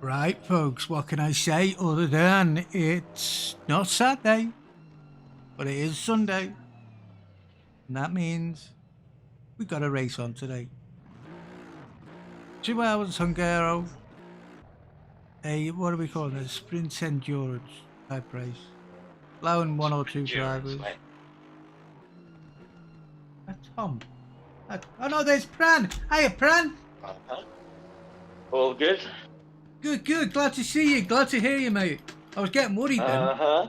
Right, folks, what can I say other than it's not Saturday, but it is Sunday. And that means we got a race on today. 2 hours Hungaro. What are we calling it? Sprint Endurance type race. Allowing one or two drivers. Tom. Oh no, there's Pran. Hiya, Pran. All good? Good. Glad to see you. Glad to hear you, mate. I was getting worried then. I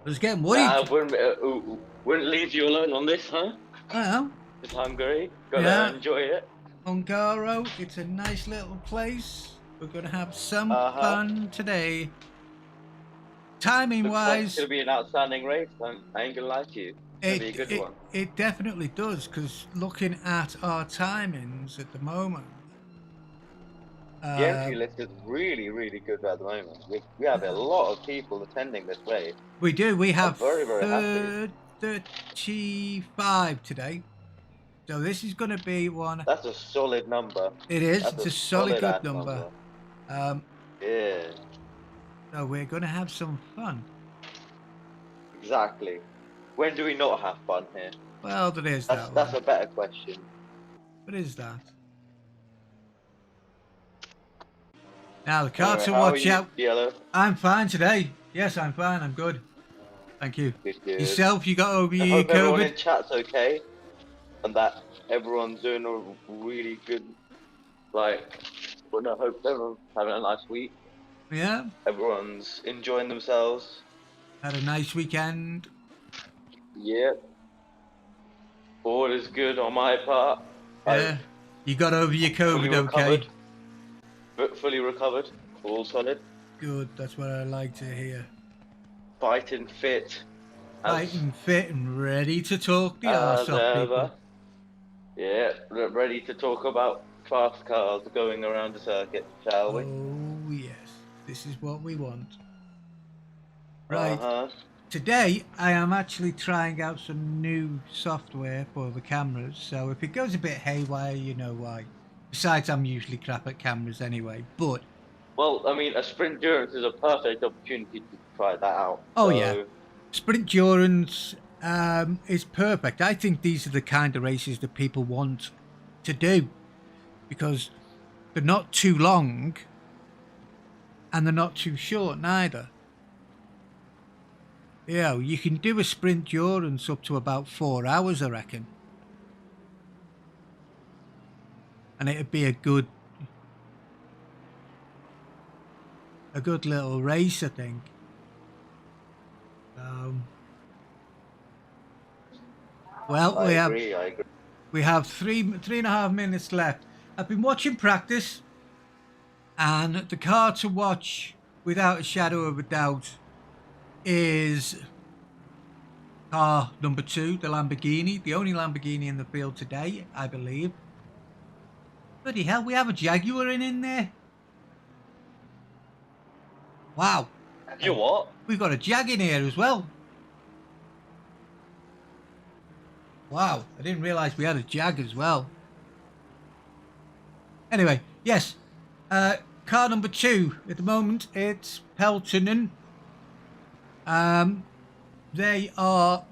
was getting worried. Wouldn't leave you alone on this, huh? I know. It's Hungary. Gotta enjoy it. Hungaro, it's a nice little place. We're gonna have some fun today. Timing wise, it's gonna be an outstanding race. I ain't gonna lie to you. It's gonna be a good one. It definitely does, because looking at our timings at the moment. The entry list is really, really good at the moment. We have a lot of people attending this race. We do. We have very, very happy. 35 today. So this is going to be one. That's a solid number. It is. It's a solid good number. Yeah. So we're going to have some fun. Exactly. When do we not have fun here? Well, there is that. That's a better question. What is that? Now the car to watch out. Yellow? I'm fine today. Yes, I'm fine. I'm good. Thank you. Good. Yourself, you got over your hope COVID? Everyone in chat's okay, and that everyone's doing a really good. I hope everyone's having a nice week. Yeah. Everyone's enjoying themselves. Had a nice weekend. Yep. All is good on my part. Yeah. You got over your COVID, okay? Fully recovered, all solid. Good, that's what I like to hear. Fighting fit. Fighting fit and ready to talk the arse off people. Yeah, ready to talk about fast cars going around the circuit, shall we? Oh yes, this is what we want. Right, today I am actually trying out some new software for the cameras, so if it goes a bit haywire, you know why. Besides, I'm usually crap at cameras anyway, but... Well, I mean, a Sprindurance is a perfect opportunity to try that out. Oh, yeah. Sprindurance is perfect. I think these are the kind of races that people want to do, because they're not too long, and they're not too short, neither. You know, you can do a Sprindurance up to about 4 hours, I reckon. And it'd be a good little race, I think. Well, I agree. We have three and a half minutes left. I've been watching practice, and the car to watch without a shadow of a doubt is car number 2, the Lamborghini, the only Lamborghini in the field today, I believe. Bloody hell, we have a Jaguar in there. Wow. You what? We've got a Jag in here as well. Wow, I didn't realise we had a Jag as well. Anyway, yes. Car number 2, at the moment, it's Peltonen. They are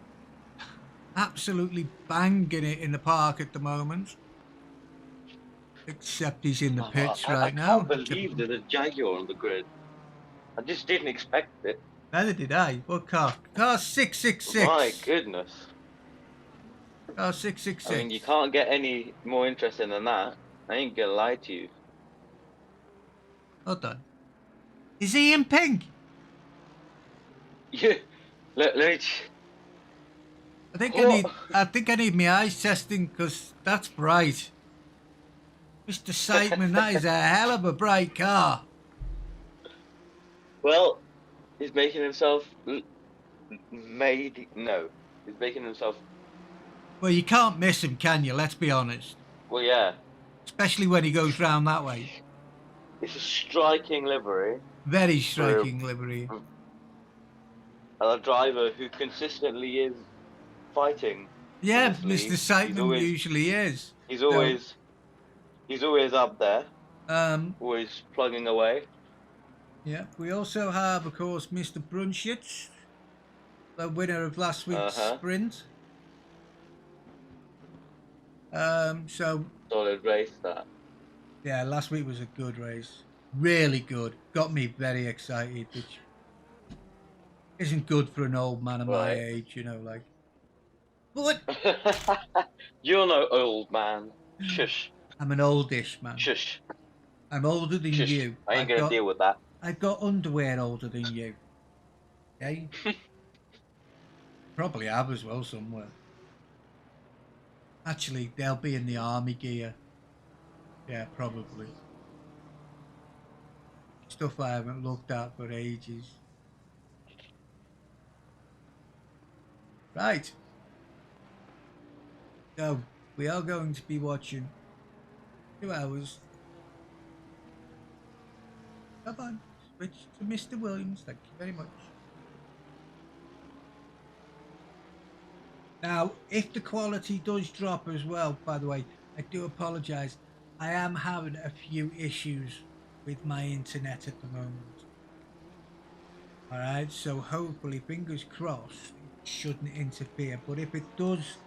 absolutely banging it in the park at the moment. Except he's in the pits I right can't now. believe there's a Jaguar on the grid. I just didn't expect it. Neither did I. What car? Car My 666. goodness. Car I mean, you 666. can't get any more interesting than that. I ain't gonna lie to you. Hold on. Is he in pink? Yeah. Let me. What? I think I need my eyes testing because that's bright. Mr. Siteman, that is a hell of a bright car. Well, he's making himself made. No, he's making himself. Well, you can't miss him, can you? Let's be honest. Well, yeah. Especially when he goes round that way. It's a striking livery Very for striking livery. a driver who consistently is fighting in Yeah, this Mr. league. Siteman usually is. He's So, always, he's always up there, um, always plugging away. yeah. We also have, of course, Mr. Brunshitz, the winner of last Uh week's huh. sprint. So Solid race that. yeah, last week was a good race. Really good. Got me very excited, which isn't good for an old man of my Right. age, you know, like. But You're no old man. Shush. I'm an oldish man. Shush. I'm older than Shush. you. I ain't gonna deal with that. I've got underwear older than you. Okay? Probably have as well somewhere. Actually, they'll be in the army gear. Yeah, probably. Stuff I haven't looked at for ages. Right. So we are going to be watching 2 hours. Come on, switch to Mr. Williams. Thank you very much. Now, if the quality does drop as well, by the way, I do apologise. I am having a few issues with my internet at the moment. Alright, so hopefully, fingers crossed, it shouldn't interfere. But if it does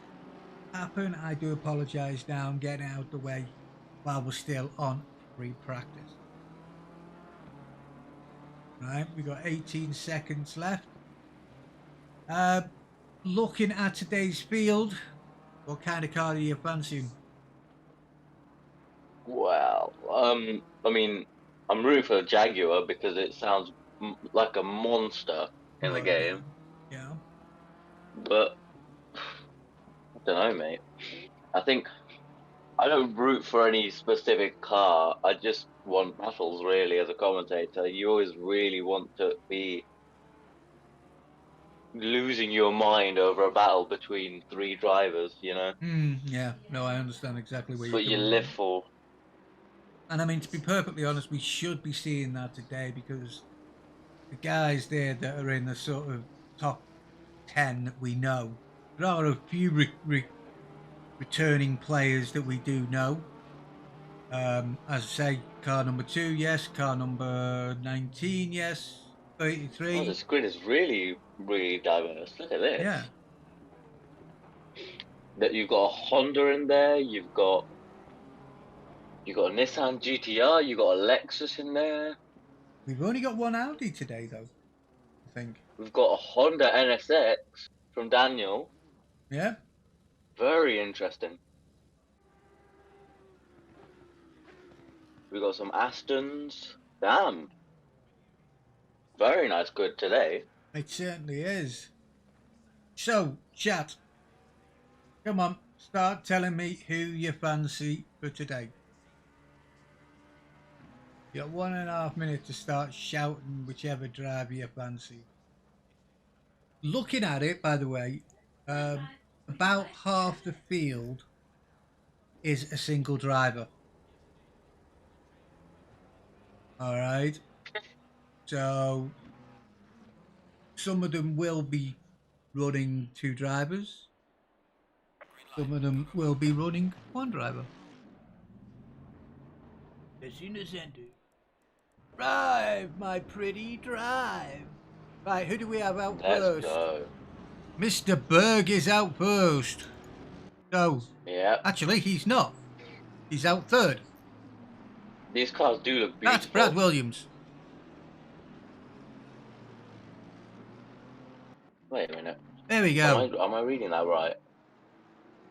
happen, I do apologise now. I'm getting out the way while we're still on free practice. Right, we got 18 seconds left. Looking at today's field, what kind of car are you fancying? Well, I mean, I'm rooting for the Jaguar because it sounds like a monster in the Well, yeah, game. yeah. But I don't know, mate. I think I don't root for any specific car. I just want battles, really, as a commentator. You always really want to be losing your mind over a battle between three drivers, you know? Yeah, no, I understand exactly where It's you're what you coming live from. for. And I mean, to be perfectly honest, we should be seeing that today because the guys there that are in the sort of top 10 that we know, there are a few returning players that we do know. As I say, car number 2, yes. Car number 19, yes. Oh, 33, the grid is really, really diverse. Look at this. yeah. That you've got a Honda in there, you've got a Nissan GTR, you've got a Lexus in there. We've only got one Audi today, though, I think. We've got a Honda NSX from Daniel. Yeah. Very interesting. We've got some Astons. Damn. Very nice grid today. It certainly is. So, chat, come on, start telling me who you fancy for today. You got 1.5 minutes to start shouting whichever driver you fancy. Looking at it, by the way, about half the field is a single driver. All right. So some of them will be running 2 drivers. Some of them will be running 1 driver. As in the center. Drive, my pretty, drive. Right, who do we have out Let's first? go. Mr. Berg is out first. So, Yeah. actually, he's not. He's out third. These cars do look That's Brad beautiful. Williams. Wait a minute. There we go. Am I reading that right?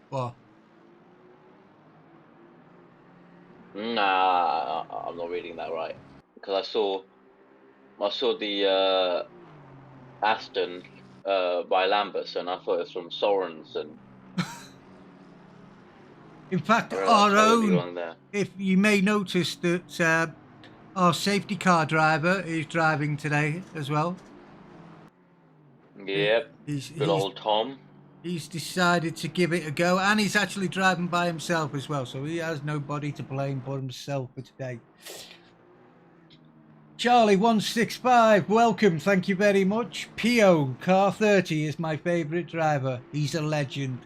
What? Nah, I'm not reading that right. Because I saw the Aston by Lambus, and I thought it was from Sorensen. In fact, I read that our totally own, wrong there. if you may notice that our safety car driver is driving today as well. Yep. He's, Good he's, old Tom. he's decided to give it a go, and he's actually driving by himself as well, so he has nobody to blame but himself for today. Charlie165, welcome, thank you very much. Pio, car 30 is my favourite driver. He's a legend.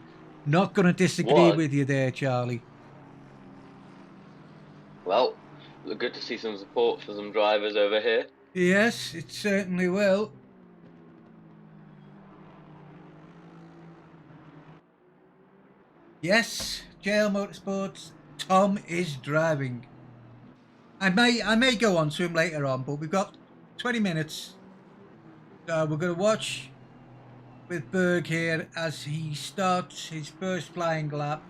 Not going to disagree What? with you there, Charlie. Well, good to see some support for some drivers over here. Yes, it certainly will. Yes, JL Motorsports, Tom is driving. I may go on to him later on, but we've got 20 minutes. We're going to watch with Berg here as he starts his first flying lap.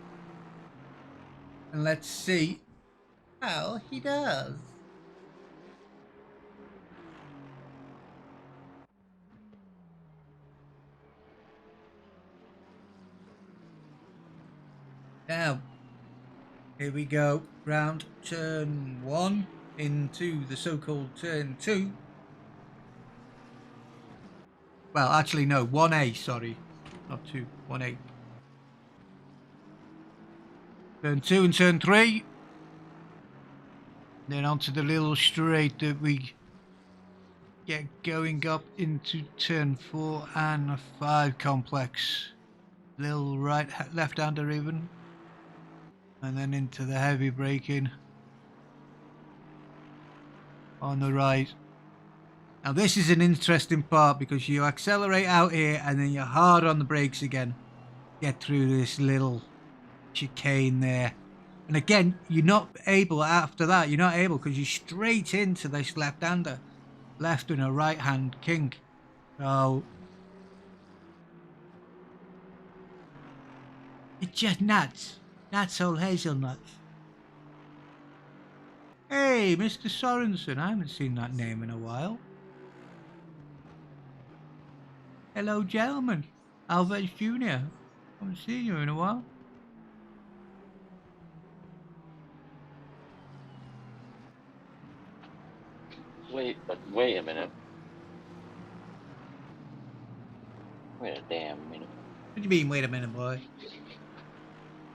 And let's see how he does. Now, here we go. Round turn 1 into the so-called turn 2. Well, actually, no, 1A, sorry. Not 2, 1A. Turn 2 and turn 3. Then onto the little straight that we get going up into turn 4 and 5 complex. Little right, left-hander even. And then into the heavy braking on the right. Now this is an interesting part because you accelerate out here and then you're hard on the brakes again. Get through this little chicane there. And again, you're not able after that. You're not able because you're straight into this left-hander. Left and a right-hand kink. So it's just nuts. Nuts old hazelnuts. Hey, Mr. Sorensen. I haven't seen that name in a while. Hello, gentlemen. Alvarez Jr. Haven't seen you in a while. Wait a minute. Wait a damn minute. What do you mean, wait a minute, boy?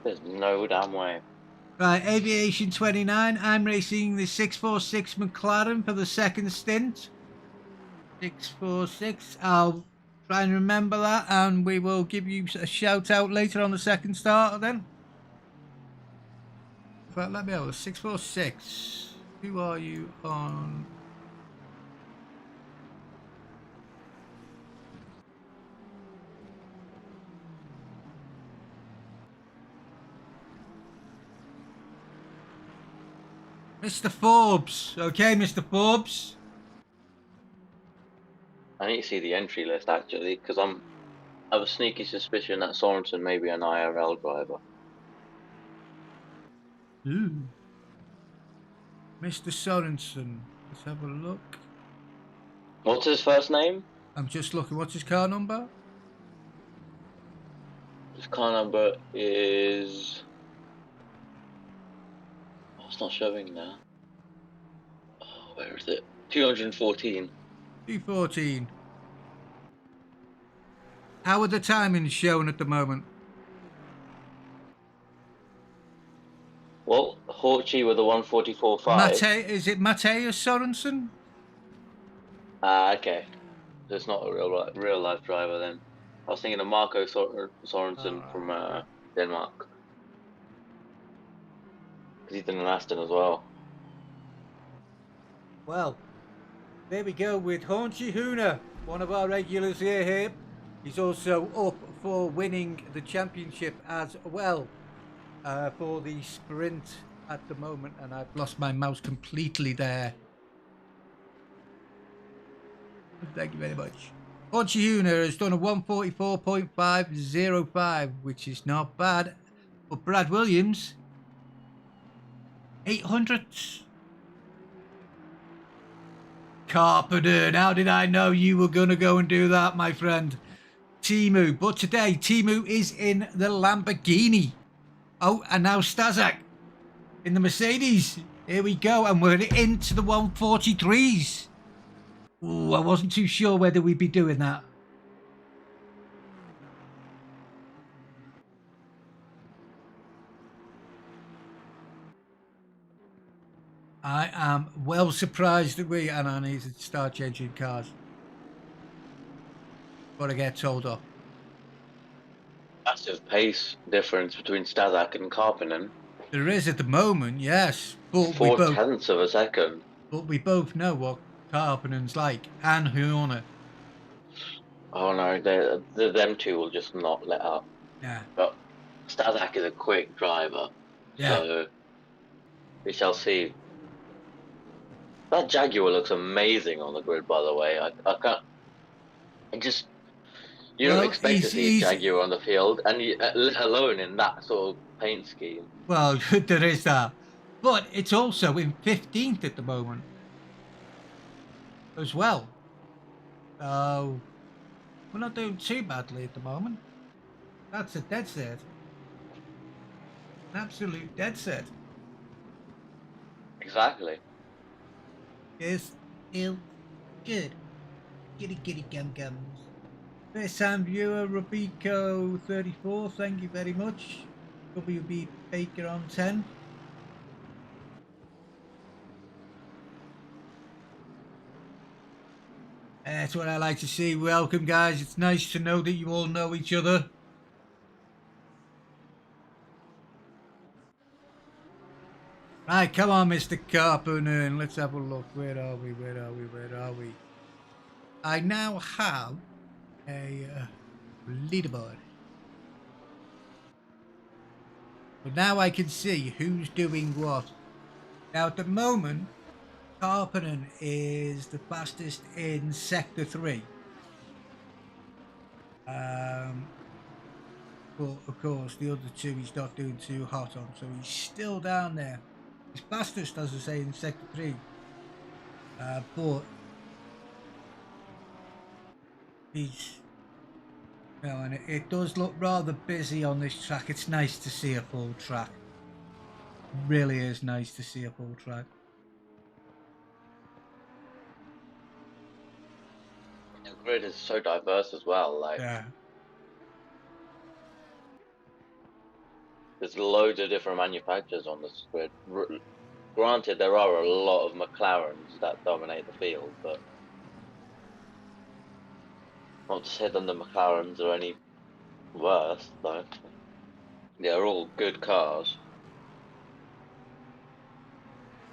There's no damn way. Right, Aviation 29. I'm racing the 646 McLaren for the second stint. 646. I'll try and remember that, and we will give you a shout out later on the second starter then. But let me have a 646. Who are you on? Mr. Forbes. Okay, Mr. Forbes. I need to see the entry list actually, because I have a sneaky suspicion that Sorensen may be an IRL driver. Ooh. Mr. Sorensen. Let's have a look. What's his first name? I'm just looking. What's his car number? His car number is... Oh, it's not showing now. Oh, where is it? 214. 214. How are the timings shown at the moment? Well, Horchi with a 144.5. Is it Mateus Sorensen? Ah, okay. So it's not a real life driver then. I was thinking of Marco Sorensen from Denmark. Because he's in an Aston as well. Well, there we go with Hornsey Huna one of our regulars here. He's also up for winning the championship as well for the sprint at the moment, and I've lost my mouse completely there. Thank you very much. Fortuna has done a 144.505, which is not bad. But Brad Williams, 800. Carpenter, how did I know you were going to go and do that, my friend? Timu, but today Timu is in the Lamborghini. Oh, and now Stazak in the Mercedes. Here we go, and we're into the 143s. Ooh, I wasn't too sure whether we'd be doing that. I am well surprised that and I need to start changing cars. Gotta get told off. Massive pace difference between Stazak and Karpinen. There is at the moment, yes. But 4/10 of a second. But we both know what Karpinen's like, and Horner. Oh no, them two will just not let up. Yeah. But Stazak is a quick driver. Yeah. So we shall see. That Jaguar looks amazing on the grid, by the way. I can't. You don't expect to see Jaguar on the field, and let alone in that sort of paint scheme. Well, there is that. But it's also in 15th at the moment as well. So we're not doing too badly at the moment. That's a dead set. An absolute dead set. Exactly. Yes, ill, good. Kitty gum gums. First time viewer, Robico 34, thank you very much. WB Baker on 10. That's what I like to see. Welcome, guys. It's nice to know that you all know each other. Right, come on, Mr. Carpenter, and let's have a look. Where are we? I now have a leaderboard. But now I can see who's doing what. Now, at the moment, Carpenter is the fastest in Sector 3. But, of course, the other two he's not doing too hot on, so he's still down there. He's fastest, as I say, in Sector 3. But he's... No, and it does look rather busy on this track. It's nice to see a full track. It really is nice to see a full track. The grid is so diverse as well. Like, yeah. There's loads of different manufacturers on this grid. Granted, there are a lot of McLarens that dominate the field, but not to say that the McLarens are any worse, though. They're all good cars.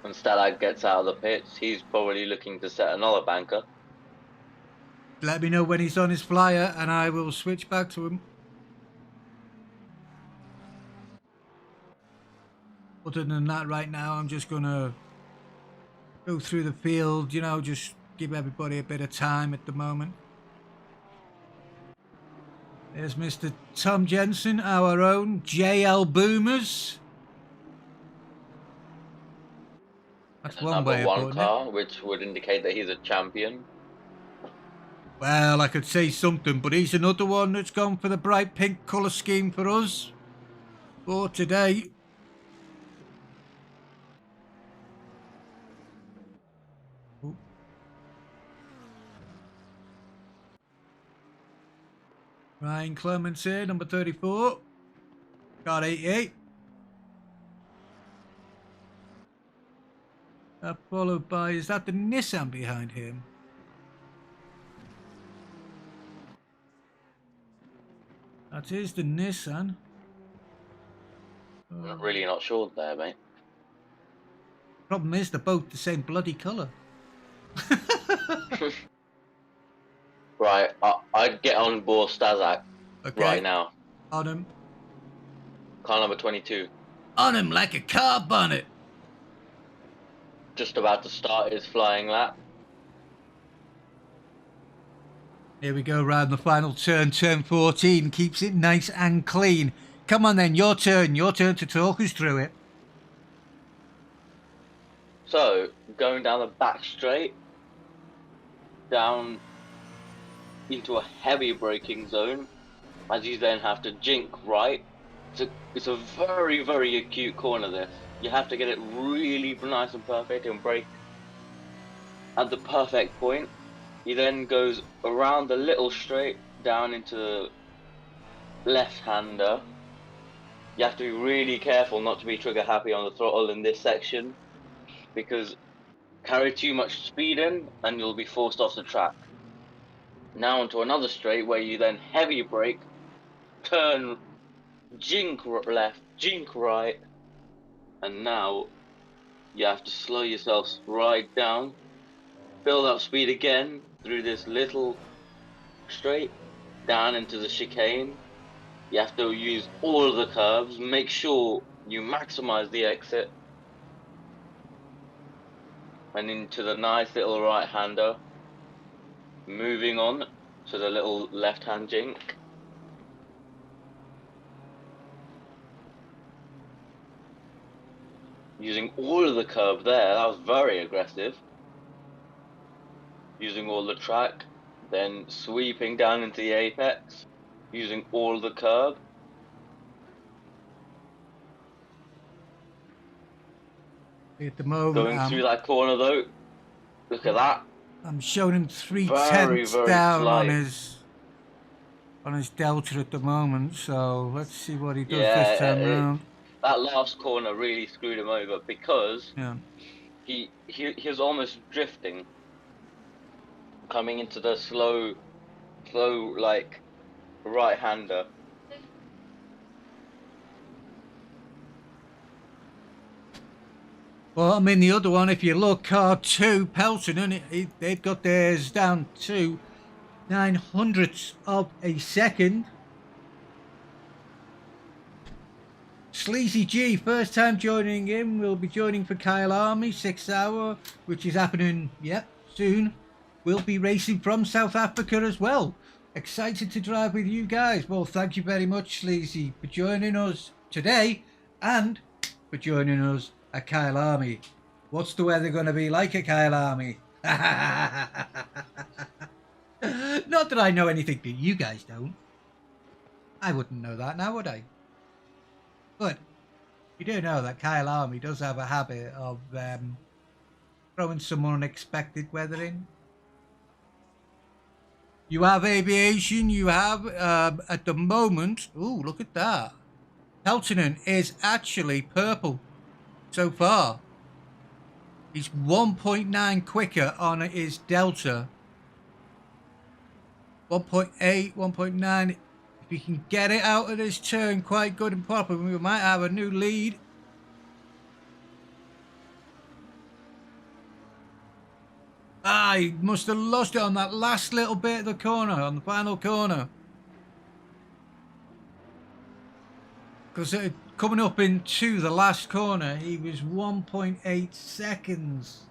When Stalag gets out of the pits, he's probably looking to set another banker. Let me know when he's on his flyer and I will switch back to him. Other than that, right now, I'm just going to go through the field, you know, just give everybody a bit of time at the moment. There's Mr. Tom Jensen, our own JL Boomers. That's one way of putting it. Number one car, which would indicate that he's a champion. Well, I could say something, but he's another one that's gone for the bright pink colour scheme for us for today. Ryan Clements here, number 34. Car 88. Followed by, is that the Nissan behind him? That is the Nissan. I'm really not sure there, mate. Problem is, they're both the same bloody colour. Right, I'd get on board Stazak Okay. right now. On him. Car number 22. On him like a car bonnet. Just about to start his flying lap. Here we go, round the final turn, turn 14. Keeps it nice and clean. Come on then, your turn to talk us through it. So, going down the back straight, down into a heavy braking zone, as you then have to jink right. It's a very, very acute corner, this. You have to get it really nice and perfect and brake at the perfect point. He then goes around the little straight down into left-hander. You have to be really careful not to be trigger happy on the throttle in this section, because carry too much speed in and you'll be forced off the track. Now onto another straight where you then heavy brake, turn, jink left, jink right, and now you have to slow yourself right down, build up speed again through this little straight, down into the chicane. You have to use all of the curves, make sure you maximize the exit, and into the nice little right-hander. Moving on to the little left-hand jink. Using all of the curve there, that was very aggressive. Using all the track, then sweeping down into the apex, using all the curve. At the moment, Going through that corner though, look at that. I'm showing him 3 Very, tenths very down slight. on his delta at the moment. So let's see what he does Yeah, this time round. that last corner really screwed him over because he was almost drifting, coming into the slow like right-hander. Well, I mean, the other one, if you look, car 2, Pelton, and they've got theirs down to 900ths of a second. Sleazy G, first time joining in, will be joining for Kyle Army, 6 hour, which is happening, soon. We'll be racing from South Africa as well. Excited to drive with you guys. Well, thank you very much, Sleazy, for joining us today and for joining us at Kyle Army. What's the weather going to be like at Kyle Army? Not that I know anything that you guys don't. I wouldn't know that now, would I? But you do know that Kyle Army does have a habit of throwing some unexpected weather in. You have aviation, you have at the moment, ooh, look at that. Peltonen is actually purple so far. He's 1.9 quicker on his delta. 1.8, 1.9. If he can get it out of this turn quite good and proper, we might have a new lead. Ah, he must have lost it on that last little bit of the corner, on the final corner. Because coming up into the last corner, he was 1.8 seconds.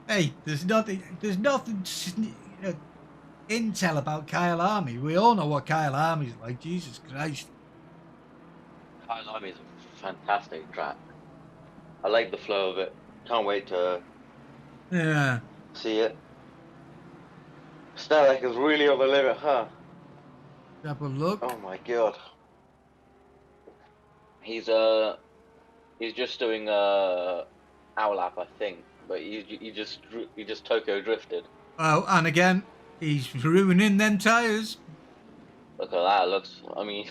Hey, there's nothing intel about Kyle Army. We all know what Kyle Army's like. Jesus Christ. Kyle Army is a fantastic track. I like the flow of it. Can't wait to see it. Starek is really on the limit, huh? Have a look. Oh my god. He's just doing a owl lap, I think, but he just Tokyo drifted. Oh, and again, he's ruining them tyres. Look at that. Looks. I mean.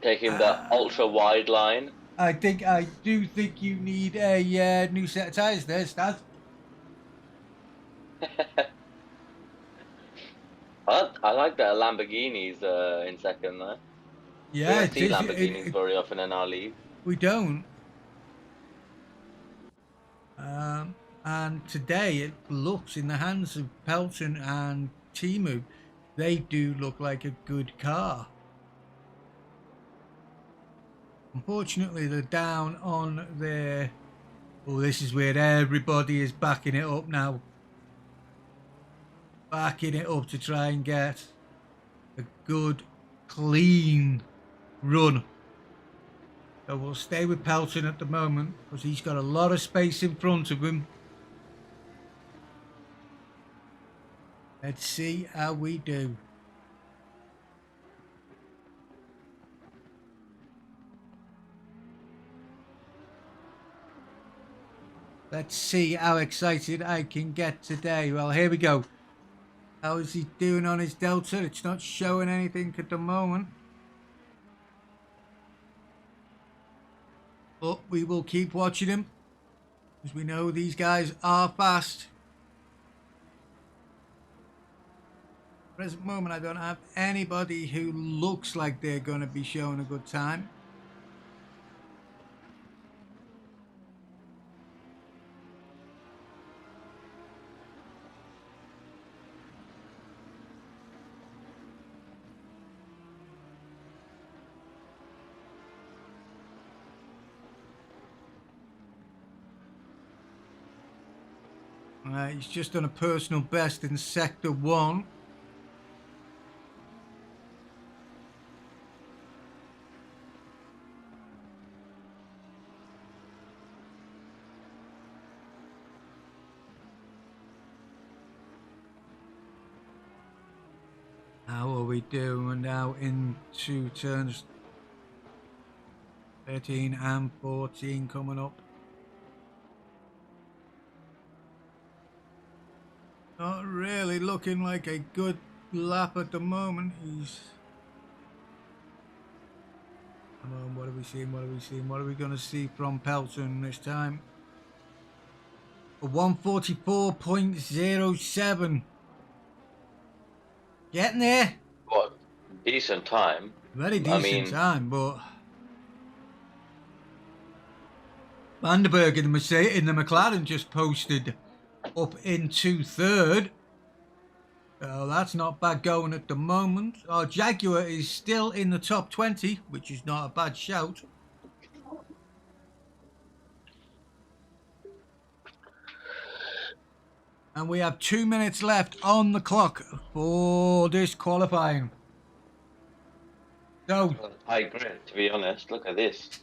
Taking the ultra wide line. I do think you need a new set of tyres there, Staz. I like that Lamborghini's in second there. Yeah, we don't see Lamborghinis very often in our league. We don't. And today it looks, in the hands of Pelton and Timu, they do look like a good car. Unfortunately, they're down on their... Oh, this is where everybody is backing it up now. Backing it up to try and get a good, clean run. So we'll stay with Pelton at the moment because he's got a lot of space in front of him. Let's see how we do. Let's see how excited I can get today. Well, here we go. How is he doing on his Delta? It's not showing anything at the moment. But we will keep watching him, because we know these guys are fast. Present moment, I don't have anybody who looks like they're going to be showing a good time. He's just done a personal best in Sector 1. How are we doing now into turns 13 and 14 coming up? Not really looking like a good lap at the moment. He's... Come on, what are we seeing? What are we seeing? What are we going to see from Pelton this time? A 144.07. Getting there. What? Decent time. Very decent time, but Vandenberg in the McLaren just posted up into third. So that's not bad going at the moment. Our Jaguar is still in the top 20, which is not a bad shout. And we have 2 minutes left on the clock for this qualifying. So, I agree, to be honest. Look at this.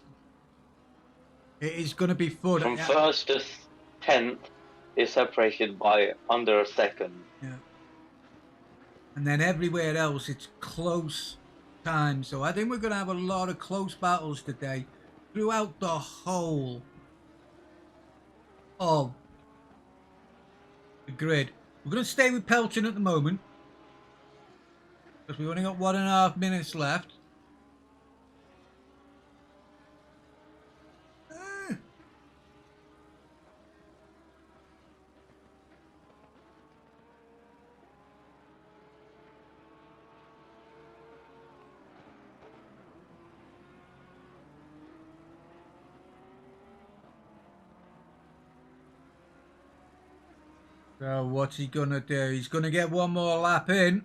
It is going to be fun. From first to 10th is separated by under a second. Yeah. And then everywhere else, it's close time. So I think we're going to have a lot of close battles today throughout the whole of the grid. We're going to stay with Pelton at the moment, because we've only got 1.5 minutes left. So what's he gonna do? He's gonna get one more lap in.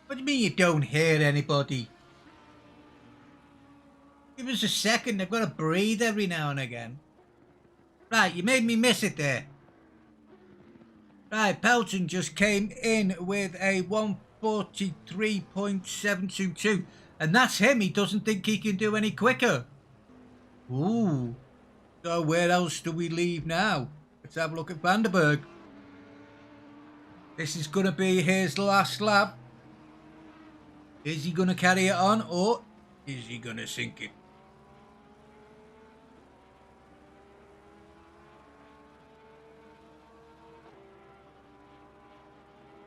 What do you mean you don't hear anybody? Give us a second, I've got to breathe every now and again. Right, you made me miss it there. Right, Pelton just came in with a 143.722. And that's him. He doesn't think he can do any quicker. Ooh. So where else do we leave now? Let's have a look at Vandenberg. This is going to be his last lap. Is he going to carry it on, or is he going to sink it?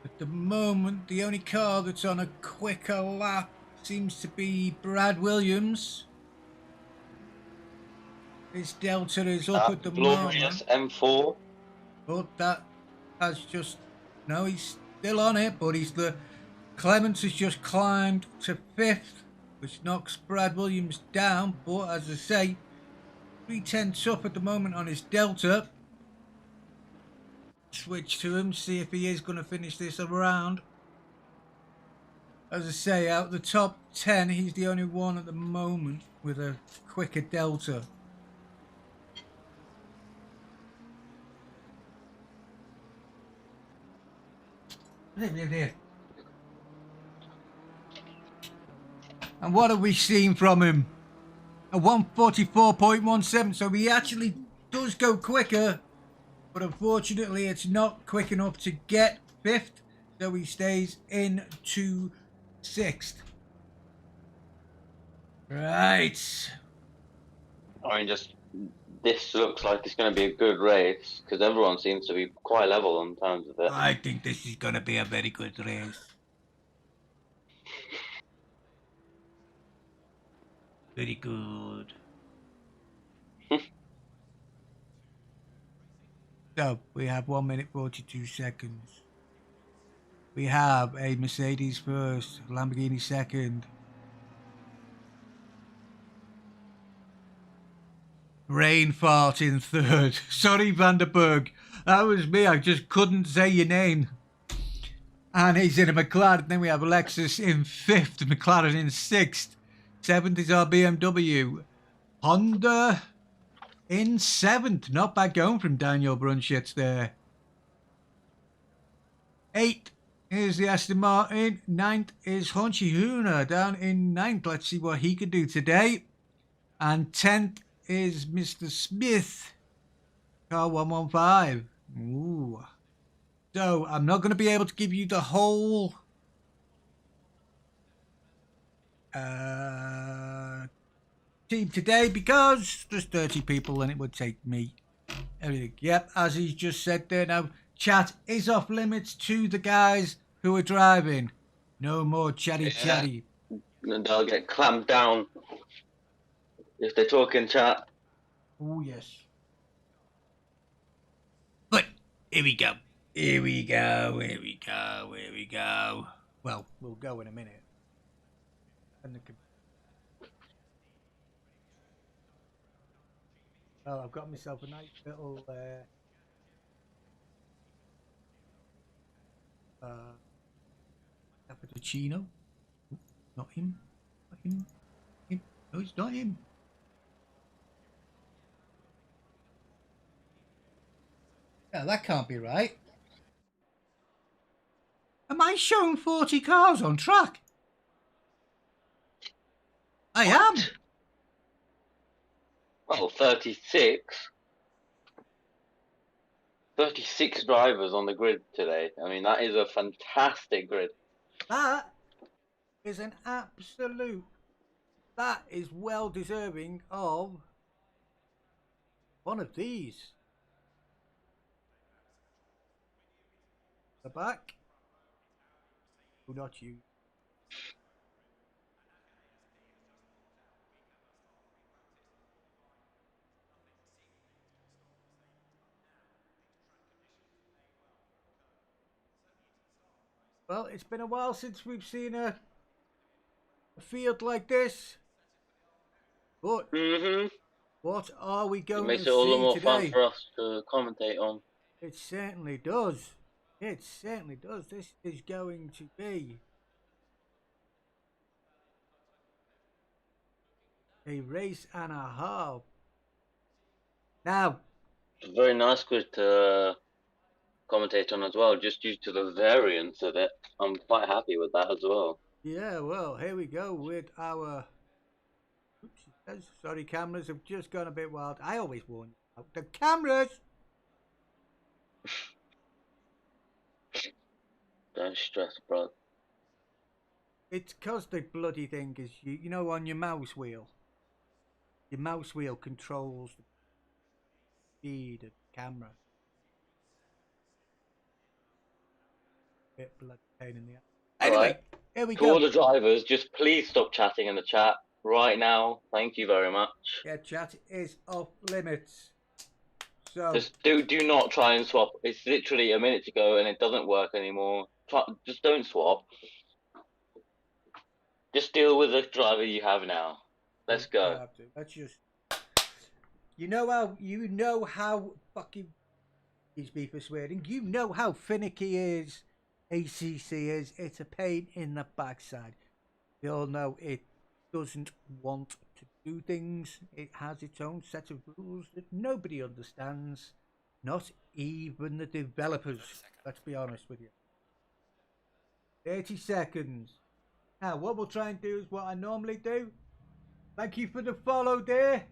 At the moment, the only car that's on a quicker lap seems to be Brad Williams. His Delta is up at the glorious moment. M4. But that has just... No, he's still on it, but Clements has just climbed to 5th. which knocks Brad Williams down. But as I say, 3/10 up at the moment on his Delta. Switch to him, see if he is going to finish this around. As I say, out of the top 10, he's the only one at the moment with a quicker Delta. And what have we seen from him? A 144.17, so he actually does go quicker, but unfortunately it's not quick enough to get 5th, so he stays into 6th. Right. I mean, this looks like it's going to be a good race because everyone seems to be quite level in terms of it. I think this is going to be a very good race. Very good. So, we have 1 minute 42 seconds. We have a Mercedes first, Lamborghini second. Rain fart in third. Sorry, Vanderberg. That was me. I just couldn't say your name. And he's in a McLaren. Then we have Lexus in 5th, McLaren in 6th. 7th is our BMW. Honda in 7th. Not bad going from Daniel Brunschitz there. 8th is the Aston Martin. 9th is Honchi Huna down in 9th. Let's see what he can do today. And 10th is Mr. Smith. Car 115. Ooh. So, I'm not going to be able to give you the whole team today because there's 30 people and it would take me everything. Yep, as he's just said there now, chat is off limits to the guys who are driving. No more chatty. And they'll get clamped down if they talk in chat. Oh, yes. But here we go. Here we go. Well, we'll go in a minute. Oh, I've got myself a nice little cappuccino. Not him. No, it's not him. Yeah, that can't be right. Am I showing 40 cars on track? I am. Well, 36. 36 drivers on the grid today. I mean, that is a fantastic grid. That is an absolute. That is well deserving of one of these. The back. Oh, not you. Well, it's been a while since we've seen a field like this. But what are we going to see today? It makes it all the more fun for us to commentate on. It certainly does. It certainly does. This is going to be a race and a half. Now, it's a very nice grid to commentate on as well, just due to the variance of it. I'm quite happy with that as well. Yeah, well, here we go with our. Oops, sorry, cameras have just gone a bit wild. I always warn you about the cameras. Don't stress, bro. It's because the bloody thing is, you know, on your mouse wheel. Your mouse wheel controls the speed of the camera. Bit bloody pain in the ass. Anyway, right. Here we to go. all the drivers, just please stop chatting in the chat right now. Thank you very much. Yeah, chat is off limits. So just do not try and swap. It's literally a minute to go and it doesn't work anymore. Just don't swap. Just deal with the driver you have now. Let's go. Have to. Let's just. You know how fucking. Excuse me for swearing. You know how finicky is. ACC is. It's a pain in the backside. We all know it doesn't want to do things. It has its own set of rules that nobody understands. Not even the developers. Let's be honest with you. 30 seconds. Now, what we'll try and do is what I normally do. Thank you for the follow there.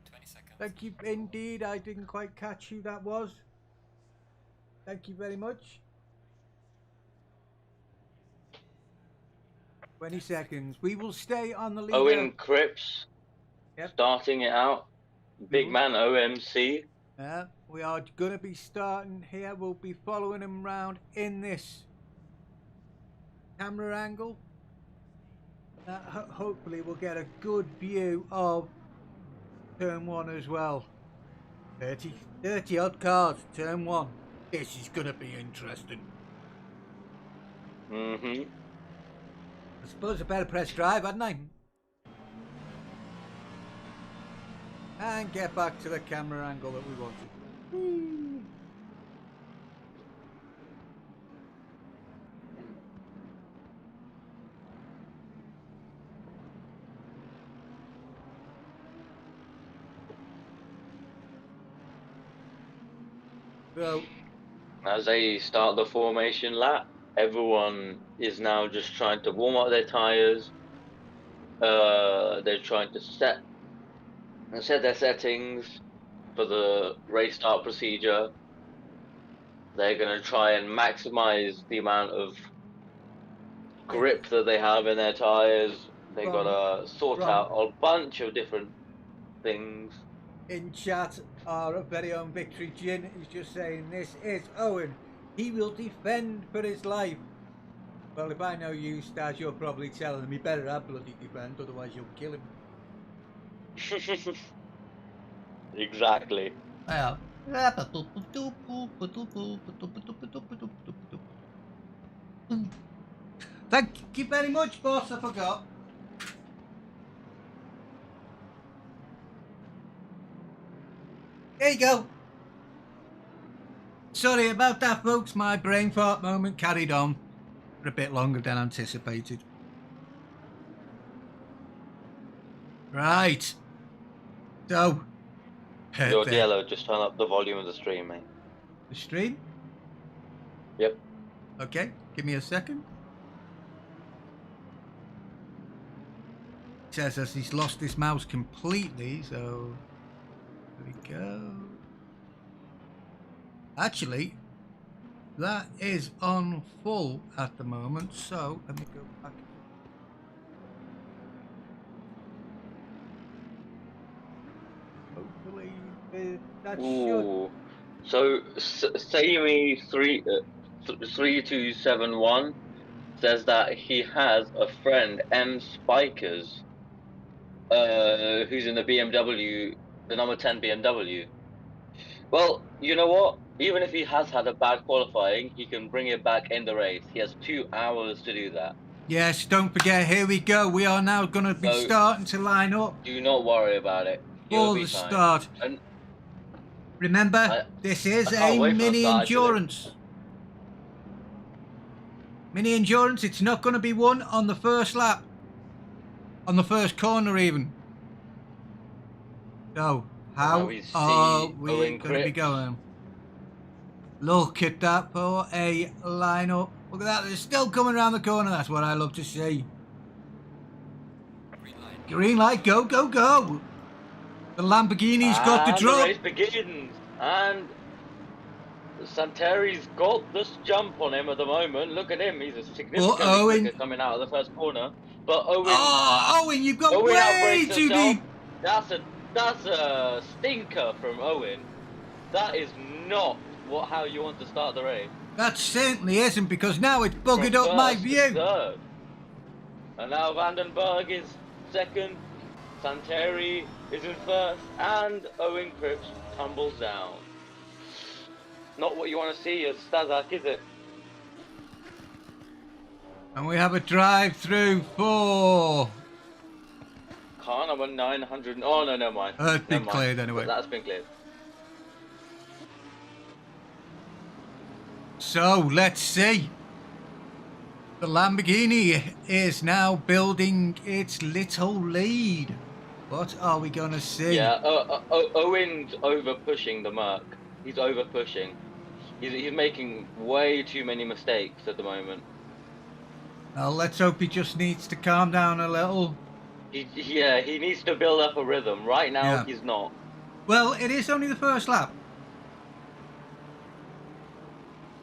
20 seconds. Thank you indeed. I didn't quite catch who that was. Thank you very much. 20 seconds. We will stay on the lead. Owen Cripps. Yep. Starting it out. Big man OMC. We are going to be starting here. We'll be following him around in this camera angle. Hopefully we'll get a good view of turn 1 as well. 30 odd cars, turn 1. This is going to be interesting. Mm-hmm. I suppose I better press drive, hadn't I? And get back to the camera angle that we wanted. Whee! So, as they start the formation lap, everyone is now just trying to warm up their tires. They're trying to set their settings for the race start procedure. They're going to try and maximize the amount of grip that they have in their tires. They've got to sort out a bunch of different things. In chat, our very own Victory Gin is just saying, this is Owen. He will defend for his life. Well, if I know you, Stas, you're probably telling him he better have bloody defend, otherwise you'll kill him. Exactly. Well. Thank you very much, boss. I forgot. There you go. Sorry about that, folks. My brain fart moment carried on for a bit longer than anticipated. Right. So. Your yellow, just turn up the volume of the stream, mate. The stream? Yep. Okay, give me a second. It says as he's lost his mouse completely, so there we go. Actually, that is on full at the moment, so let me go back. Hopefully that should. So Samey 3271 says that he has a friend, M Spikers, who's in the BMW, the number 10 BMW. Well, you know what? Even if he has had a bad qualifying, he can bring it back in the race. He has 2 hours to do that. Yes, don't forget, here we go. We are now going to be starting to line up. Do not worry about it. For the start. And remember, this is a mini endurance. Mini endurance, it's not going to be won on the first lap. On the first corner even. So, how are we going to be going? Look at that for a lineup. Look at that, they're still coming around the corner. That's what I love to see. Green light, go, go, go. The Lamborghini's got the drop. The race begins. And Santeri's got this jump on him at the moment. Look at him. He's a significantly quicker coming out of the first corner. But Owen... Oh, Owen, you've got way too deep. That's a stinker from Owen. That is not how you want to start the race. That certainly isn't, because now it's buggered up my view. Third. And now Vandenberg is second. Santeri is in first. And Owen Cripps tumbles down. Not what you want to see as Stazak, is it? And we have a drive-through for... Car number 900. Oh, no, never mind. It's been Never mind. cleared anyway. That's been cleared. So, let's see. The Lamborghini is now building its little lead. What are we going to see? Yeah, Owen's over pushing the Merc. He's over pushing. He's making way too many mistakes at the moment. Well, let's hope he just needs to calm down a little. He needs to build up a rhythm. Right now, he's not. Well, it is only the first lap.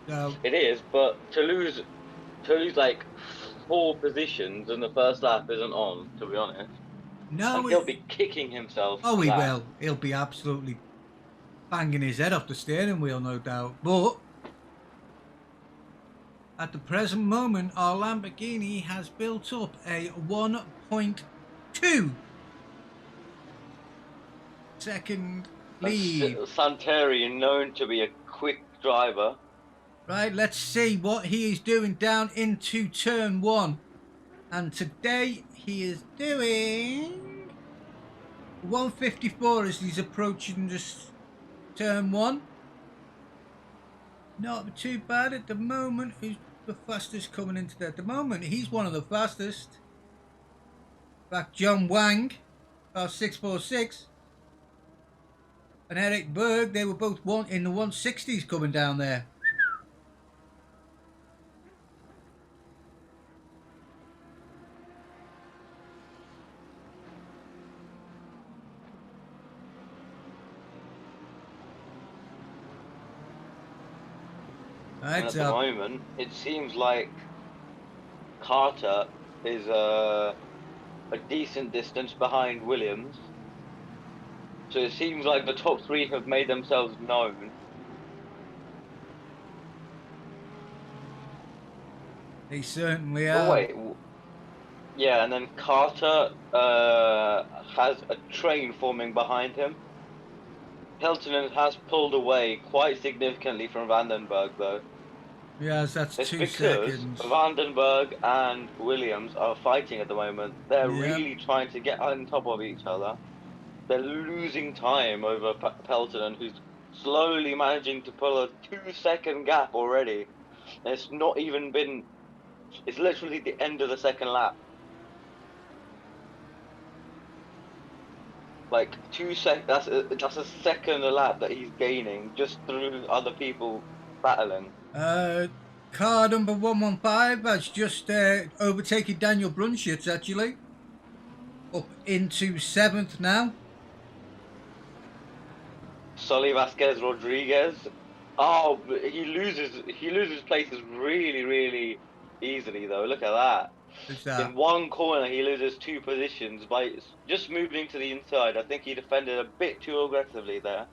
So, it is, but to lose like 4 positions in the first lap isn't on, to be honest. No, and he'll be kicking himself. Oh, he will. He'll be absolutely banging his head off the steering wheel, no doubt. But at the present moment, our Lamborghini has built up a 1.2 second lead. Santeri, known to be a quick driver. Right, let's see what he is doing down into turn 1. And today he is doing 154 as he's approaching this turn 1. Not too bad at the moment. Who's the fastest coming into there? At the moment, he's one of the fastest. In fact, John Wang, our 646, and Eric Berg, they were both in the 160s coming down there. And at the moment, it seems like Carter is a decent distance behind Williams. So it seems like the top 3 have made themselves known. They certainly are. Oh, wait. Yeah, and then Carter has a train forming behind him. Peltonen has pulled away quite significantly from Vandenberg, though. Yes, that's it's 2 because seconds. Vandenberg and Williams are fighting at the moment. They're really trying to get on top of each other. They're losing time over Peltonen, who's slowly managing to pull a 2-second gap already. And it's not even been... It's literally the end of the second lap. Like 2 seconds, that's a second a lap that he's gaining just through other people battling. Car number 115 has just overtaken Daniel Brunschitz, actually. Up into 7th now. Sully Vasquez Rodriguez. Oh, he loses places really, really easily, though. Look at that. In one corner, he loses 2 positions by just moving to the inside. I think he defended a bit too aggressively there.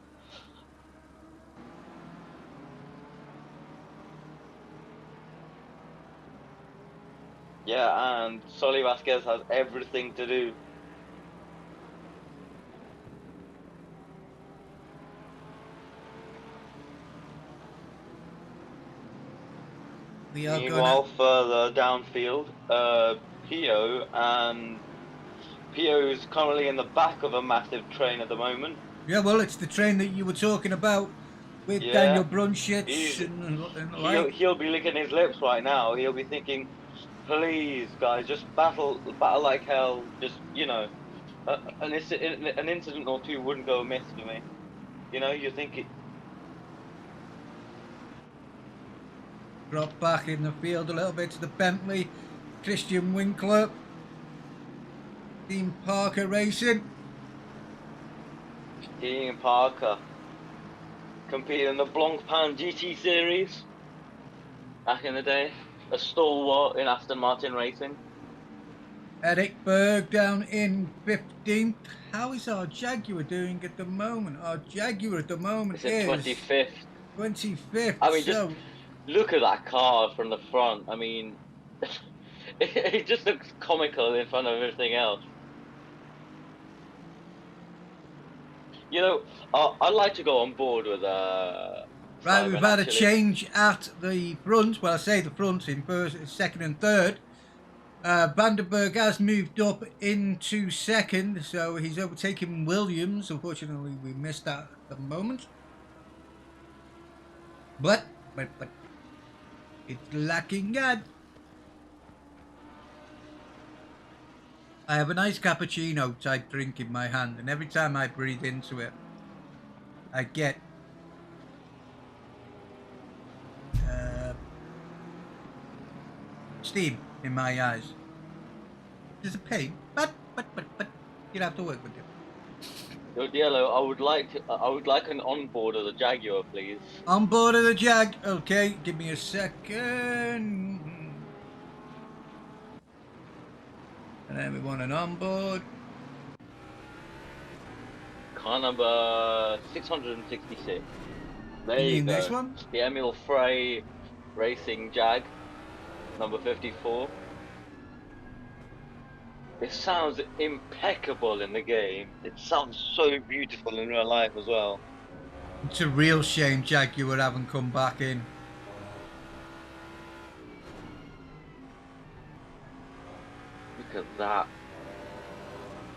Yeah, and Sully Vasquez has everything to do. Meanwhile, further downfield, Pio is currently in the back of a massive train at the moment. Yeah, well, it's the train that you were talking about with Daniel Brunschitz. He'll be licking his lips right now. He'll be thinking, please, guys, just battle like hell. Just, you know, an incident or 2 wouldn't go amiss for me. You know, you think it... Drop back in the field a little bit to the Bentley. Christian Winkler. Team Parker Racing. Team Parker. Competing in the Blancpain GT series. Back in the day. A stalwart in Aston Martin racing. Eric Berg down in 15th. How is our Jaguar doing at the moment? Our Jaguar at the moment is 25th. 25th. I mean, just look at that car from the front. I mean, it just looks comical in front of everything else. You know, I'd like to go on board with Right, Simon, we've had a change at the front. Well, I say the front in first, second and third. Vandenberg has moved up into second, so he's overtaken Williams. Unfortunately, we missed that at the moment. But it's lacking good. I have a nice cappuccino type drink in my hand, and every time I breathe into it, I get steam in my eyes. It's a pain, but you'd have to work with it. Yo, Yellow, I would like an onboard of the Jaguar, please. On board of the Jag. Okay, give me a second. And then we want an onboard. Car number 666. There You you mean go. this one? The Emil Frey Racing Jag, number 54. It sounds impeccable in the game. It sounds so beautiful in real life as well. It's a real shame Jaguar haven't come back in. Look at that.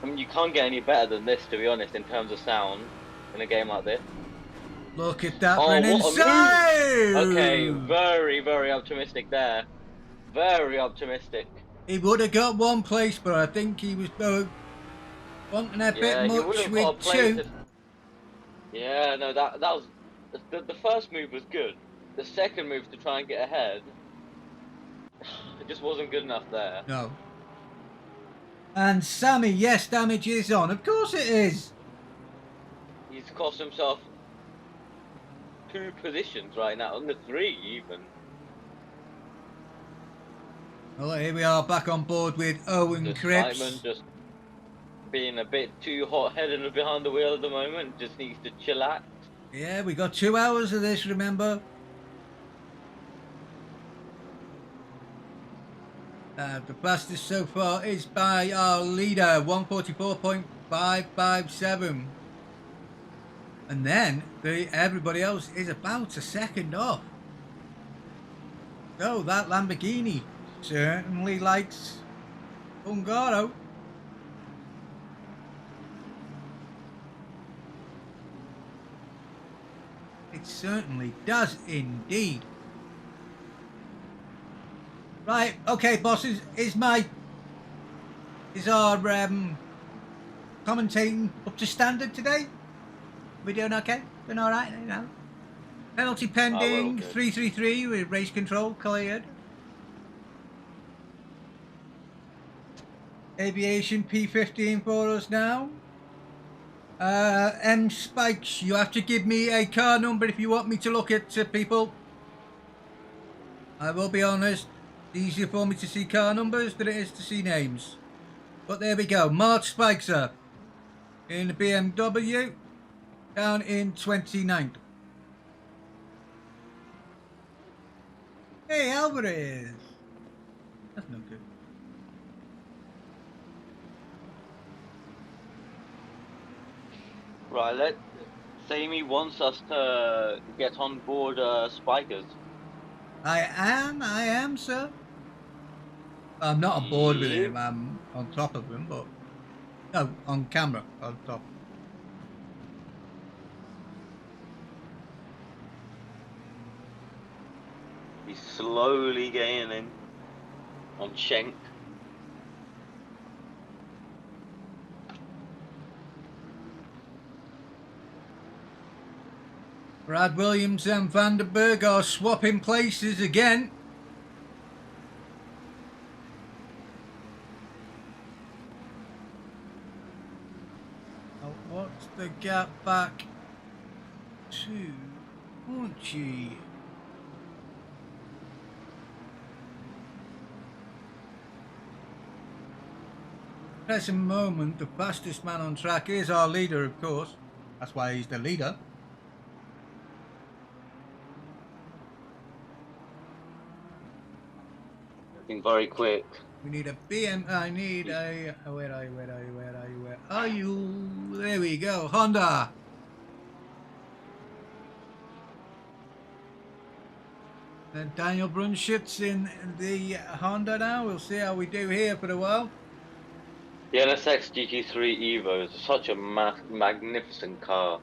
I mean, you can't get any better than this, to be honest, in terms of sound in a game like this. Look at that Oh, run inside! Okay, very, very optimistic there. Very optimistic. He would have got one place, but I think he was wanting a bit much with two. Yeah, no, that was the first move was good. The second move to try and get ahead, it just wasn't good enough there. No. And Sammy, yes, damage is on. Of course it is. He's cost himself 2 positions right now, under 3 even. Well, here we are back on board with Owen Cripps. Simon just being a bit too hot-headed and behind the wheel at the moment, just needs to chillax. Yeah, we got 2 hours of this, remember? The fastest so far is by our leader, 144.557. And then everybody else is about a second off. So that Lamborghini certainly likes Hungaro. It certainly does indeed. Right, okay, bosses, is our commentating up to standard today? We doing okay? Doing alright, you know? Penalty pending, 333 with race control cleared. Aviation P15 for us now. M Spikes, you have to give me a car number if you want me to look at people. I will be honest, it's easier for me to see car numbers than it is to see names. But there we go, Mark Spicer in the BMW down in 29th. Hey Alvarez, that's no good. Right, Sammy wants us to get on board Spikers. I am, sir. I'm not on board with him, I'm on top of him, but... No, on camera, on top. He's slowly gaining on Schenk. Brad Williams and Vandenberg are swapping places again. Oh, what's the gap back to Orchie? Present moment, the fastest man on track is our leader, of course. That's why he's the leader. Very quick. We need a BM. I need a. Where are you? Where are you? Where are you? Where are you? There we go. Honda. Daniel Brunschutz in the Honda now. We'll see how we do here for a while. The NSX GT3 Evo is such a magnificent car.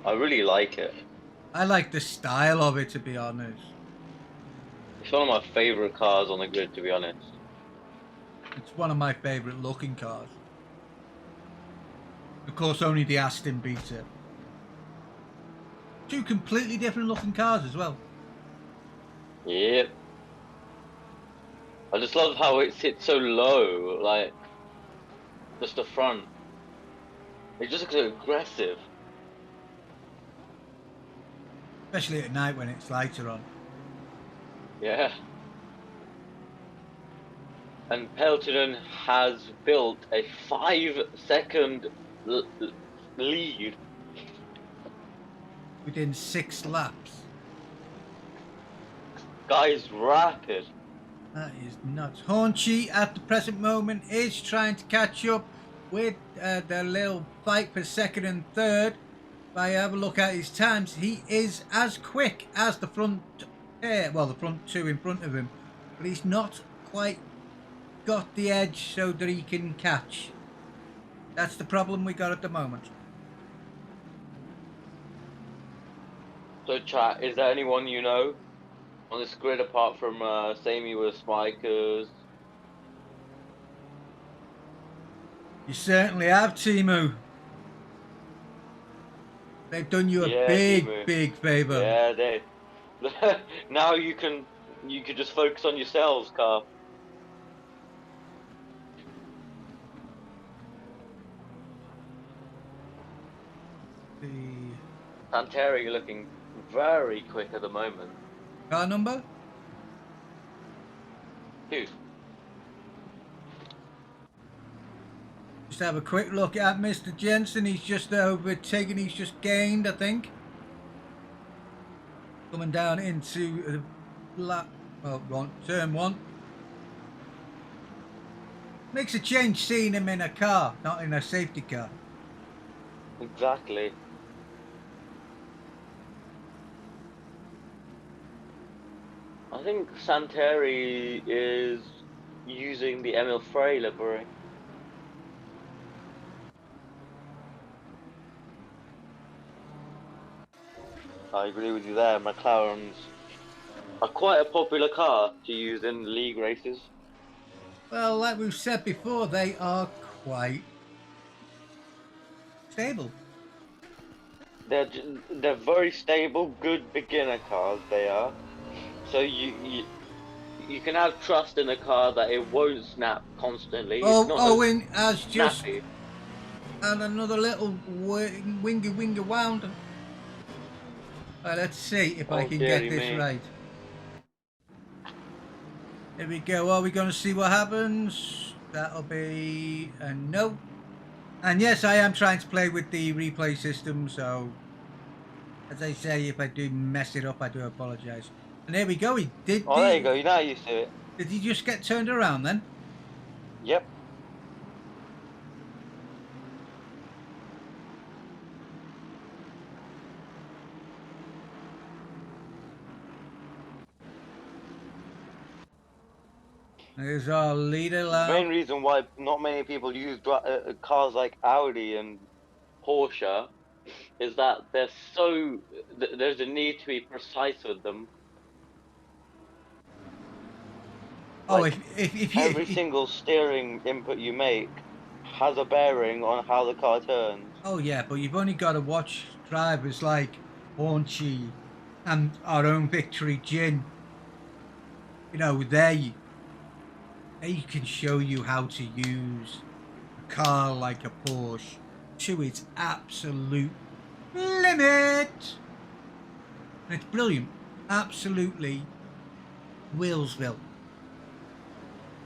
I really like it. I like the style of it, to be honest. It's one of my favourite cars on the grid, to be honest. It's one of my favourite looking cars. Of course, only the Aston beats it. Two completely different looking cars as well. Yep. I just love how it sits so low, like just the front. It just looks so aggressive. Especially at night when it's lighter on. Yeah. And Peltonen has built a 5-second lead Within 6 laps. Guy's rapid. That is nuts. Hornchy at the present moment is trying to catch up with the little fight for second and third. If I have a look at his times, he is as quick as the front pair, well, the front two in front of him, but he's not quite got the edge so that he can catch. That's the problem we got at the moment. So chat, is there anyone you know on this grid apart from Samey with Spikers? You certainly have, Timu. They've done you a big favour. Yeah, they. Now you can just focus on yourselves, car. The Santeri looking very quick at the moment. car number? 2. Just have a quick look at Mr. Jensen. He's just overtaken. He's just gained, I think. Coming down into turn 1. Makes a change seeing him in a car, not in a safety car. Exactly. I think Santeri is using the Emil Frey livery. I agree with you there. McLarens are quite a popular car to use in league races. Well, like we've said before, they are quite stable. They're very stable, good beginner cars. They are. So you can have trust in a car that it won't snap constantly. Oh, Owen has just snappy. and another little wingy wound. Right, let's see if I can get this right. Here we go. Are we going to see what happens? That'll be a no. And yes, I am trying to play with the replay system, so as I say, if I do mess it up, I do apologise. And there we go. He did. Oh, there you go. You're not used to it. Did he just get turned around then? Yep. There's our leader, The main reason why not many people use cars like Audi and Porsche is that there's a need to be precise with them. Oh, like, if every single steering input you make has a bearing on how the car turns. Oh yeah, but you've only got to watch drivers like Hornchy and our own Victory Gin. You know, they can show you how to use a car like a Porsche to its absolute limit. And it's brilliant. Absolutely Wheelsville.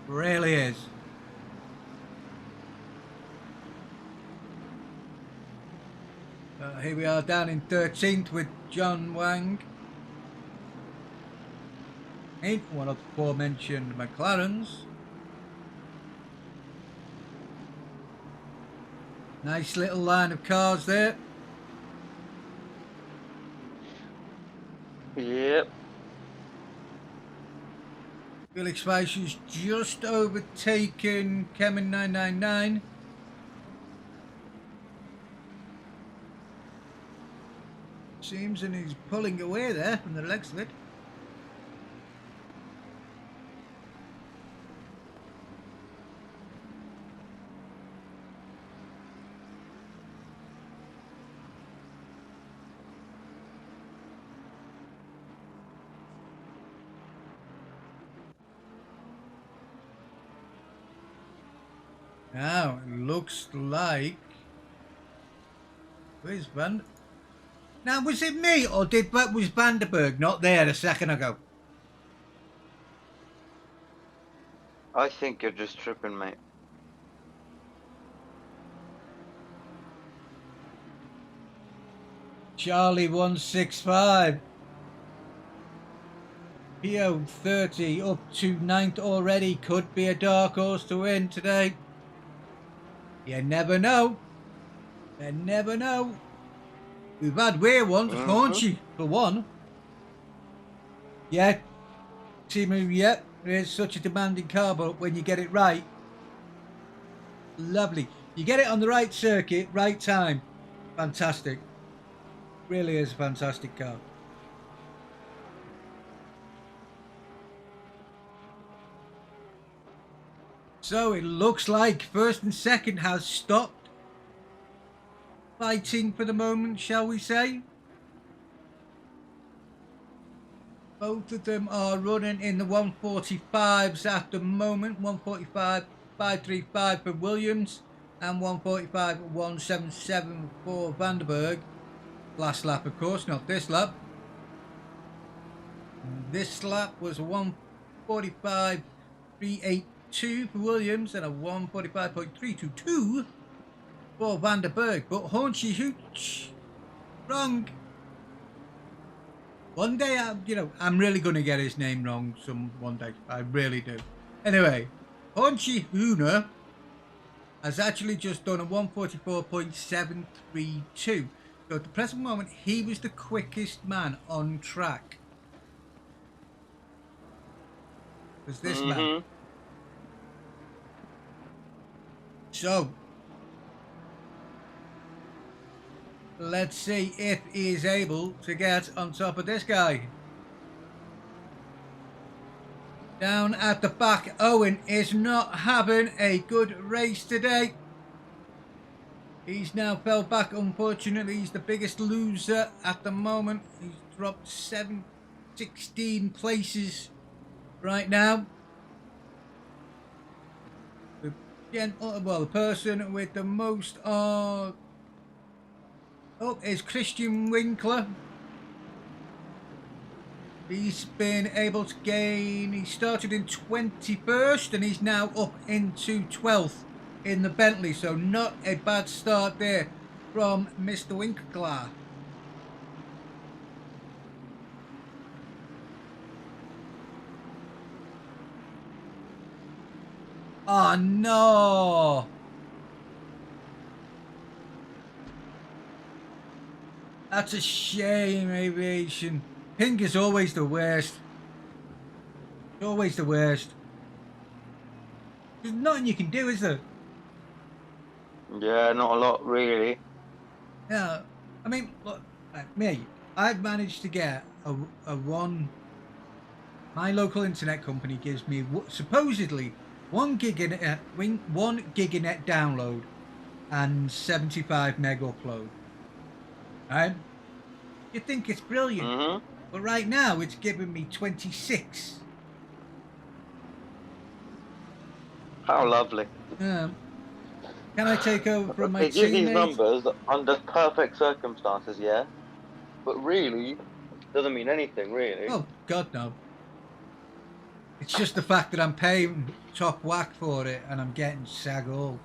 Really is. Here we are down in 13th with John Wang. One of the aforementioned McLarens. Nice little line of cars there. Yep. Felix Fleischer's just overtaken Kemen 999. Seems, and he's pulling away there from the legs of it. Now, it looks like... Where's Van... Now, was it me, or was Vanderberg not there a second ago? I think you're just tripping, mate. Charlie 165. PO 30 up to 9th already. Could be a dark horse to win today. You never know. You never know. We've had weird ones, Hornsey for one. Yeah. Timu, yeah. It is such a demanding car, but when you get it right, lovely. You get it on the right circuit, right time. Fantastic. Really is a fantastic car. So it looks like first and second has stopped fighting for the moment, shall we say. Both of them are running in the 145s at the moment. 145.535 for Williams and 145.177 for Vanderberg. Last lap, of course, not this lap. This lap was a 145.382 for Williams and a 145.322 for Vanderberg. But Hornsey Hooch, wrong. One day, I'm really going to get his name wrong one day. I really do. Anyway, Hornsey Hooner has actually just done a 144.732. So at the present moment, he was the quickest man on track. Was this man. So, let's see if he is able to get on top of this guy. Down at the back, Owen is not having a good race today. He's now fell back, unfortunately. He's the biggest loser at the moment. He's dropped 16 places right now. The person with the most is Christian Winkler. He's been able to gain, he started in 21st and he's now up into 12th in the Bentley, so not a bad start there from Mr. Winkler. Oh no! That's a shame, aviation. Pink is always the worst. It's always the worst. There's nothing you can do, is there? Yeah, not a lot, really. Yeah, I mean, look, me, I've managed to get a one. My local internet company gives me supposedly 1 giganet download and 75 meg upload. Right? You think it's brilliant, but right now it's giving me 26. How lovely. Can I take over from my They give these teammates? numbers under perfect circumstances, yeah? But really, doesn't mean anything, really. Oh, God, no. It's just the fact that I'm paying top whack for it and I'm getting sag all.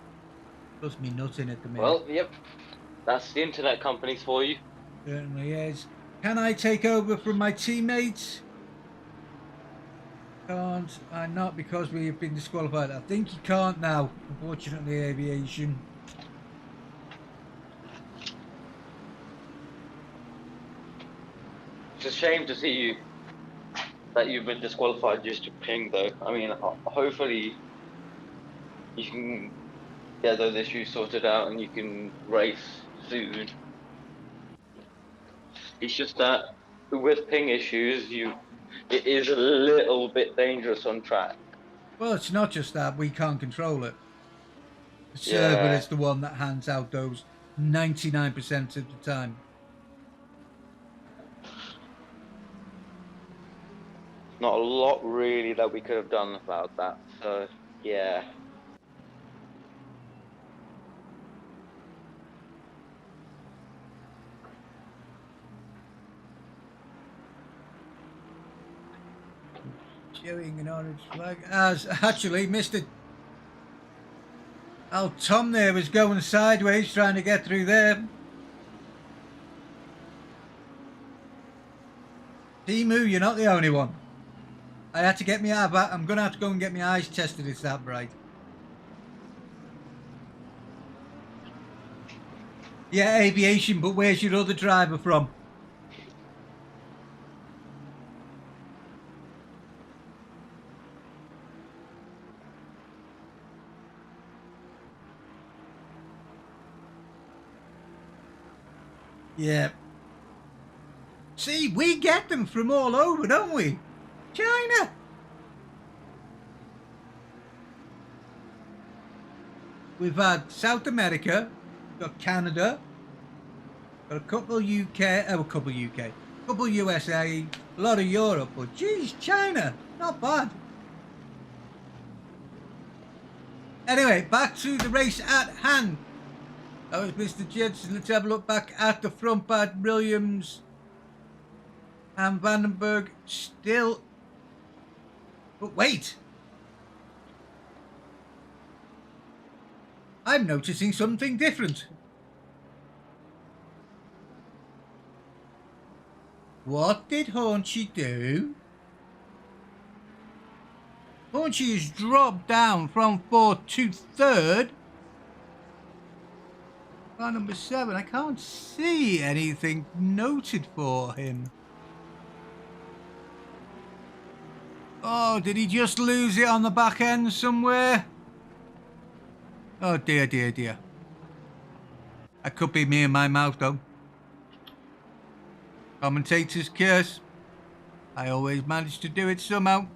Does me nothing at the minute. Well, yep. That's the internet companies for you. Certainly is. Can I take over from my teammates? Can't. Not because we have been disqualified. I think you can't now, unfortunately, aviation. It's a shame to see that you've been disqualified just to ping, though. I mean, hopefully you can get those issues sorted out and you can race soon. It's just that with ping issues, it is a little bit dangerous on track. Well, it's not just that. We can't control it. The server Yeah. is the one that hands out those 99% of the time. Not a lot really that we could have done about that. So, yeah. Showing an orange flag as actually Mr. Oh, Tom there was going sideways trying to get through there. Timu, you're not the only one. I had to get my eye back. I'm going to have to go and get my eyes tested. It's that bright. Yeah, aviation, but where's your other driver from? Yeah. See, we get them from all over, don't we? China. We've had South America, we've got Canada, got a couple UK, a couple USA, a lot of Europe, but geez, China, not bad. Anyway, back to the race at hand. That was Mr. Jensen. Let's have a look back at the front part. Williams and Vandenberg still. But wait. I'm noticing something different. What did Haunchy do? Haunchy has dropped down from 4th to 3rd. Car number 7, I can't see anything noted for him. Oh, did he just lose it on the back end somewhere? Oh dear, dear, dear. That could be me and my mouth though. Commentator's curse. I always manage to do it somehow.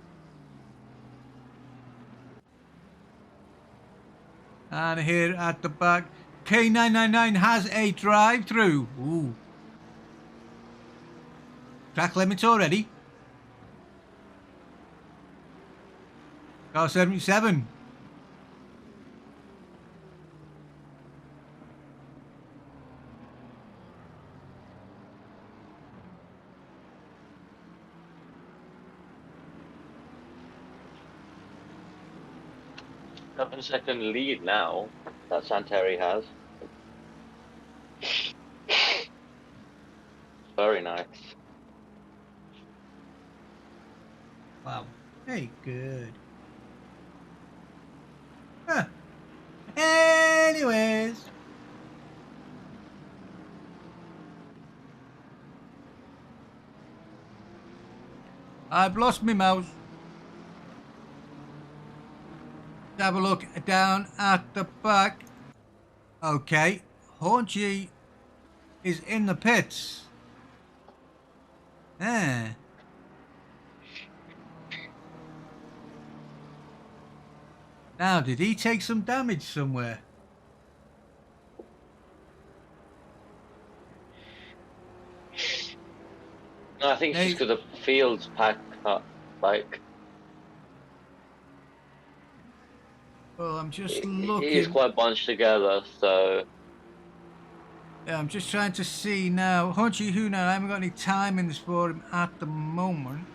And here at the back, K999 has a drive-through. Ooh. Track limits already. Car 77. Second lead now that Santeri has. Very nice. Wow. Hey, good. Huh. Anyways. I've lost my mouse. Have a look down at the back. Okay, Haunchy is in the pits. Ah. Now, did he take some damage somewhere? No, I think it's just because the field's packed up, like. Well, I'm just looking. It is quite bunched together, so. Yeah, I'm just trying to see now. Haunchy Huna, I haven't got any timings for him at the moment.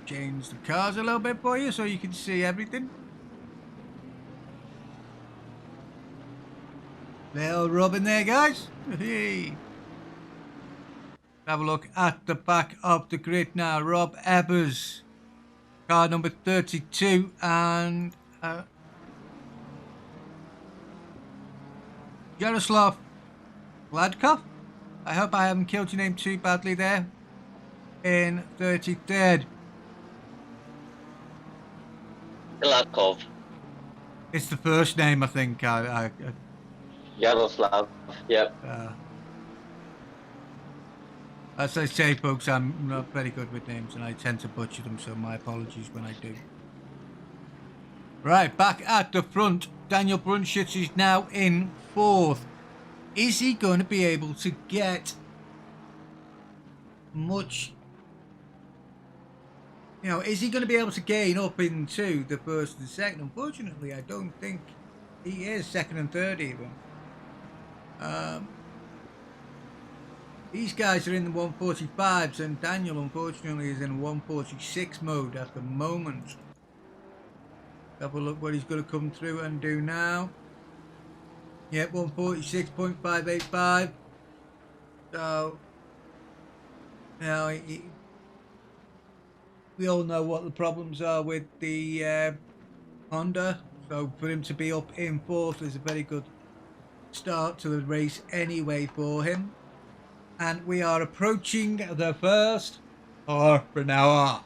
Change the cars a little bit for you so you can see everything. Little rub in there, guys. Hey. Have a look at the back of the grid now. Rob Ebbers, car number 32, and Jaroslav Gladkov. I hope I haven't killed your name too badly there. In 33rd. Gladkov. It's the first name, I think. Yaroslav. Yep. As I say, folks, I'm not very good with names and I tend to butcher them, so my apologies when I do. Right, back at the front, Daniel Brunschitz is now in 4th. Is he going to be able to get much... is he going to be able to gain up into the first and second? Unfortunately, I don't think he is. Second and third even. These guys are in the 145s and Daniel unfortunately is in 146 mode at the moment. Have a look what he's going to come through and do now. Yep, 146.585. So, we all know what the problems are with the Honda. So for him to be up in 4th is a very good start to the race anyway for him. And we are approaching the first half an hour.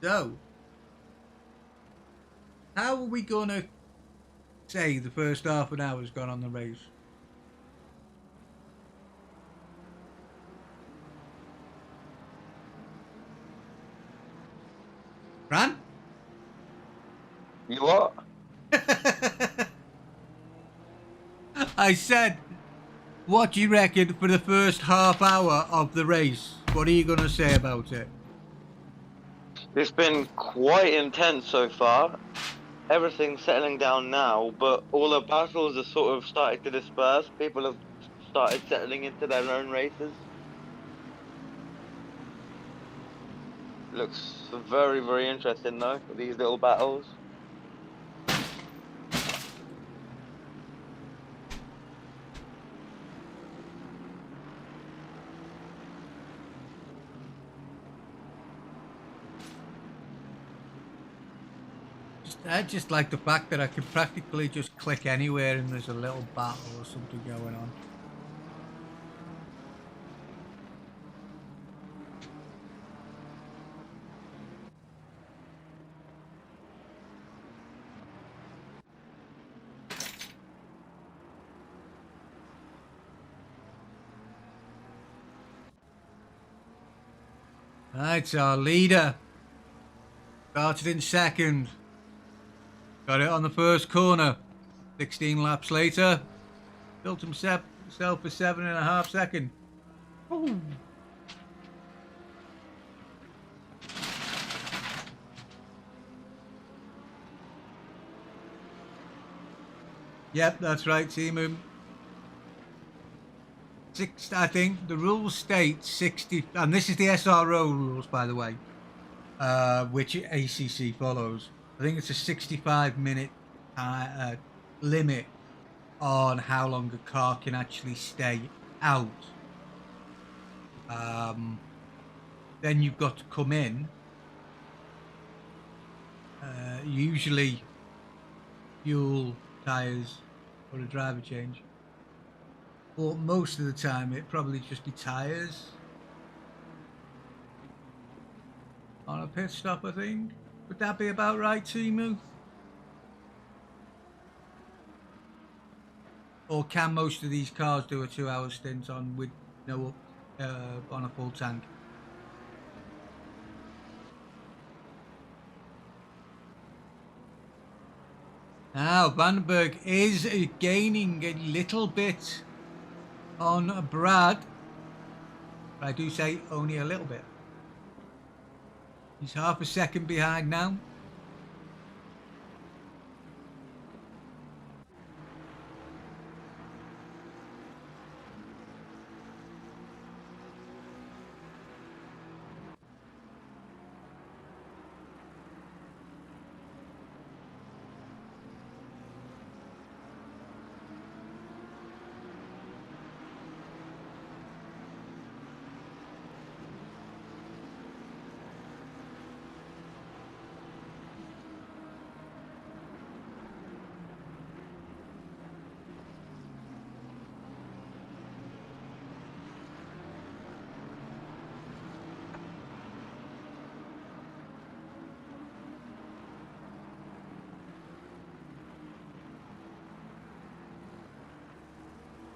So, how are we going to say the first half an hour has gone on the race? Fran? You what? I said, what do you reckon for the first half hour of the race? What are you going to say about it? It's been quite intense so far. Everything's settling down now, but all the battles are sort of starting to disperse. People have started settling into their own races. Looks very, very interesting though, these little battles. I just like the fact that I can practically just click anywhere and there's a little battle or something going on. Right, our leader started in 2nd. Got it on the first corner. 16 laps later, built himself for 7.5 seconds. Ooh. Yep, that's right, Timu. I think the rules state 60, and this is the SRO rules, by the way, which ACC follows. I think it's a 65-minute limit on how long a car can actually stay out. Then you've got to come in. Usually, fuel, tyres, or a driver change. But most of the time, it'd probably just be tyres. On a pit stop, I think. Would that be about right, Timu? Or can most of these cars do a 2-hour stint on with no on a full tank? Now Vandenberg is gaining a little bit on Brad. But I do say only a little bit. He's half a second behind now.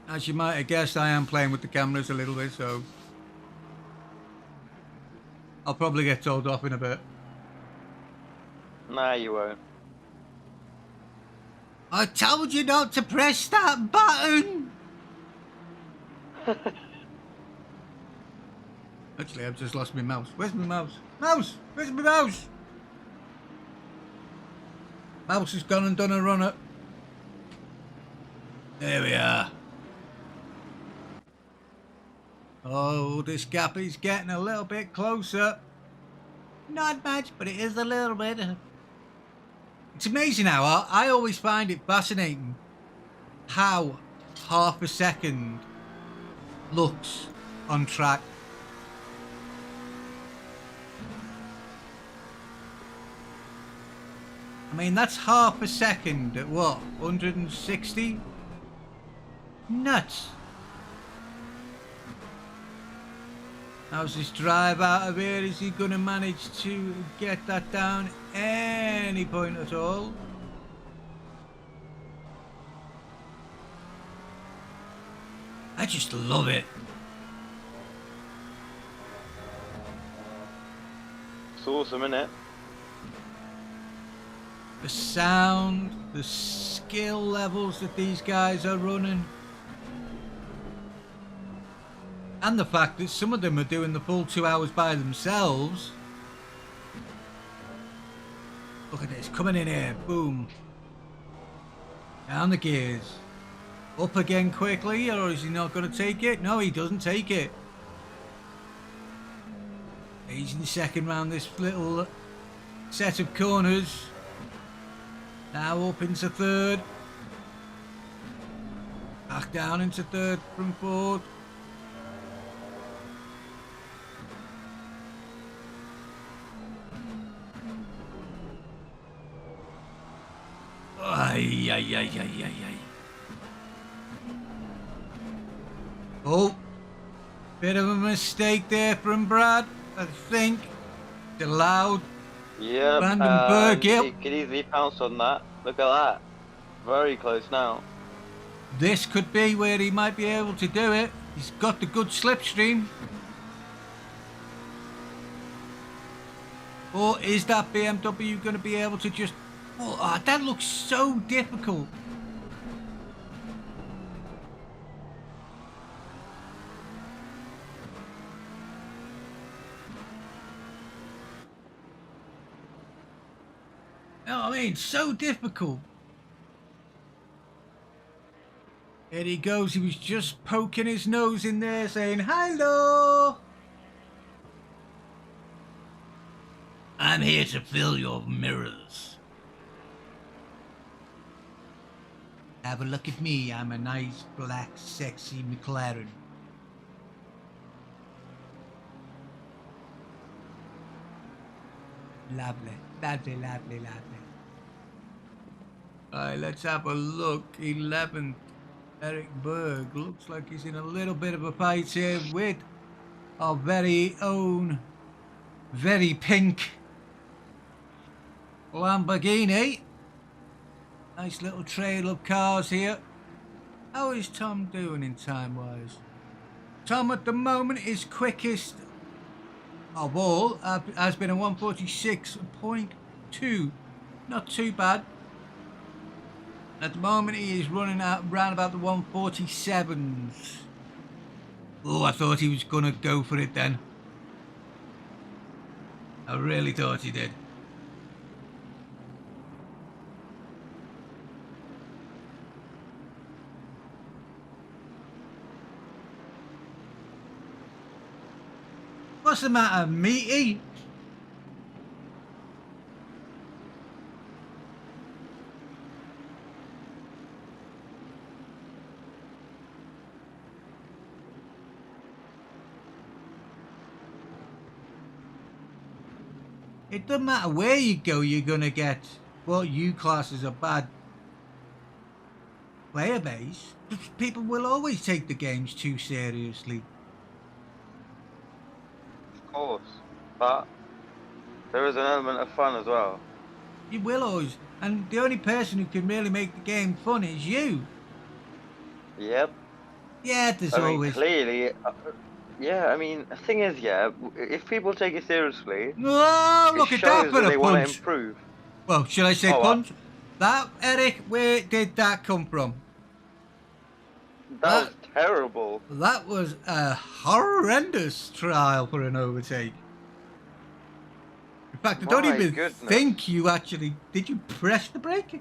As you might have guessed, I am playing with the cameras a little bit, so I'll probably get told off in a bit. Nah, you won't. I told you not to press that button! Actually, I've just lost my mouse. Where's my mouse? Mouse! Where's my mouse? Mouse has gone and done a runner. There we are. Oh, this gap is getting a little bit closer. Not much, but it is a little bit. It's amazing how I always find it fascinating how half a second looks on track. I mean, that's half a second at what, 160? Nuts. How's this drive out of here? Is he going to manage to get that down any point at all? I just love it. It's awesome, isn't it? The sound, the skill levels that these guys are running. And the fact that some of them are doing the full 2 hours by themselves. Look at this, coming in here, boom. Down the gears. Up again quickly, or is he not going to take it? No, he doesn't take it. He's in second round this little set of corners. Now up into third. Back down into third from fourth. Ay, ay, ay, ay, ay, ay. Oh, bit of a mistake there from Brad, I think. It's allowed. Yep. Brandenburg, yep. He could easily pounce on that. Look at that. Very close now. This could be where he might be able to do it. He's got the good slipstream. Or is that BMW going to be able to just... Oh, that looks so difficult. You know what I mean? So difficult. There he goes. He was just poking his nose in there saying, hello. I'm here to fill your mirrors. Have a look at me. I'm a nice, black, sexy McLaren. Lovely. Lovely, lovely, lovely. Alright, let's have a look. 11th. Eric Berg. Looks like he's in a little bit of a fight here with our very own, very pink Lamborghini. Nice little trail of cars here. How is Tom doing in time-wise? Tom at the moment is quickest of all. Has been a 146.2. Not too bad. At the moment he is running out around about the 147s. Oh, I thought he was going to go for it then. I really thought he did. What's the matter, meaty? It doesn't matter where you go, you're going to get what you class as a bad player base. People will always take the games too seriously. Of course. But there is an element of fun as well. You will always. And the only person who can really make the game fun is you. Yep. Yeah, there's I mean, always. clearly, yeah. I mean, the thing is, yeah, if people take it seriously, Oh, it look at that shows for that a they want to punch. improve. Well, should I say Oh, punch? That, Eric, where did that come from? that was terrible. That was a horrendous trial for an overtake. In fact, I don't My even goodness. think you actually... Did you press the brake?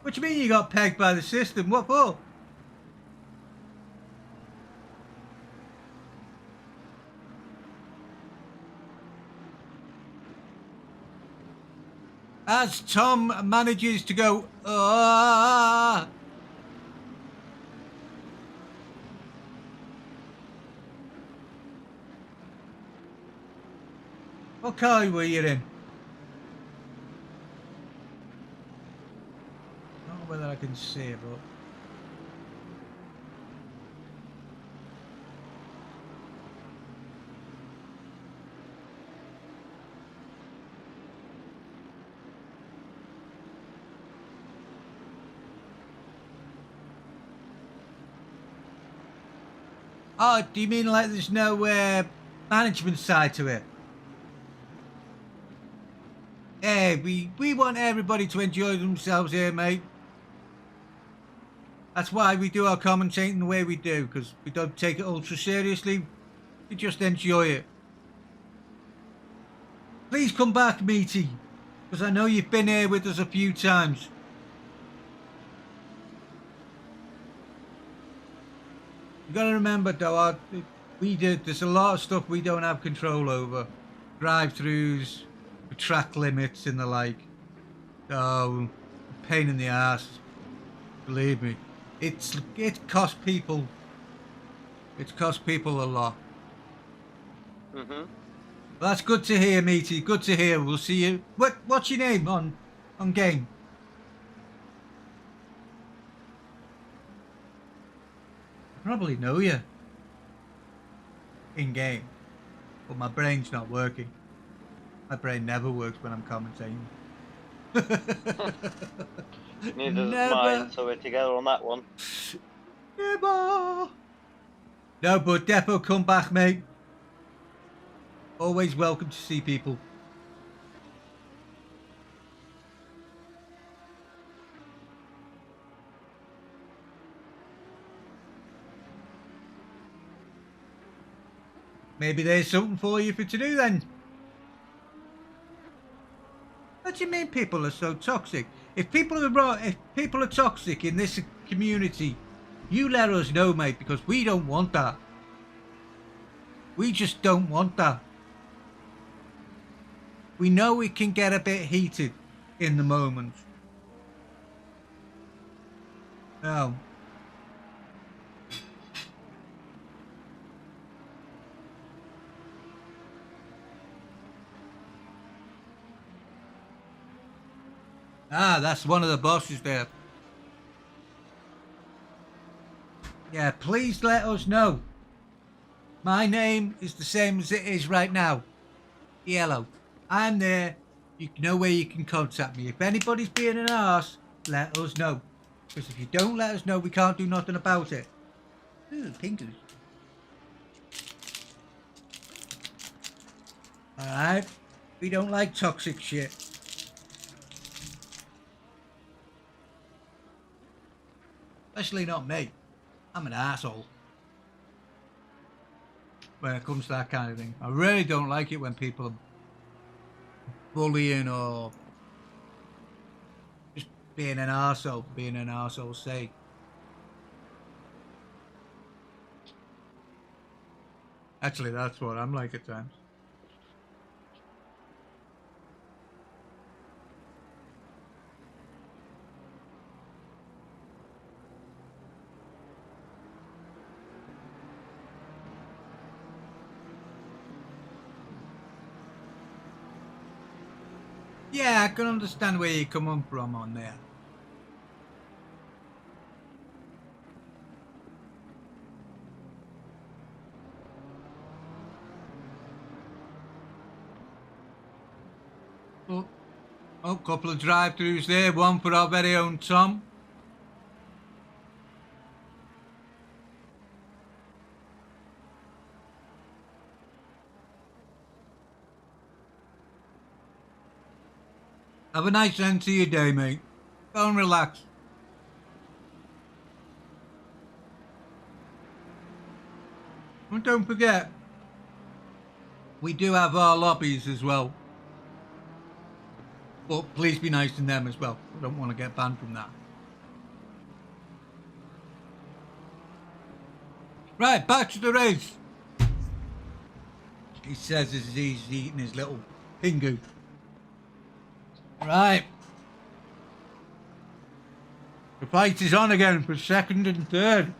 What do you mean you got pegged by the system? What for? As Tom manages to go... What car were you in? I don't know whether I can see it, but... Oh, do you mean like there's no management side to it? Hey, we want everybody to enjoy themselves here, mate. That's why we do our commentating the way we do, because we don't take it ultra seriously. We just enjoy it. Please come back, Meaty, because I know you've been here with us a few times. You got to remember, though, there's a lot of stuff we don't have control over. Drive-throughs, track limits and the like. So, pain in the ass. Believe me, it costs people. It's cost people a lot. Mhm. Well, that's good to hear, Meaty. Good to hear. We'll see you. What's your name on game? I probably know you in game, but my brain's not working. My brain never works when I'm commentating. Neither does mine, Never, so we're together on that one. never. No, but Depot, come back, mate. Always welcome to see people. Maybe there's something for you to do then. What do you mean people are so toxic? If people are toxic in this community, you let us know, mate, because we don't want that. We just don't want that. We know it can get a bit heated in the moment. No. Ah, that's one of the bosses there. Yeah, please let us know. My name is the same as it is right now. Yellow. I'm there. You know where you can contact me. If anybody's being an arse, let us know. Because if you don't let us know, we can't do nothing about it. Ooh, pinkers. Alright? We don't like toxic shit. Especially not me. I'm an asshole when it comes to that kind of thing. I really don't like it when people are bullying or just being an arsehole for being an arsehole's sake. Actually, that's what I'm like at times. Yeah, I can understand where you're coming from on there. Oh, couple of drive-throughs there. One for our very own Tom. Have a nice end to your day, mate. Go and relax. And don't forget, we do have our lobbies as well. But please be nice to them as well. I don't want to get banned from that. Right, back to the race. He says as he's eating his little pingu. Right. The fight is on again for second and third.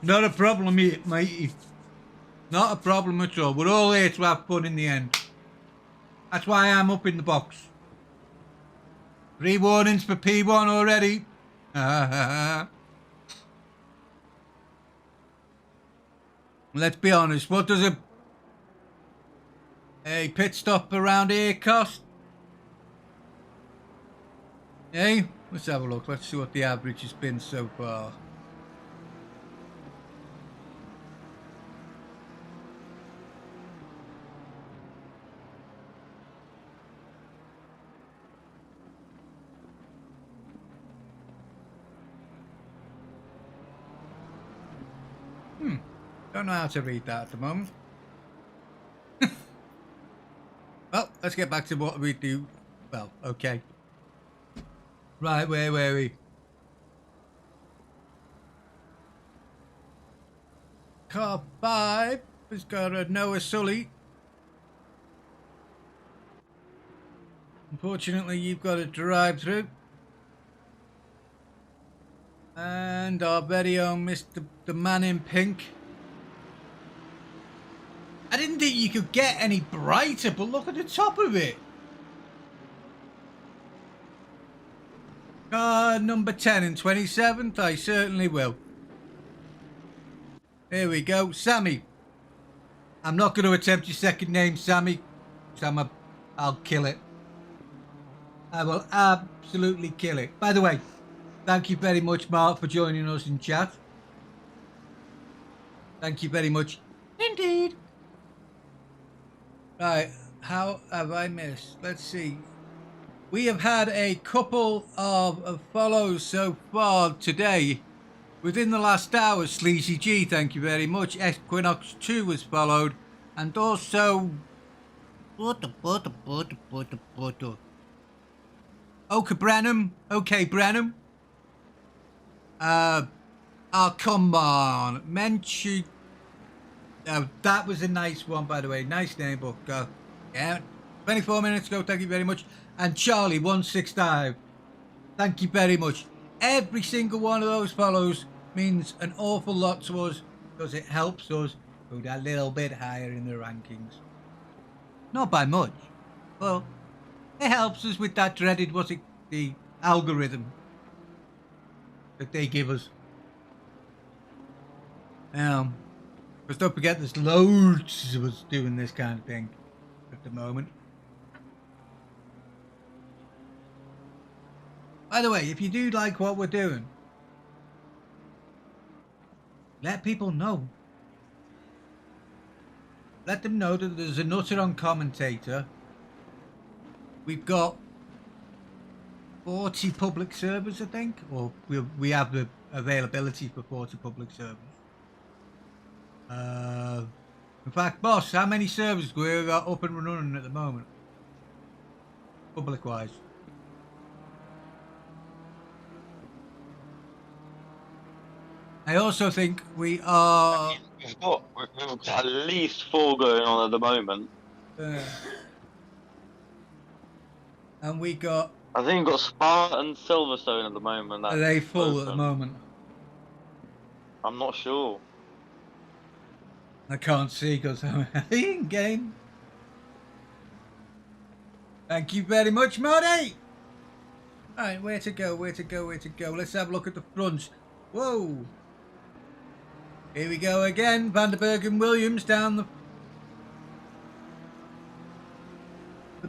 Not a problem, matey. Not a problem at all. We're all here to have fun in the end. That's why I'm up in the box. 3 warnings for P1 already. Let's be honest. What does a pit stop around here cost? Hey, let's have a look. Let's see what the average has been so far. Don't know how to read that at the moment. Well, let's get back to what we do. Well, okay. Right, where were we? Car 5 has got a Noah Sully. Unfortunately, you've got a drive through. And our very own Mr. the Man in Pink. I didn't think you could get any brighter, but look at the top of it. Car number 10 and 27th, I certainly will. Here we go, Sammy. I'm not going to attempt your second name, Sammy. I'll kill it. I will absolutely kill it. By the way, thank you very much, Mark, for joining us in chat. Thank you very much indeed. Right, how have I missed? Let's see. We have had a couple of follows so far today. Within the last hour, Sleazy G, thank you very much. Equinox 2 was followed. And also... Okay, Brenham. Okay, Brenham. Oh, come on. Menchu... that was a nice one, by the way. Nice name, but yeah, 24 minutes ago. Thank you very much. And Charlie 165. Thank you very much. Every single one of those follows means an awful lot to us because it helps us go a little bit higher in the rankings. Not by much. Well, it helps us with that dreaded, the algorithm that they give us. Because don't forget, there's loads of us doing this kind of thing at the moment. By the way, if you do like what we're doing, let people know. Let them know that there's a Nutter on commentator. We've got 40 public servers, I think, or we have the availability for 40 public servers. In fact, boss, how many servers do we got up and running at the moment? Public-wise. I also think we are... We've got at least 4 going on at the moment. And we got... I think we've got Spa and Silverstone at the moment. Are they full at the moment? I'm not sure. I can't see because I'm in game. Thank you very much, Marty. Alright, where to go, where to go, where to go. Let's have a look at the fronts. Whoa. Here we go again. Vanderberg and Williams down the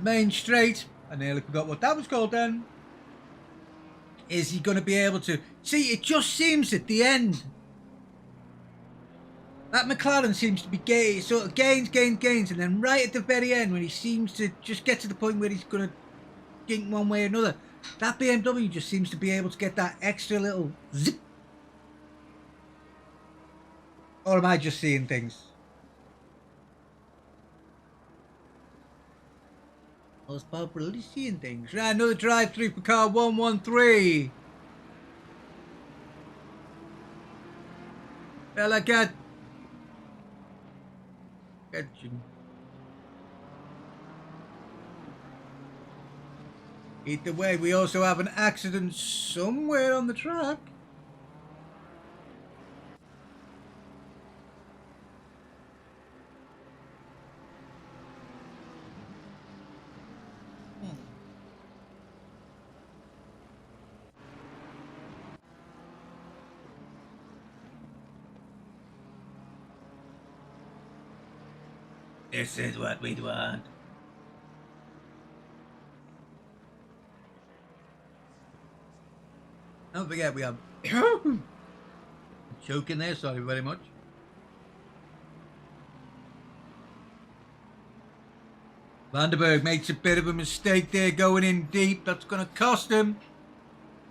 main straight. I nearly forgot what that was called then. Is he going to be able to... See, it just seems at the end That McLaren seems to be sort of gains, and then right at the very end when he seems to just get to the point where he's going to gink one way or another, that BMW just seems to be able to get that extra little zip. Or am I just seeing things? I was probably seeing things. Right, another drive-through for car 113. Well, I got... Either way, we also have an accident somewhere on the track. This is what we'd want. Don't forget we have choking there, sorry very much. Vandenberg makes a bit of a mistake there going in deep. That's going to cost him.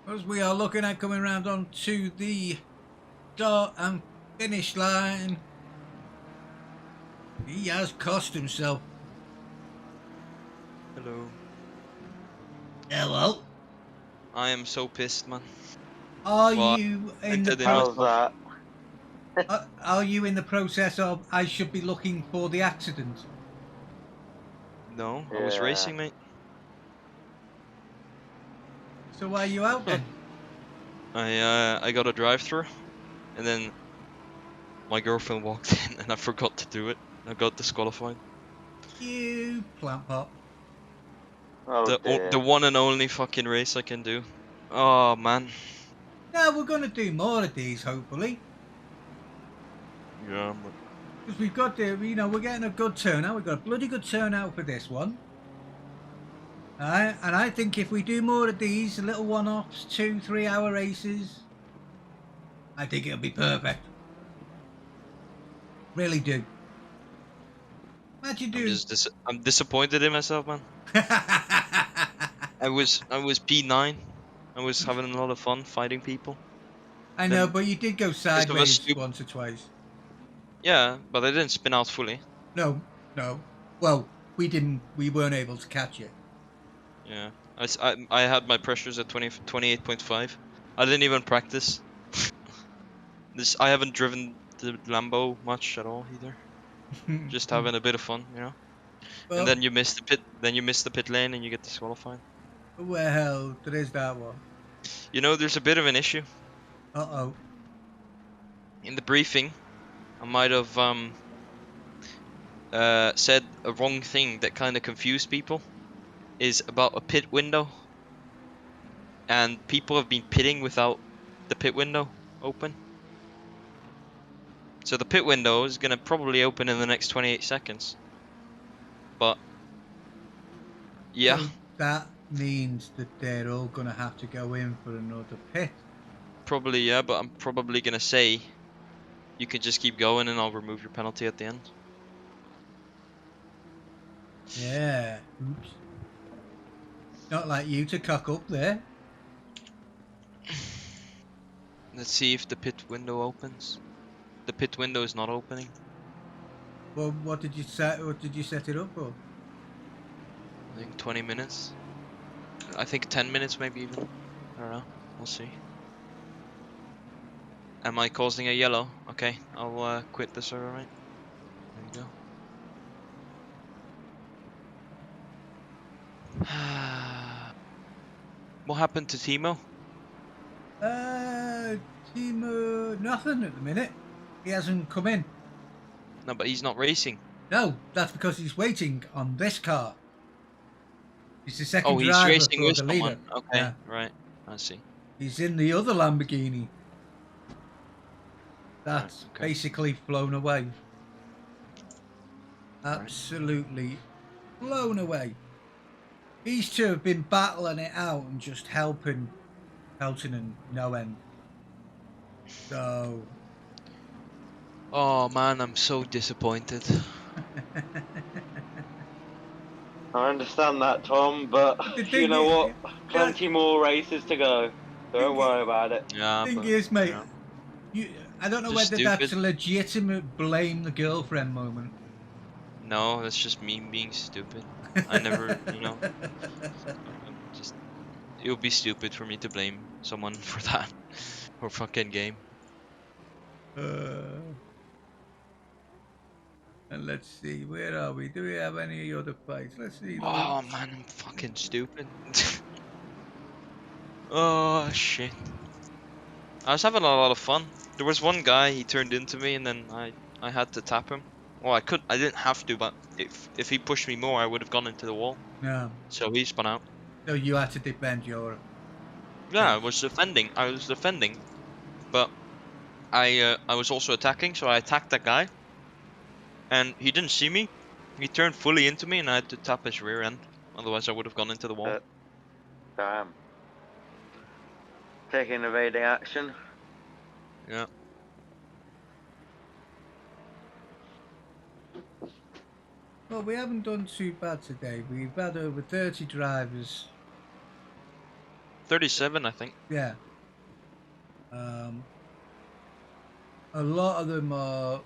As we are looking at coming around onto the start and finish line. He has cost himself. Hello. Hello. I am so pissed, man. Are Well, you in the How's that? are you in the process of I should be looking for the accident? No, I was Yeah. racing, mate. So why are you out then? I got a drive-through, and then my girlfriend walked in, and I forgot to do it. I got disqualified. You plant pop. Oh dear. The one and only fucking race I can do. Oh man. Now we're going to do more of these, hopefully. Yeah. But... Because we've got the, we're getting a good turnout. We've got a bloody good turnout for this one. And I think if we do more of these, little one-offs, 2-3 hour races, I think it'll be perfect. Really do. Imagine do. I'm disappointed in myself, man. I was P9. I was having a lot of fun fighting people. I know, but you did go sideways stupid... once or twice. Yeah, but I didn't spin out fully. No. Well, we weren't able to catch it. Yeah, I had my pressures at 28.5. I didn't even practice. I haven't driven the Lambo much at all either. Just having a bit of fun, you know. Well, and then you miss the pit. Then you miss the pit lane, and you get disqualified. Well, there is that one. You know, there's a bit of an issue. Uh-oh. In the briefing, I might have said a wrong thing that kind of confused people. Is about a pit window. And people have been pitting without the pit window open. So the pit window is going to probably open in the next 28 seconds. But, yeah. So that means that they're all going to have to go in for another pit. Probably, yeah, but I'm probably going to say you can just keep going and I'll remove your penalty at the end. Yeah. Oops. Not like you to cock up there. Let's see if the pit window opens. The pit window is not opening. Well, what did you set it up for? I think 20 minutes. I think 10 minutes maybe even. I don't know. We'll see. Am I causing a yellow? Okay, I'll quit the server, mate. There you go. What happened to Timo? Timo, nothing at the minute. He hasn't come in. No, but he's not racing. No, that's because he's waiting on this car. He's the second Oh, he's driver racing for with the leader. someone. Okay, Yeah. right. I see. He's in the other Lamborghini. That's okay. basically flown away. Absolutely blown away. These two have been battling it out and just helping Pelton and no end. So Oh man, I'm so disappointed. I understand that, Tom, but The you thing know what? is, Plenty more races to go. Don't worry about it. Yeah, thing but is, mate, yeah, I don't know just whether that's stupid. a legitimate blame the girlfriend moment. No, that's just me being stupid. I never, just it would be stupid for me to blame someone for that or fucking game. Uh, and let's see, where are we? Do we have any other fights? Let's see. Oh man, I'm fucking stupid. Oh shit. I was having a lot of fun. There was one guy, he turned into me, and then I had to tap him. Well, I didn't have to, but if he pushed me more, I would have gone into the wall. No. So he spun out. So you had to defend your. Yeah, I was defending. I was defending, but I was also attacking. So I attacked that guy, and he didn't see me. He turned fully into me, and I had to tap his rear end. Otherwise, I would have gone into the wall. Damn. Taking evading action. Yeah. Well, we haven't done too bad today. We've had over 30 drivers. 37, I think. Yeah. A lot of them are.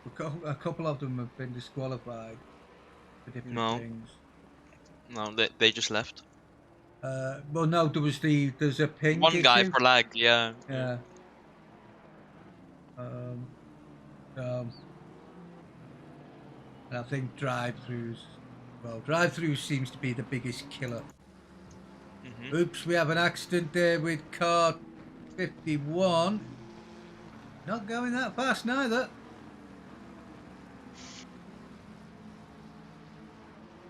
A couple of them have been disqualified for different No, things. no, they just left. Well, no, there's a pink One guy issue. for lag. Yeah. Yeah. Um, um, and I think drive-throughs. Well, drive-throughs seems to be the biggest killer. Mhm. Oops, we have an accident there with car 51. Not going that fast neither.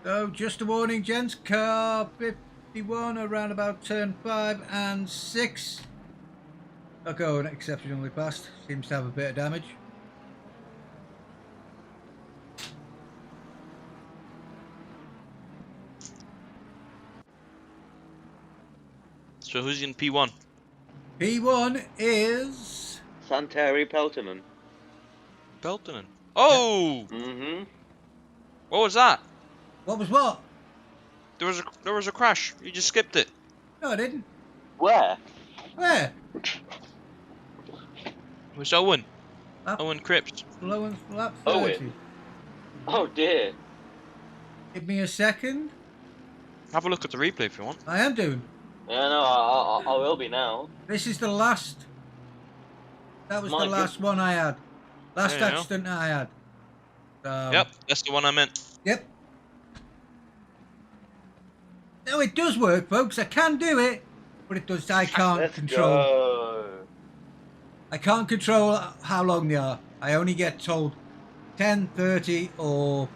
So just a warning, gents. Car 51 around about turn 5 and 6. Not going exceptionally fast. Seems to have a bit of damage. So who's in P1? P1 is. Santeri Peltonen. Peltonen. Oh, Mm-hmm. what was that? What was what? There was a crash. You just skipped it. No, I didn't. Where? Where? It was Owen. Lap, Owen Cripps. lap 30. Owen. Oh dear. Give me a second. Have a look at the replay if you want. I am doing. Yeah, no, I will be now. This is the last. That was My the last one I had. Last There you go. accident I had. Yep, that's the one I meant. Yep. No, it does work, folks. I can do it, but it does. I can't Let's control. go. I can't control how long they are. I only get told 10, 30, or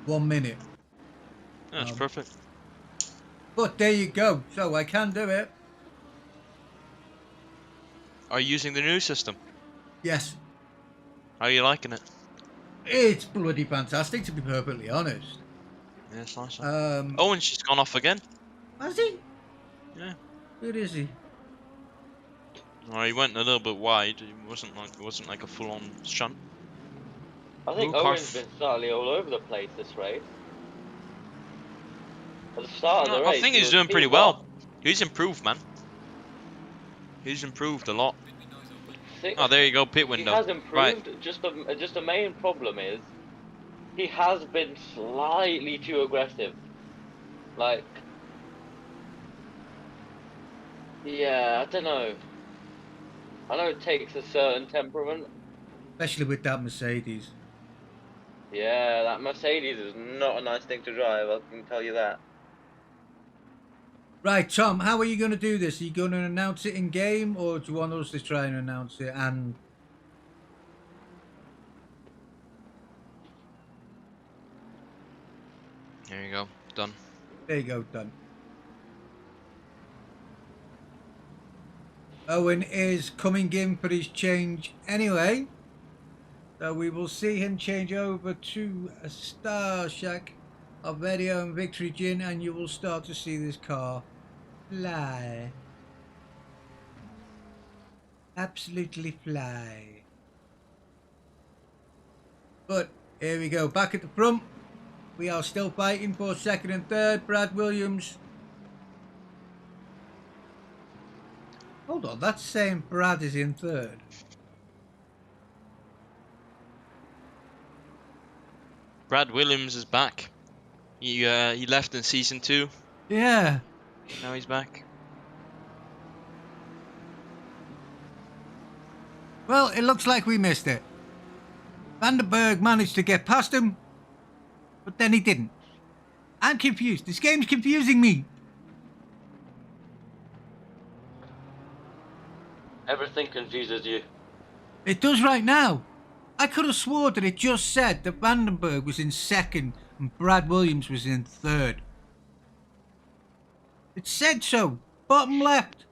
1 minute. Yeah, that's perfect. But there you go. So I can do it. Are you using the new system? Yes. How are you liking it? It's bloody fantastic, to be perfectly honest. Yeah, it's nice. Oh, Owen's just gone off again. has he? Yeah. Where is he? Well, he went a little bit wide. It wasn't like a full-on shunt. I think Ooh, Owen's been slightly all over the place this race. At the start of the race, I think he he's was doing pretty P1. well. He's improved, man. He's improved a lot. Oh, there you go, pit window. He has improved. Right. Just the main problem is he has been slightly too aggressive. Like, yeah, I don't know. I know it takes a certain temperament. Especially with that Mercedes. Yeah, that Mercedes is not a nice thing to drive, I can tell you that. Right, Tom, how are you going to do this? Are you going to announce it in game, or do you want us to try and announce it? And There you go. Done. there you go, done. Owen is coming in for his change anyway. So we will see him change over to a Star Shack of Video and Victory Gin, and you will start to see this car fly. Absolutely fly. But here we go, back at the front. We are still fighting for second and third. Brad Williams. Hold on, that's saying Brad is in third. Brad Williams is back. He left in season 2. Yeah. Now he's back. Well, it looks like we missed it. Vandenberg managed to get past him, but then he didn't. I'm confused. This game's confusing me. Everything confuses you. It does right now. I could have swore that it just said that Vandenberg was in second and Brad Williams was in third. It said so. Bottom left.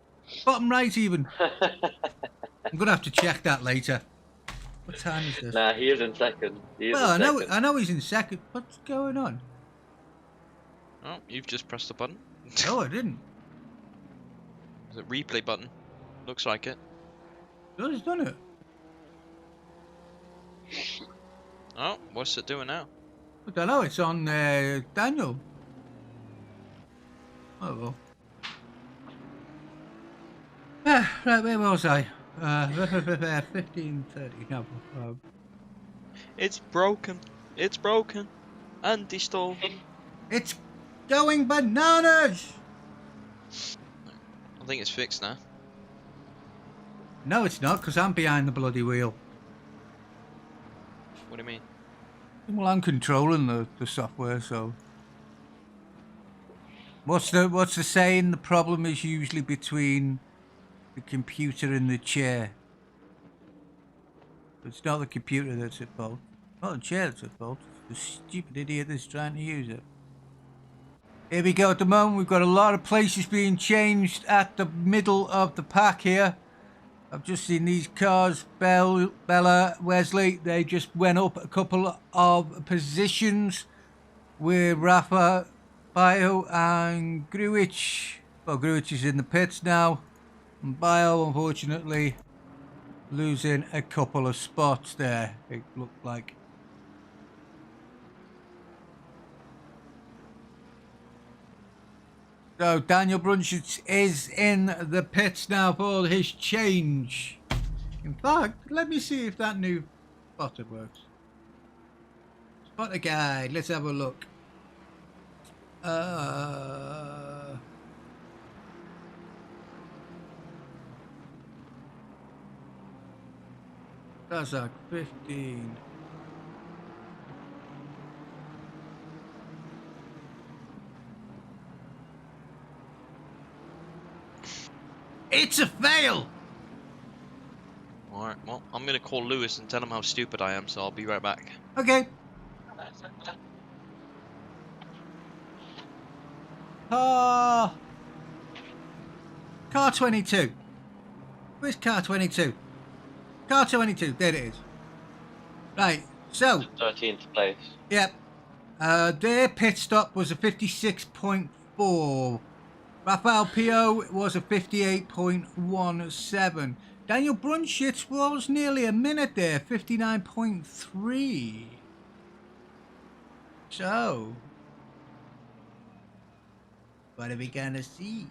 Bottom right even. I'm going to have to check that later. What time is this? Nah, he is in second. Well, I know he's in second. What's going on? Oh, you've just pressed the button. No, I didn't. Is it replay button? Looks like it. No, he's done it. Oh, what's it doing now? I don't know. It's on Daniel. Oh, well. Right, where was I? 15:30. No. It's broken. It's broken. Anti-stall. It's going bananas! I think it's fixed now. No, it's not, because I'm behind the bloody wheel. What do you mean? Well, I'm controlling the software, so... What's the saying? The problem is usually between the computer and the chair. It's not the computer that's at fault. Not the chair that's at fault. It's the stupid idiot that's trying to use it. Here we go at the moment. We've got a lot of places being changed at the middle of the pack here. I've just seen these cars, Bella, Wesley, they just went up a couple of positions with Rafa, Bio and Gruich. Well, Gruich is in the pits now. And Bio, unfortunately, losing a couple of spots there, it looked like. So Daniel Brunschitz is in the pits now for his change. In fact, let me see if that new spotter works. Spotter guide, let's have a look. Kazakh 15. It's a fail! Alright, well, I'm gonna call Lewis and tell him how stupid I am, so I'll be right back. Okay. Car 22. Where's car 22? Car 22, there it is. Right, so. 13th place. Yep. Their pit stop was a 56.4. Rafael Pio was a 58.17. Daniel Brunschitz was nearly a minute there, 59.3. So, what are we gonna see?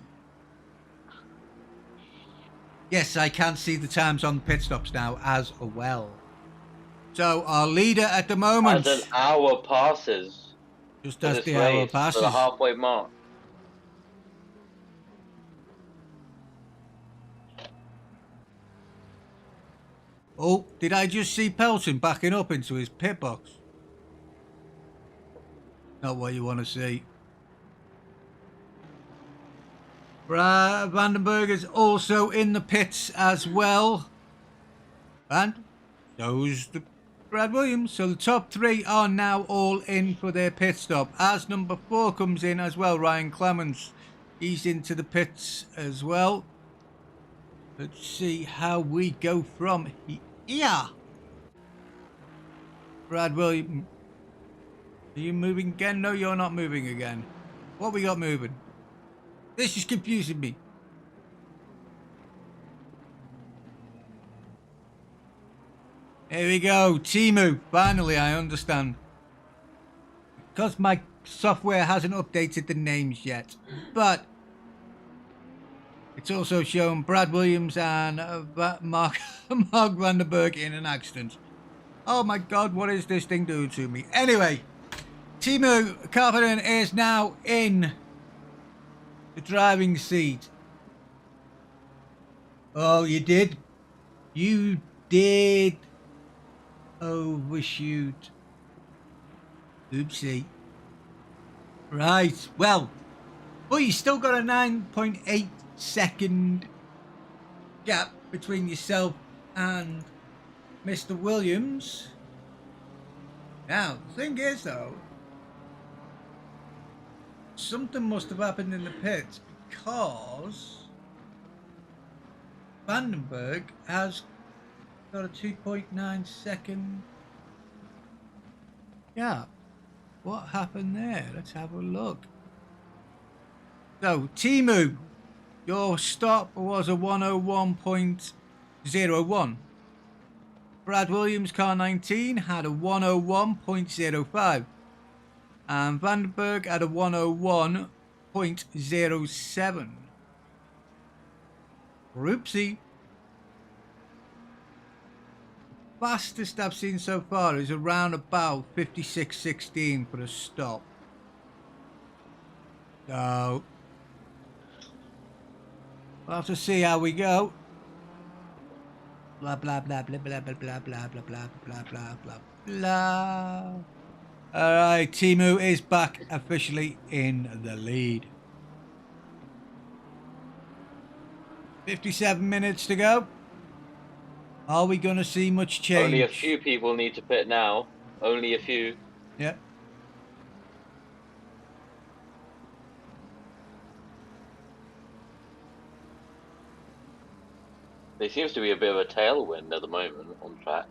Yes, I can see the times on the pit stops now as well. So, our leader at the moment. As an hour passes. Just as the hour passes. For the halfway mark. Oh, did I just see Pelton backing up into his pit box? Not what you want to see. Brad Vandenberg is also in the pits as well. And so's the Brad Williams. So the top three are now all in for their pit stop. As number 4 comes in as well, Ryan Clemens. He's into the pits as well. Let's see how we go from here. Brad Williams. Are you moving again? No, you're not moving again. What we got moving? This is confusing me. Here we go. Timu. Finally, I understand. Because my software hasn't updated the names yet. But it's also shown Brad Williams and Mark Vandenberg in an accident. Oh my God, what is this thing doing to me? Anyway, Timu Karppinen is now in the driving seat. Oh, you did? You did overshoot. Oopsie. Right, well, but you still got a 9.8 second gap between yourself and Mr. Williams. Now, the thing is, though, something must have happened in the pits because Vandenberg has got a 2.9 second gap. What happened there? Let's have a look. So, Timu, your stop was a 101.01. Brad Williams, car 19, had a 101.05. And Vandenberg had a 101.07. Oopsie. Fastest I've seen so far is around about 56.16 for a stop. So we'll have to see how we go. Blah blah blah blah blah blah blah blah blah blah blah blah blah blah. Alright, Timu is back officially in the lead. 57 minutes to go. Are we going to see much change? Only a few people need to pit now. Only a few. Yeah. There seems to be a bit of a tailwind at the moment on track.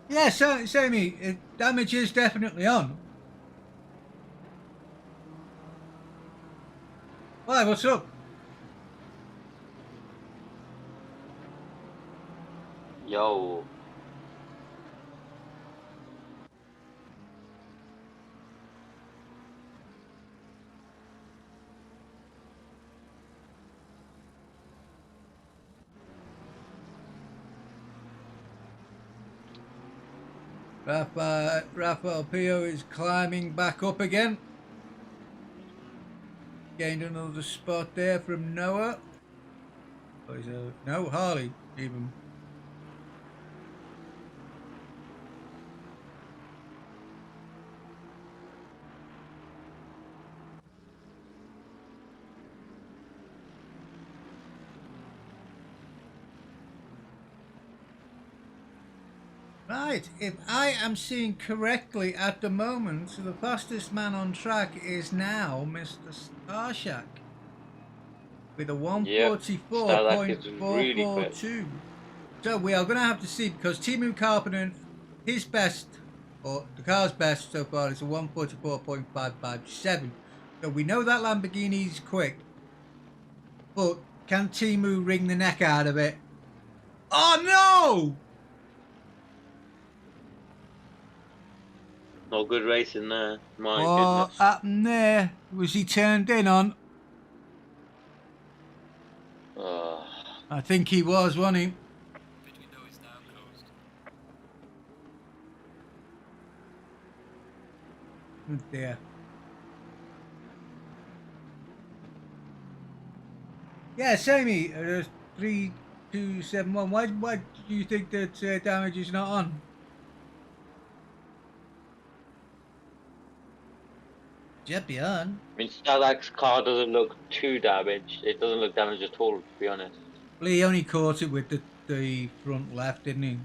Yeah, Sammy, damage is definitely on. Why, what's up? Yo. Rafael Pio is climbing back up again. Gained another spot there from Noah. No, Harley even. Right, if I am seeing correctly at the moment, the fastest man on track is now Mr. Starshak with a 144.442. So we are going to have to see, because Timu Karppinen, his best, or the car's best so far is a 144.557. So we know that Lamborghini's quick, but can Timu wring the neck out of it? Oh no! No good racing there. My What goodness. happened there? Was he turned in on? I think he was, wasn't he? Oh dear. Yeah, Sammy, 3271. Why do you think that damage is not on? Should be on. I mean, Stadak's car doesn't look too damaged. It doesn't look damaged at all, to be honest. Well, he only caught it with the front left, didn't he?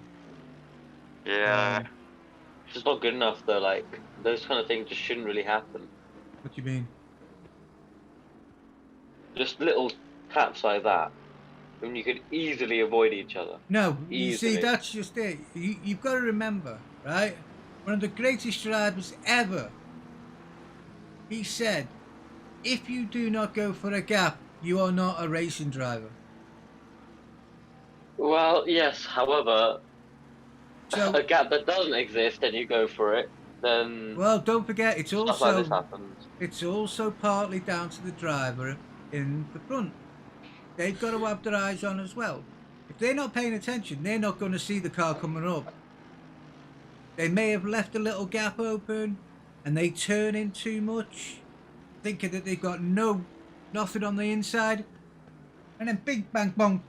Yeah. It's just not good enough, though. Like, those kind of things just shouldn't really happen. What do you mean? Just little taps like that, when you could easily avoid each other. No, you Easily. see, that's just it. You've got to remember, right? One of the greatest drivers ever. He said, if you do not go for a gap, you are not a racing driver. Well, yes. However, So, a gap that doesn't exist and you go for it, then well, don't forget, stuff like this happens. it's also partly down to the driver in the front. They've got to have their eyes on as well. If they're not paying attention, they're not going to see the car coming up. They may have left a little gap open and they turn in too much, thinking that they've got nothing on the inside. And then big bang bong,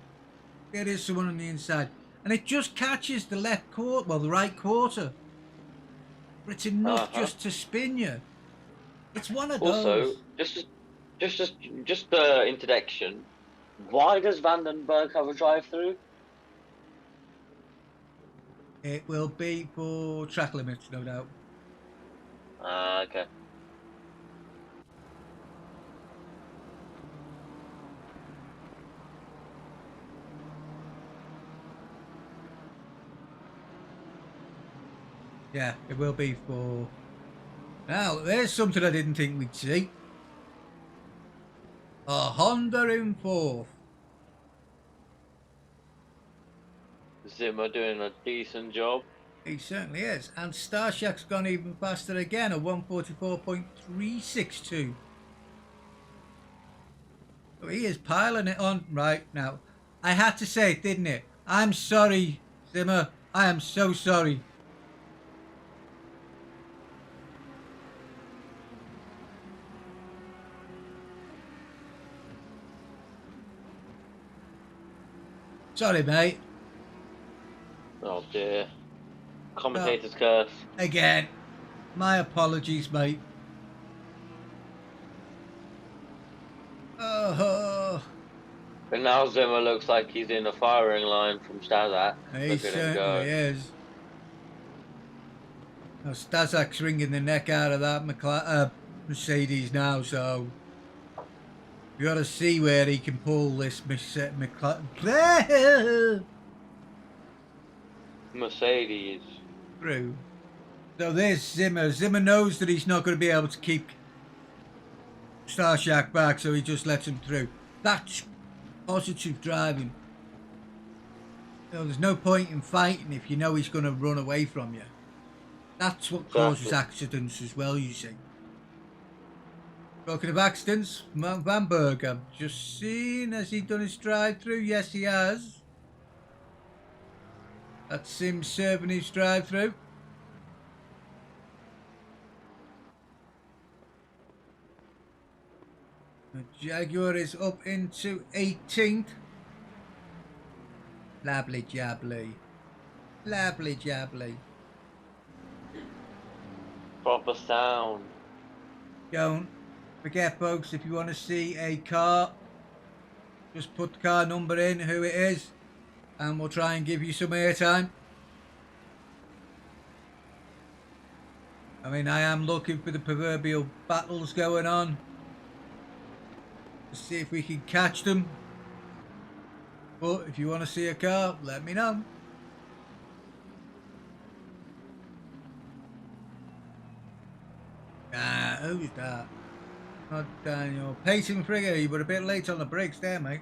there is someone on the inside. And it just catches the left quarter, well, the right quarter. But it's enough just to spin you. It's one of Also, those. just introduction. Why does Vandenberg have a drive-through? It will be for track limits, no doubt. Okay. Yeah, it will be for... Now, there's something I didn't think we'd see. A Honda in fourth. Zimmer doing a decent job. He certainly is. And Starshak's gone even faster again, a 144.362. So he is piling it on right now. I had to say it, didn't it? I'm sorry, Zimmer. I am so sorry. Sorry, mate. Oh dear. Commentator's curse. Again. My apologies, mate. Oh, And now Zimmer looks like he's in a firing line from Stazak. he Look at him go. certainly is. Now, Stazak's wringing the neck out of that Mercedes now, so you got to see where he can pull this Mercedes. through. So there's Zimmer. Zimmer knows that he's not going to be able to keep Starshak back, so he just lets him through. That's positive driving. You know, there's no point in fighting if you know he's going to run away from you. That's what causes accidents as well, you see. Talking of accidents, Van Berg, I've just seen, has he done his drive-through? Yes, he has. That's him serving his drive-through. The Jaguar is up into 18th. Labbly jabbly. Labbly jabbly. Proper sound. Don't forget, folks, if you want to see a car, just put the car number in, who it is, and we'll try and give you some airtime. I mean, I am looking for the proverbial battles going on to see if we can catch them. But if you want to see a car, let me know. Ah, who's that? Not Daniel. Peyton Frigger, you were a bit late on the brakes there, mate.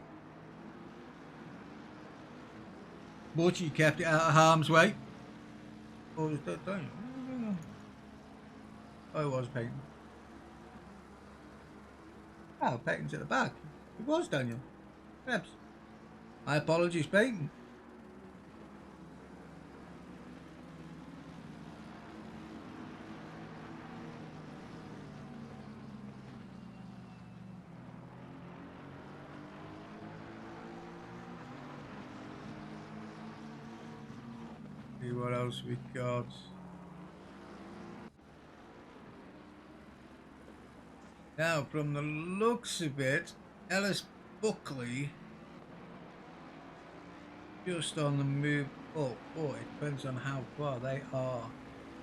But you kept it out of harm's way. Or was that Daniel? Oh, it was Peyton. Oh, Peyton's at the back. It was Daniel. Perhaps. My apologies, Peyton. See what else we got. Now, from the looks of it, Ellis Buckley just on the move up. Oh, it depends on how far they are.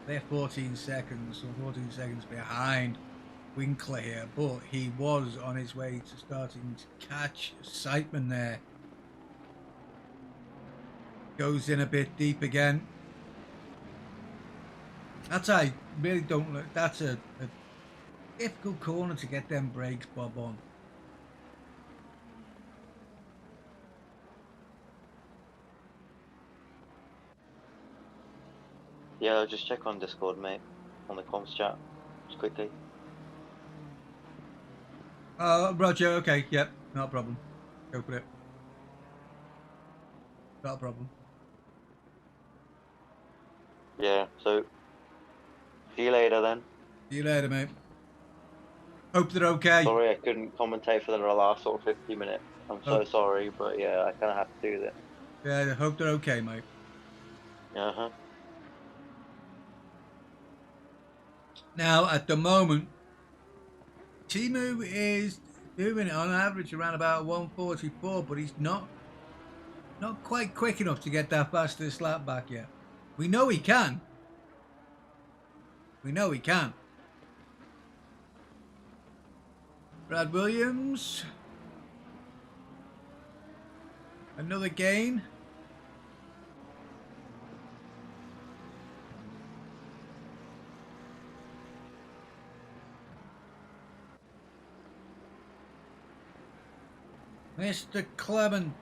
They're 14 seconds, so 14 seconds behind Winkler here, but he was on his way to starting to catch Siteman there. Goes in a bit deep again. That's I really don't look. That's a difficult corner to get them brakes, Bob, on. Yeah, I'll just check on Discord, mate. On the comms chat. Just quickly. Roger, okay, yep, not a problem. Go for it. Not a problem. Yeah, so see you later then. See you later, mate. Hope they're okay. Sorry I couldn't commentate for the last sort of 50 minutes. I'm so Oh. sorry, but yeah, I kind of have to do this. Yeah, I hope they're okay, mate. Uh-huh. Now, at the moment, Timu is doing it on average around about 144, but he's not quite quick enough to get that fastest lap back yet. We know he can. We know he can. Brad Williams. Another gain. Mr. Clement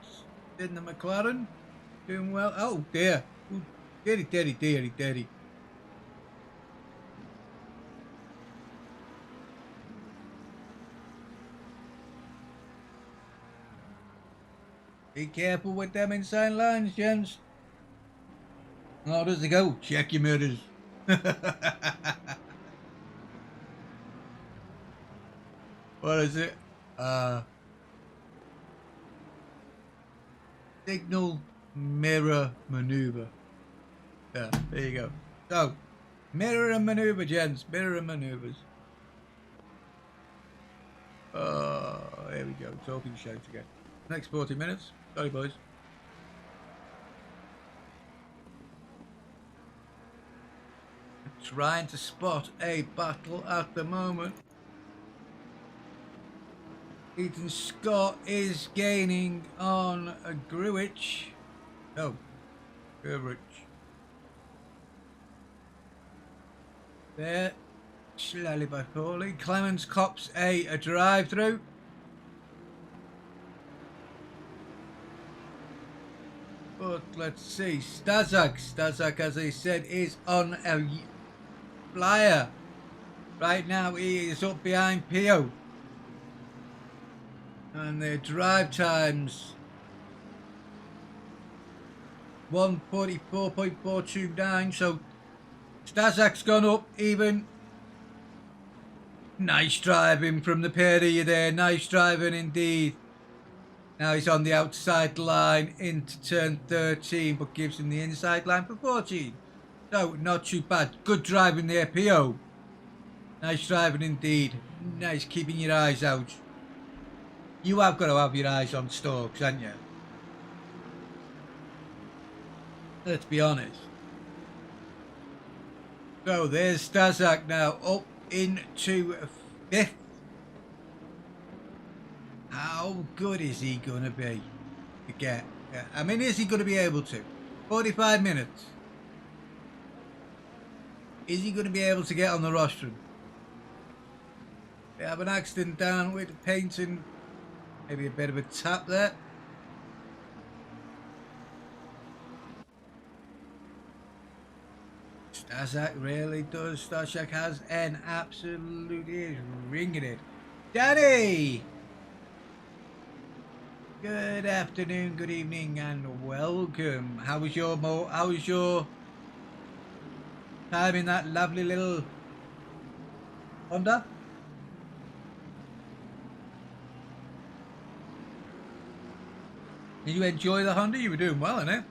in the McLaren. Doing well. Oh dear. Ooh, deary. Be careful with them inside lines, gents. How does it go? Check your mirrors. What is it? Signal mirror maneuver. Yeah, there you go. So, mirror and maneuver, gents. Mirror and maneuvers. Here we go. Talking shite again. Next 40 minutes. Sorry, boys. Trying to spot a battle at the moment. Ethan Scott is gaining on a Gruich. No, Gruich. There, slowly but surely. Clemens cops a drive through. But let's see. Stazak, as I said, is on a flyer. Right now, he is up behind Pio. And their drive times 1:44.429. So Stazak's gone up even. Nice driving from the pair of you there. Nice driving indeed. Now he's on the outside line into turn 13, but gives him the inside line for 14. So not too bad. Good driving there, Pio. Nice driving indeed. Nice keeping your eyes out. You have got to have your eyes on Stokes, haven't you? Let's be honest. So there's Stazak now up into 5th. How good is he going to be to get? I mean, is he going to be able to? 45 minutes. Is he going to be able to get on the rostrum? They have an accident down with painting. Maybe a bit of a tap there. Stazak really does. Stazak has an absolute is ringing it. Danny! Good afternoon, good evening, and welcome. How was your time in that lovely little Honda? Did you enjoy the Honda? You were doing well in it.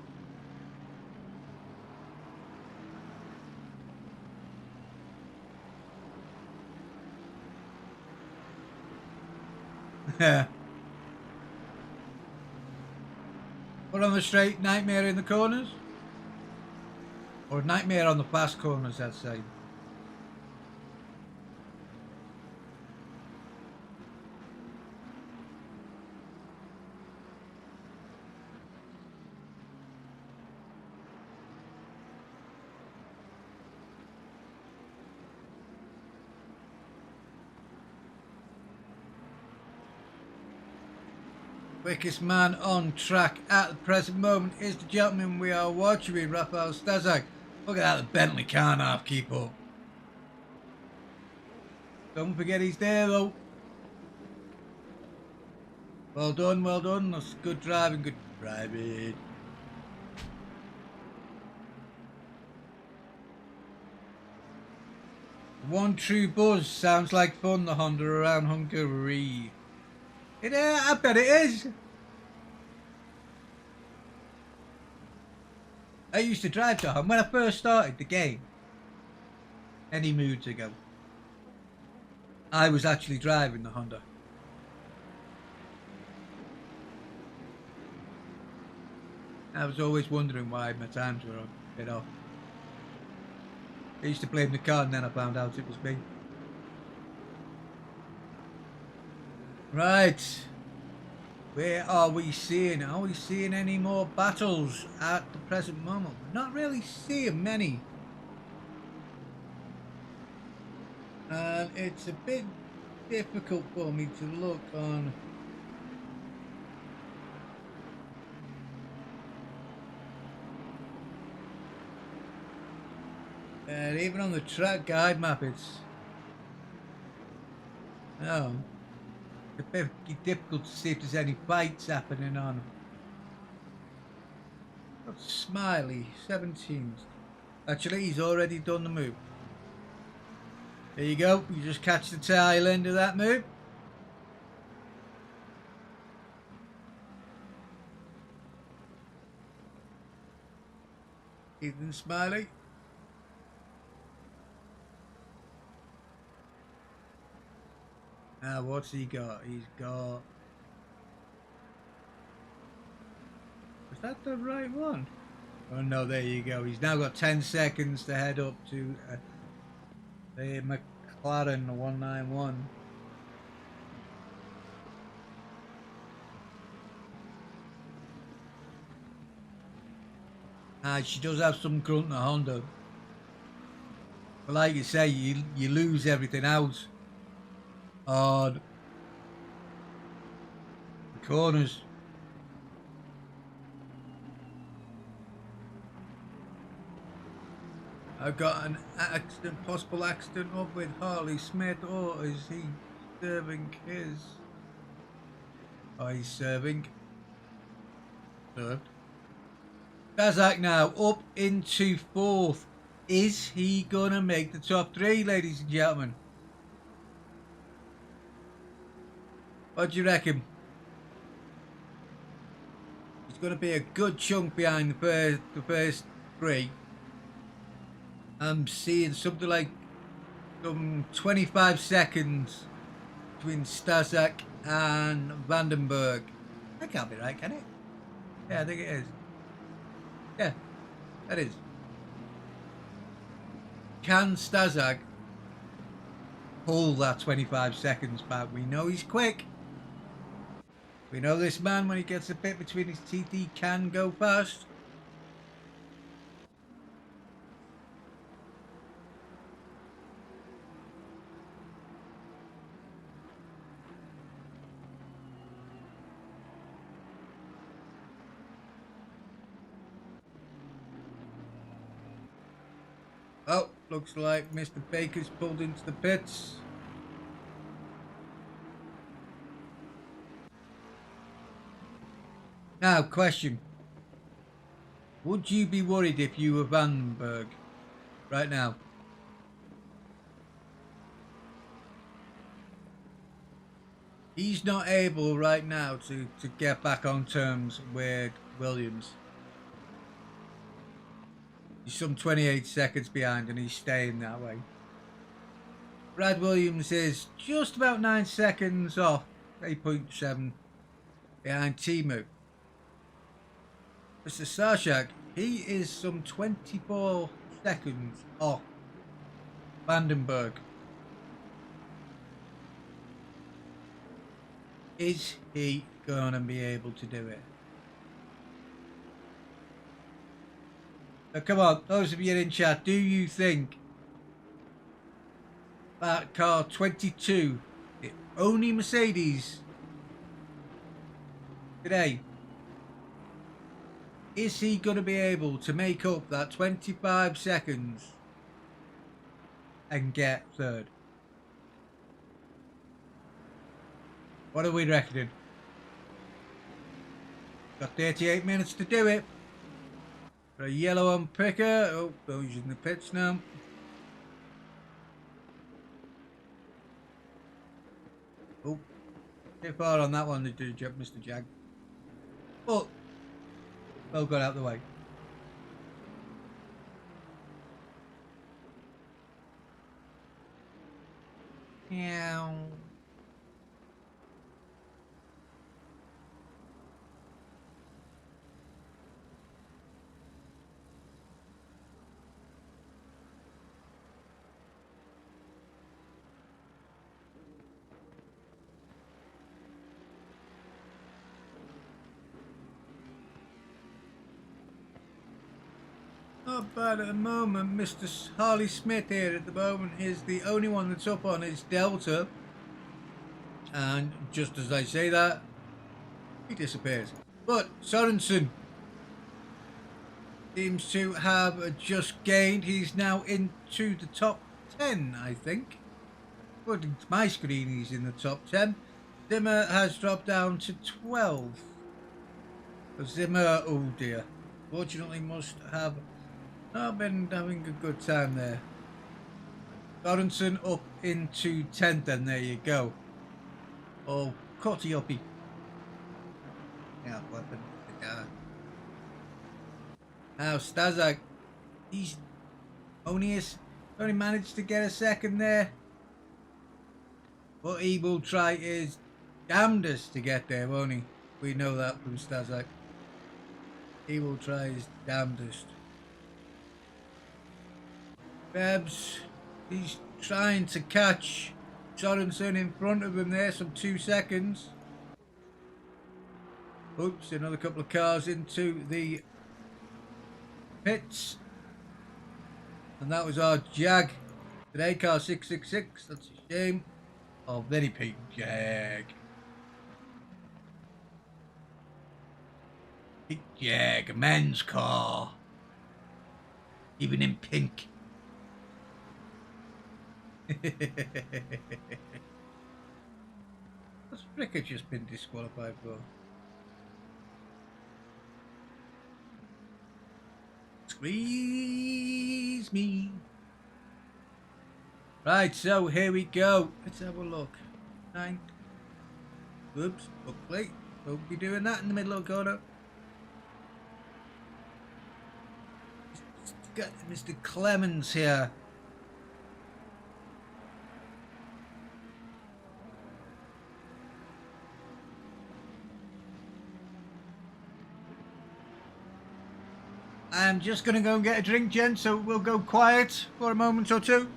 Yeah. Put on the straight, nightmare in the corners? Or nightmare on the fast corners, I'd say. Quickest man on track at the present moment is the gentleman we are watching with, Rafael Stazak. Look at that, the Bentley can't half keep up. Don't forget he's there though. Well done, well done. That's good driving, good driving. One true buzz. Sounds like fun, the Honda around Hungary. I bet it is. I used to drive to Honda when I first started the game. Many moons ago. I was actually driving the Honda. I was always wondering why my times were a bit off. I used to blame the car and then I found out it was me. Right. Where are we seeing? Are we seeing any more battles at the present moment? We're not really seeing many. And it's a bit difficult for me to look on. And even on the track guide map, it's a bit difficult to see if there's any fights happening on. Got Smiley, 17. Actually, he's already done the move. There you go. You just catch the tail end of that move. Ethan Smiley. Now, what's he got? He's got... Was that the right one? Oh no, there you go. He's now got 10 seconds to head up to the McLaren 191. She does have some grunt in the Honda. But like you say, you lose everything out on the corners. I've got an accident, possible accident up with Harley Smith, or is he serving his? Oh, he's serving. Served. Kazak now up into 4th. Is he gonna make the top 3, ladies and gentlemen? What do you reckon? He's gonna be a good chunk behind the first 3. I'm seeing something like some 25 seconds between Stazak and Vandenberg. That can't be right, can it? Yeah, I think it is. Yeah, that is. Can Stazak pull that 25 seconds back? We know he's quick. We know this man, when he gets a bit between his teeth, he can go fast. Oh, looks like Mr. Baker's pulled into the pits. Now, question. Would you be worried if you were Vandenberg right now? He's not able right now to get back on terms with Williams. He's some 28 seconds behind and he's staying that way. Brad Williams is just about 9 seconds off, 8.7 behind Timu. Mr. Sarshak, he is some 24 seconds off Vandenberg. Is he going to be able to do it? So come on, those of you in chat, do you think that car 22, the only Mercedes today, is he going to be able to make up that 25 seconds and get third? What are we reckoning? Got 38 minutes to do it. Got a yellow on Picker. Oh, those in the pits now. Oh, too far on that one, Mr. Jag. But, well got out the way. Yeah. Not bad at the moment. Mr. Harley Smith here at the moment is the only one that's up on his Delta. And just as I say that, he disappears. But Sorensen seems to have just gained. He's now into the top 10, I think. According to my screen, he's in the top 10. Zimmer has dropped down to 12. Zimmer, oh dear. Fortunately, must have not been having a good time there. Sorensen up into 10th, then there you go. Oh, cutty uppy. Yeah, weapon. Now Stazak, he's only managed to get a second there, but he will try his damnedest to get there, won't he? We know that from Stazak. He will try his damnedest. Bebs, he's trying to catch Sorensen in front of him there, some 2 seconds. Oops, another couple of cars into the pits. And that was our Jag. Today, car 666. That's a shame. Oh, very pink Jag. Pink Jag, a men's car. Even in pink. What's Ricker just been disqualified for? Squeeze me. Right, so here we go. Let's have a look. 9. Oops, upplate. Don't be doing that in the middle of the corner. Got Mr. Clemens here. I'm just going to go and get a drink, gents, so we'll go quiet for a moment or two.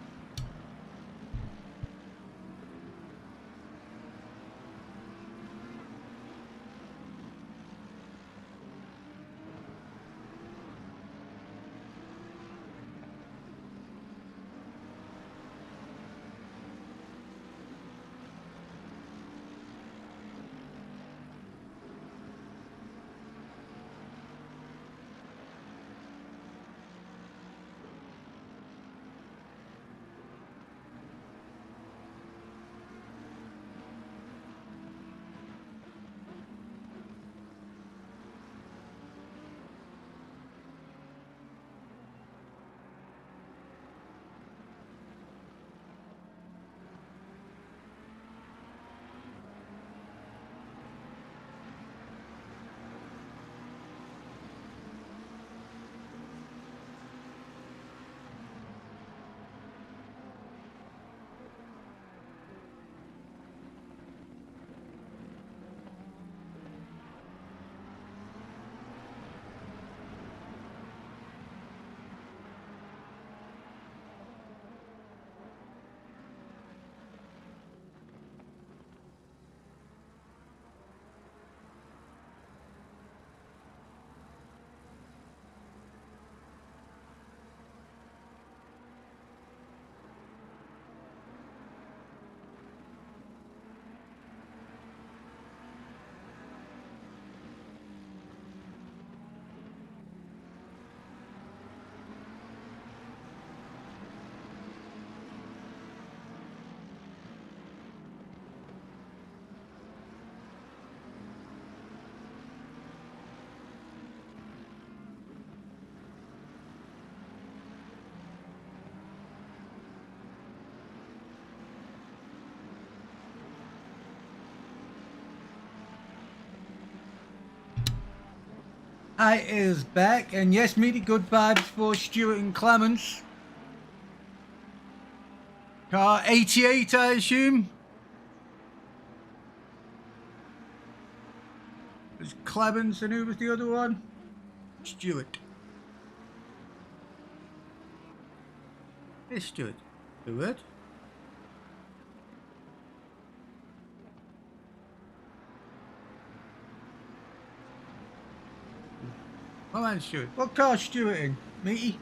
Hi is back, and yes, meaty good vibes for Stuart and Clements. Car 88, I assume. There's Clements, and who was the other one? Stuart. Hey, Stuart. Stuart? Come on, Stuart. What car's Stuart in? Meaty?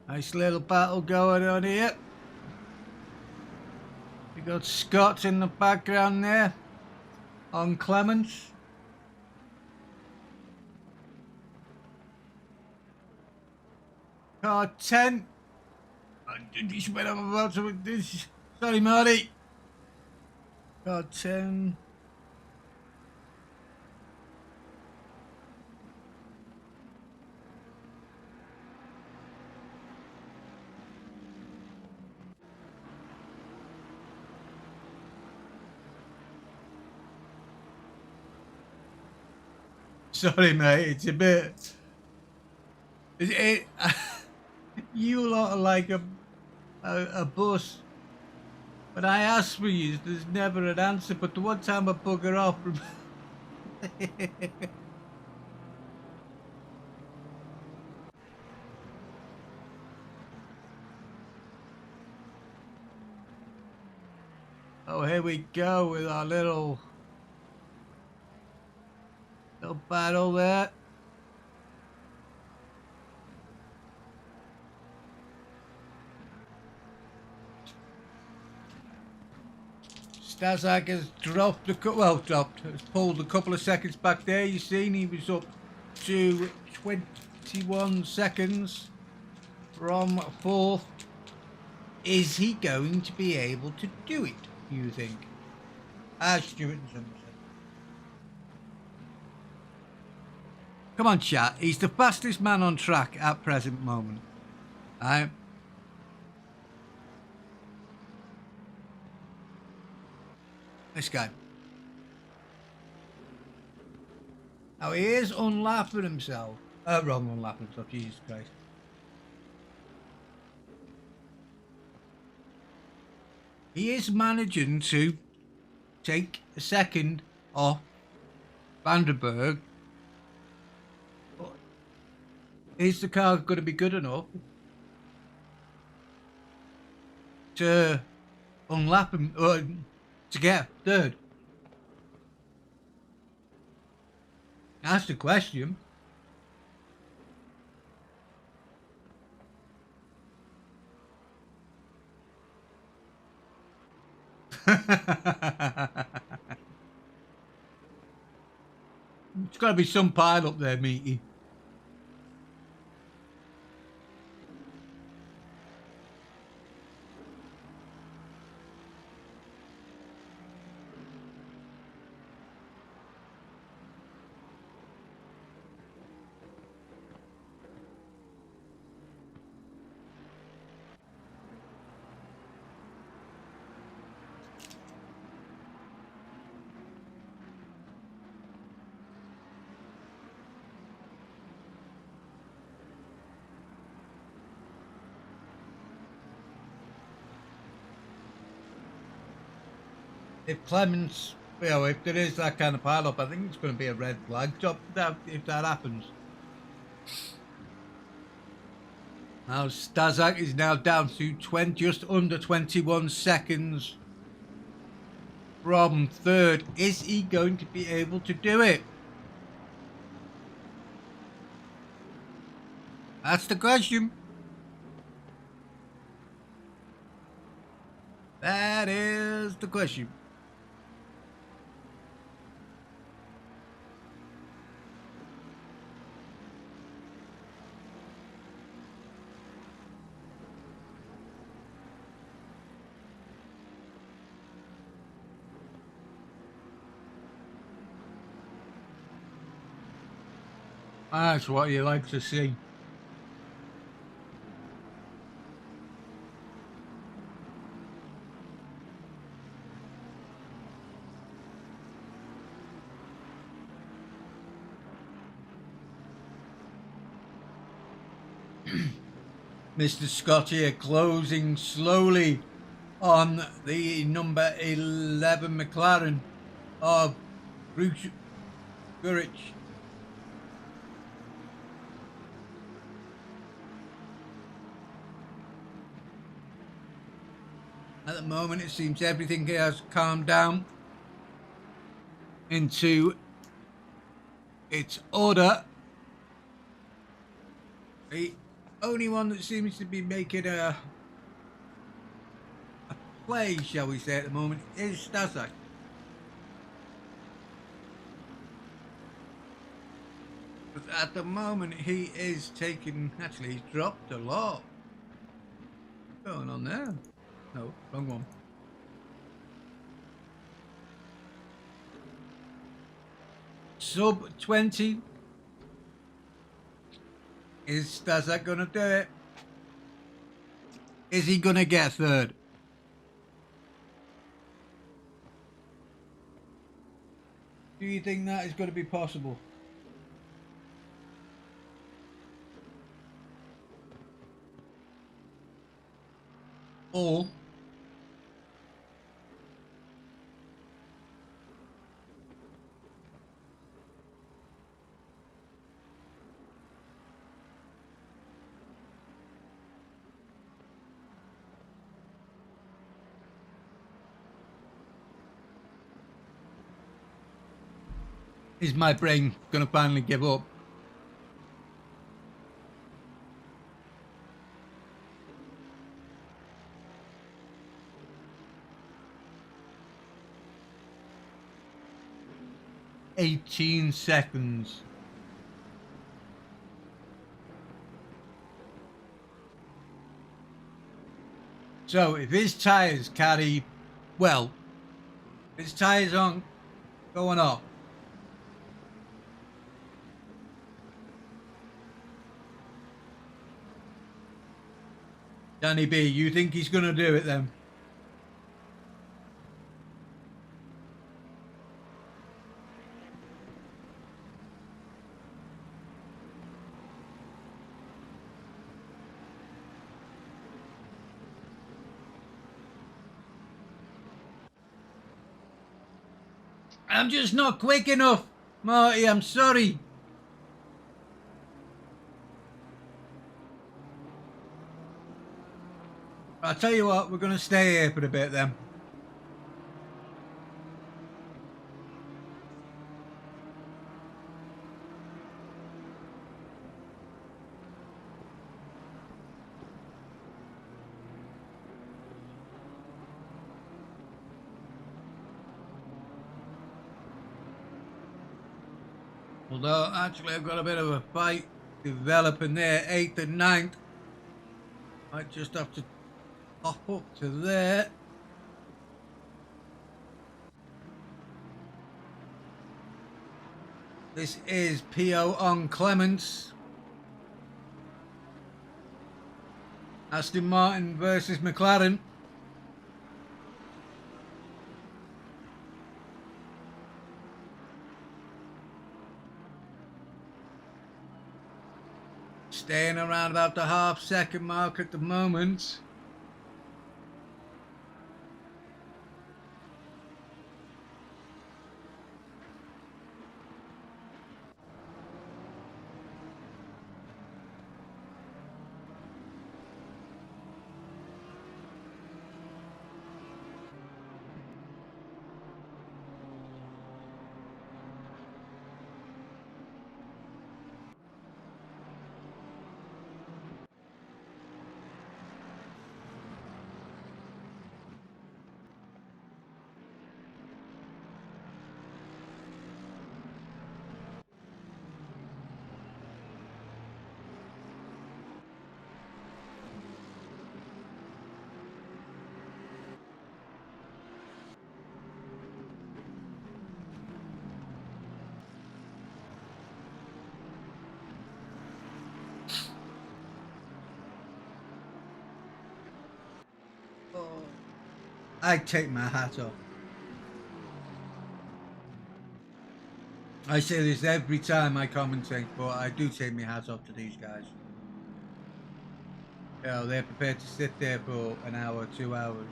Nice little battle going on here. We got Scott in the background there on Clements. Car 10. I just went up about to this. Sorry, Marty. Car 10. Sorry, mate. It's a bit. You lot are like a bus. When I ask for you, there's never an answer. But the one time I bugger off. Oh, here we go with our little battle there. Stazak has dropped has pulled a couple of seconds back there. You seen he was up to 21 seconds from fourth. Is he going to be able to do it, you think? Stuart and Somerset. Come on, chat. He's the fastest man on track at present moment. This guy. Now he is unlapping himself. Wrong, unlapping himself. Jesus Christ. He is managing to take a second off Vandenberg. Is the car going to be good enough to unlap him or to get third? That's the question. It's got to be some pile up there, Meaty. If Clements, if there is that kind of pile up, I think it's going to be a red flag job if that happens. Now Stazak is now down to just under 21 seconds from third. Is he going to be able to do it? That's the question. That is the question. That's what you like to see. Mr. Scott here, closing slowly on the number 11 McLaren of Bruce Gurich. At the moment, it seems everything has calmed down into its order. The only one that seems to be making a play, shall we say, at the moment is Stazak. But at the moment, he is taking. Actually, he's dropped a lot. What's going on there? No, wrong one. Sub 20. Is Stazak going to do it? Is he going to get third? Do you think that is going to be possible? Or is my brain going to finally give up? "18 seconds. So if his tyres carry, well, his tyres aren't going off, Danny B, you think he's going to do it then? I'm just not quick enough, Marty, I'm sorry. I'll tell you what, we're going to stay here for a bit then. Although, actually, I've got a bit of a fight developing there, 8th and 9th. Might just have to pop up to there. This is PO on Clements. Aston Martin versus McLaren. Staying around about the half-second mark at the moment. I take my hat off. I say this every time I commentate, but I do take my hat off to these guys. You know, they're prepared to sit there for an hour, 2 hours,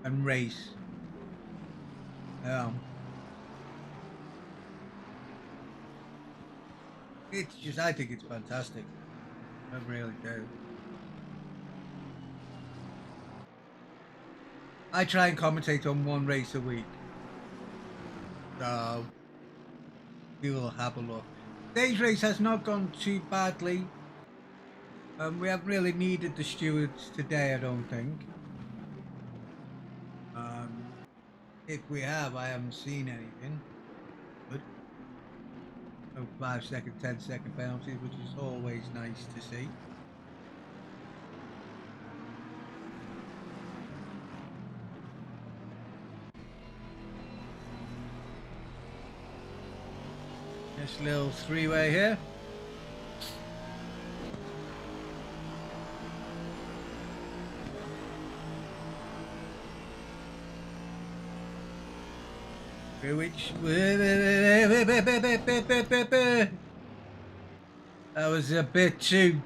and race. It's just, I think it's fantastic. I really do. I try and commentate on one race a week. So, we will have a look. Today's race has not gone too badly. We haven't really needed the stewards today, I don't think. If we have, I haven't seen anything. Good. No 5-second, 10-second penalties, which is always nice to see. This little three-way here. Which that was a bit too.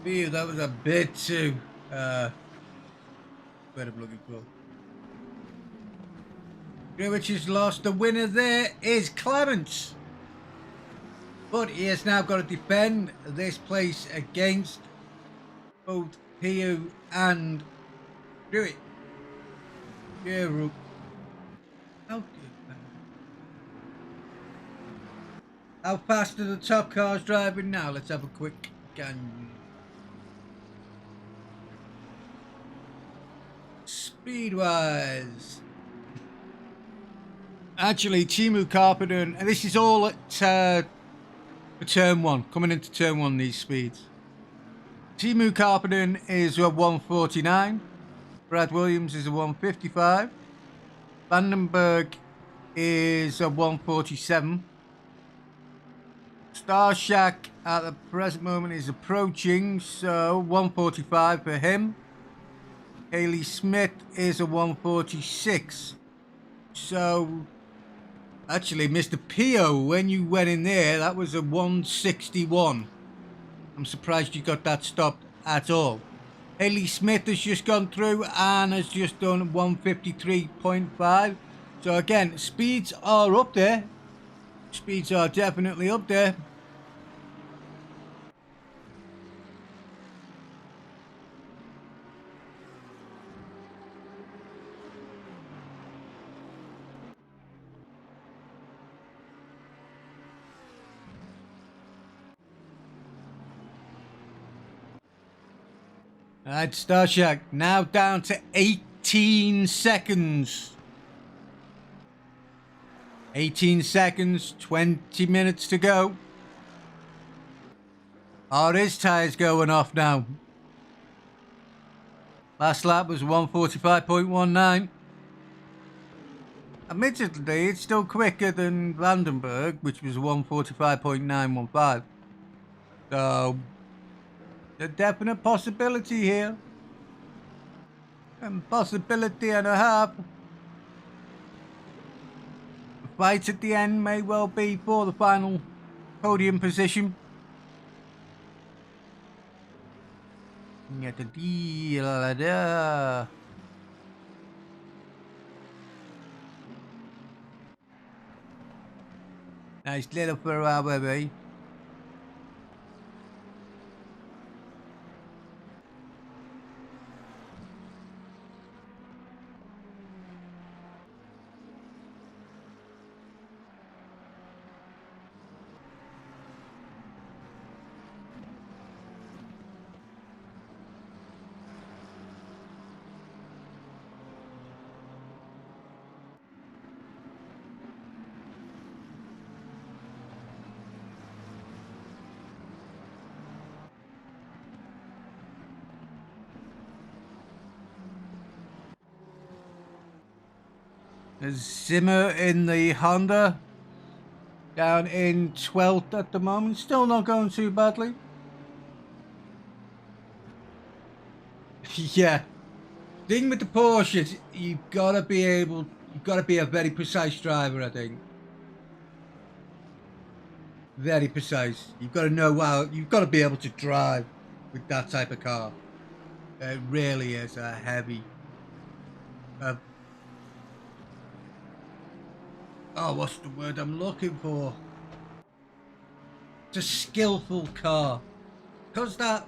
That was a bit too. What I'm looking for. Which has lost. The winner there is Clements, but he has now got to defend this place against both Pio and Druitt. Yeah, Rook. How fast are the top cars driving now? Let's have a quick scan. Speed-wise. Actually, Timu Carpenter, and this is all at turn one, coming into turn one, these speeds. Timu Carpenter is a 149. Brad Williams is a 155. Vandenberg is a 147. Starshack at the present moment is approaching, so 145 for him. Haley Smith is a 146. So, actually, Mr. Pio, when you went in there, that was a 161. I'm surprised you got that stopped at all. Haley Smith has just gone through and has just done 153.5. So again, speeds are up there. Speeds are definitely up there. Alright, Starshack now down to 18 seconds. 18 seconds, 20 minutes to go. Oh, his tyres going off now. Last lap was 145.19. Admittedly, it's still quicker than Vandenberg, which was 145.915. So, a definite possibility here. And possibility and a half. The fight at the end may well be for the final podium position. Nice little Ferrari, baby. Zimmer in the Honda, down in 12th at the moment, still not going too badly. Yeah, thing with the Porsches, you've got to be a very precise driver, I think. very precise. You've got to know how. You've got to be able to drive with that type of car. It really is a heavy. Oh, what's the word I'm looking for? It's a skillful car, because that.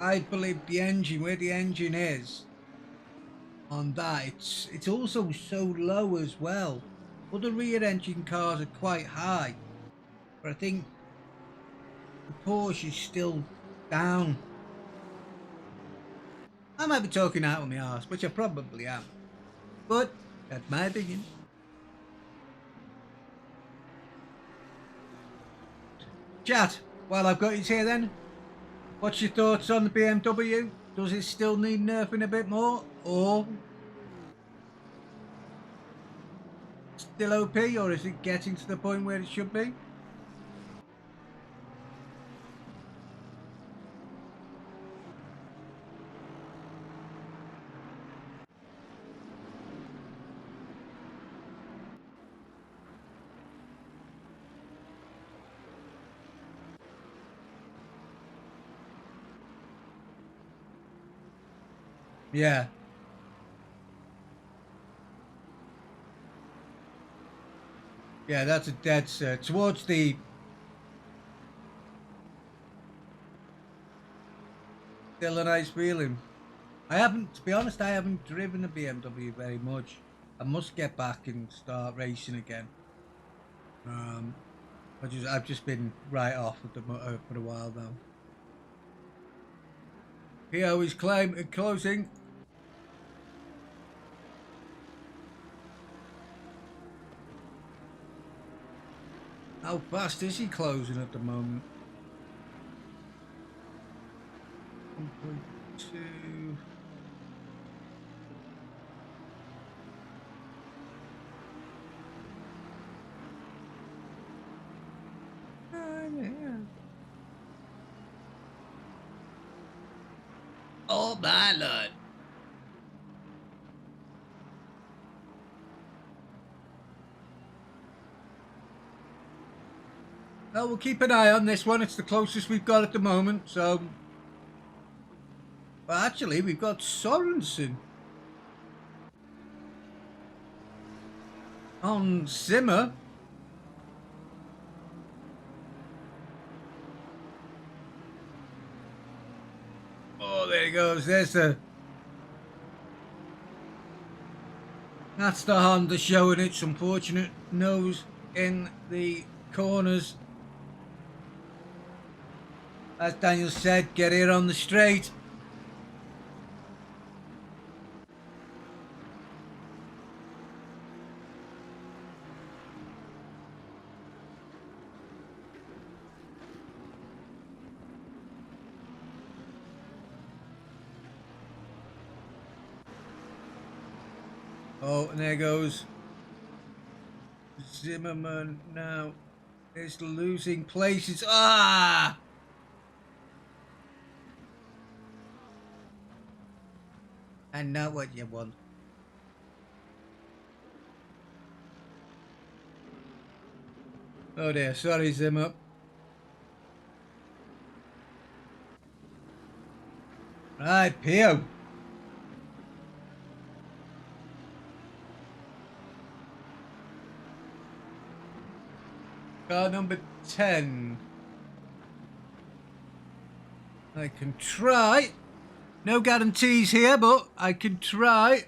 I believe the engine, where the engine is on that, it's also so low as well. Other rear engine cars are quite high, but I think the Porsche is still down. I might be talking out of my arse, which I probably am, but that's my opinion. Chat, while I've got you here then, what's your thoughts on the BMW? Does it still need nerfing a bit more, or still OP, or is it getting to the point where it should be? Yeah. Yeah, that's towards the. Still a nice feeling. To be honest, I haven't driven a BMW very much. I must get back and start racing again. I've just been right off at for a while now. PO is closing. How fast is he closing at the moment? 1.2. Oh my lord. Well, we'll keep an eye on this one. It's the closest we've got at the moment, so. Well, actually, we've got Sorensen on Zimmer. Oh, there he goes. There's the. That's the Honda showing its unfortunate nose in the corners. As Daniel said, get here on the straight. Oh, and there goes Zimmerman now. Is losing places. Ah! And not what you want. Oh dear, sorry Zimmer. Right, Pio. Car number 10. I can try. No guarantees here, but I can try.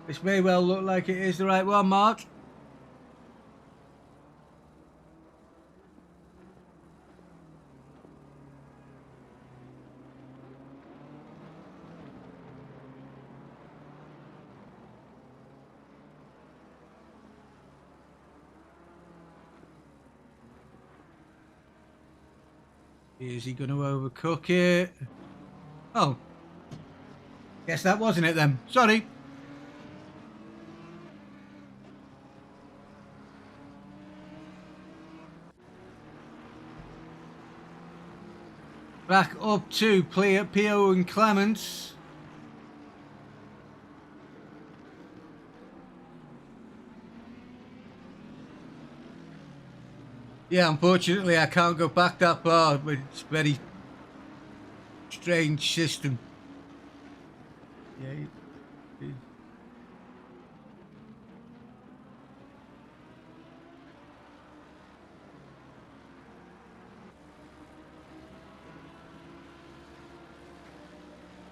This may well look like it is the right one, Mark. Is he going to overcook it? Oh. Guess that wasn't it then. Sorry. Back up to Pio and Clements. Yeah, unfortunately, I can't go back that far, but it's a very strange system. Yeah.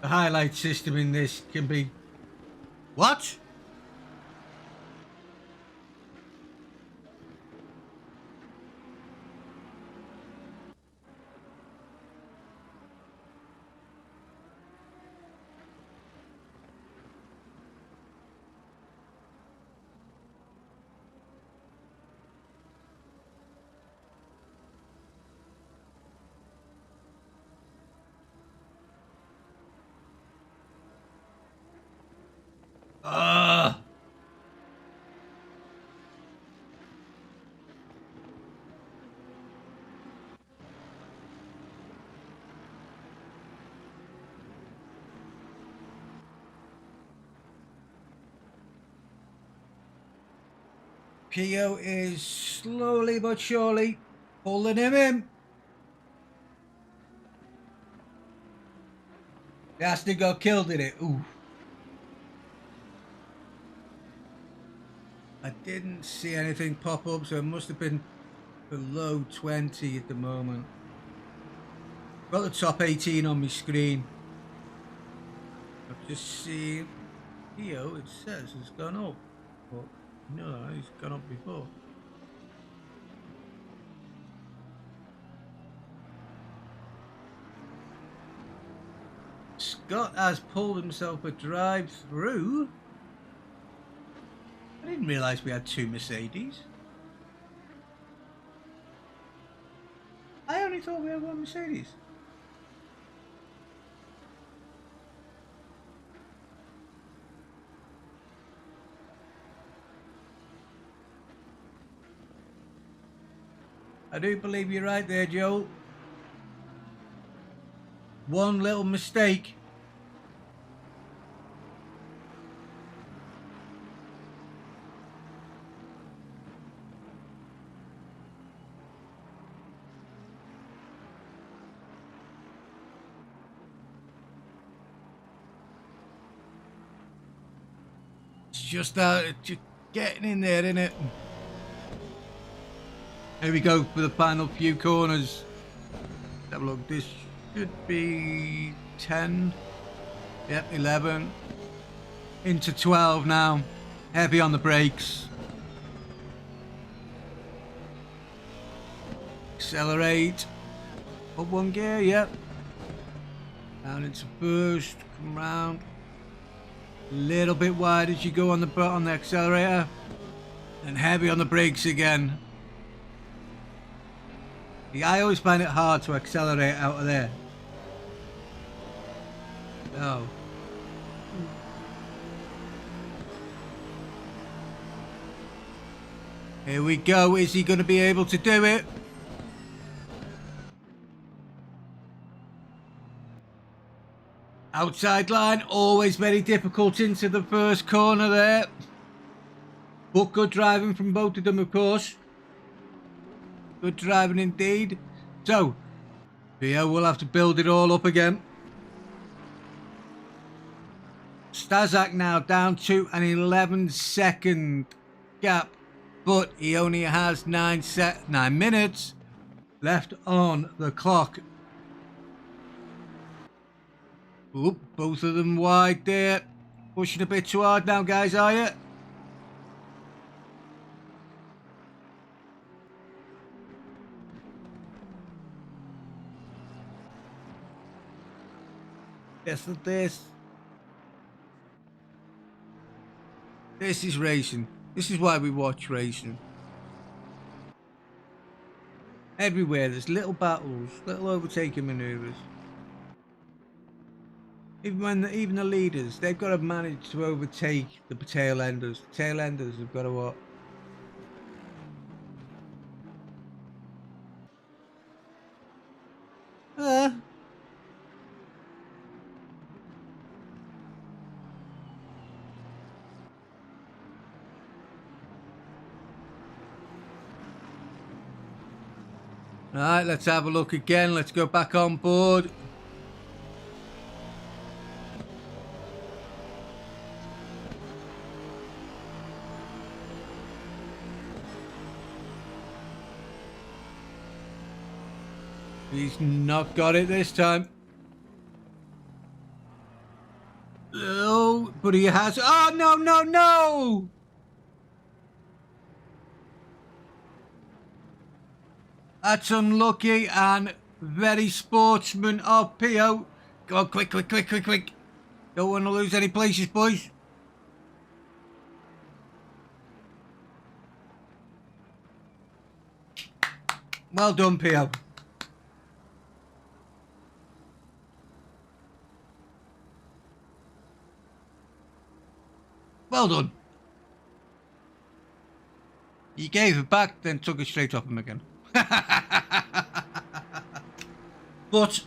The highlight system in this can be... What? Ah. Pio is slowly but surely pulling him in. Gaston got killed in it. Ooh. I didn't see anything pop up, so it must have been below 20 at the moment. Got the top 18 on my screen. I've just seen Pio, it says it's gone up. But no, he's gone up before. Scott has pulled himself a drive through. I didn't realise we had 2 Mercedes. I only thought we had 1 Mercedes. I do believe you're right there, Joel. One little mistake. It's just getting in there, isn't it? Here we go for the final few corners. Let's have a look. This should be 10. Yep, 11. Into 12 now. Heavy on the brakes. Accelerate. Up 1 gear, yep. Down into first. Come round. A little bit wide as you go on the accelerator. And heavy on the brakes again. Yeah, I always find it hard to accelerate out of there. Oh. Here we go. Is he going to be able to do it? Outside line, always very difficult into the first corner there. But good driving from both of them, of course. Good driving indeed. So, Pio will have to build it all up again. Stazak now down to an 11-second gap, but he only has 9 minutes left on the clock. Oop, both of them wide there. Pushing a bit too hard now, guys, are you? Yes, this is racing. This is why we watch racing. Everywhere there's little battles, little overtaking maneuvers. Even the leaders, they've got to manage to overtake the tail enders. The tail enders have got to what? Right, let's have a look again. Let's go back on board. He's not got it this time. Oh, but he has. Oh, no, no, no! That's unlucky and very sportsman of Pio. Go on, quick, quick, quick, quick, quick. Don't want to lose any places, boys. Well done, Pio. Well done. He gave it back, then took it straight off him again. But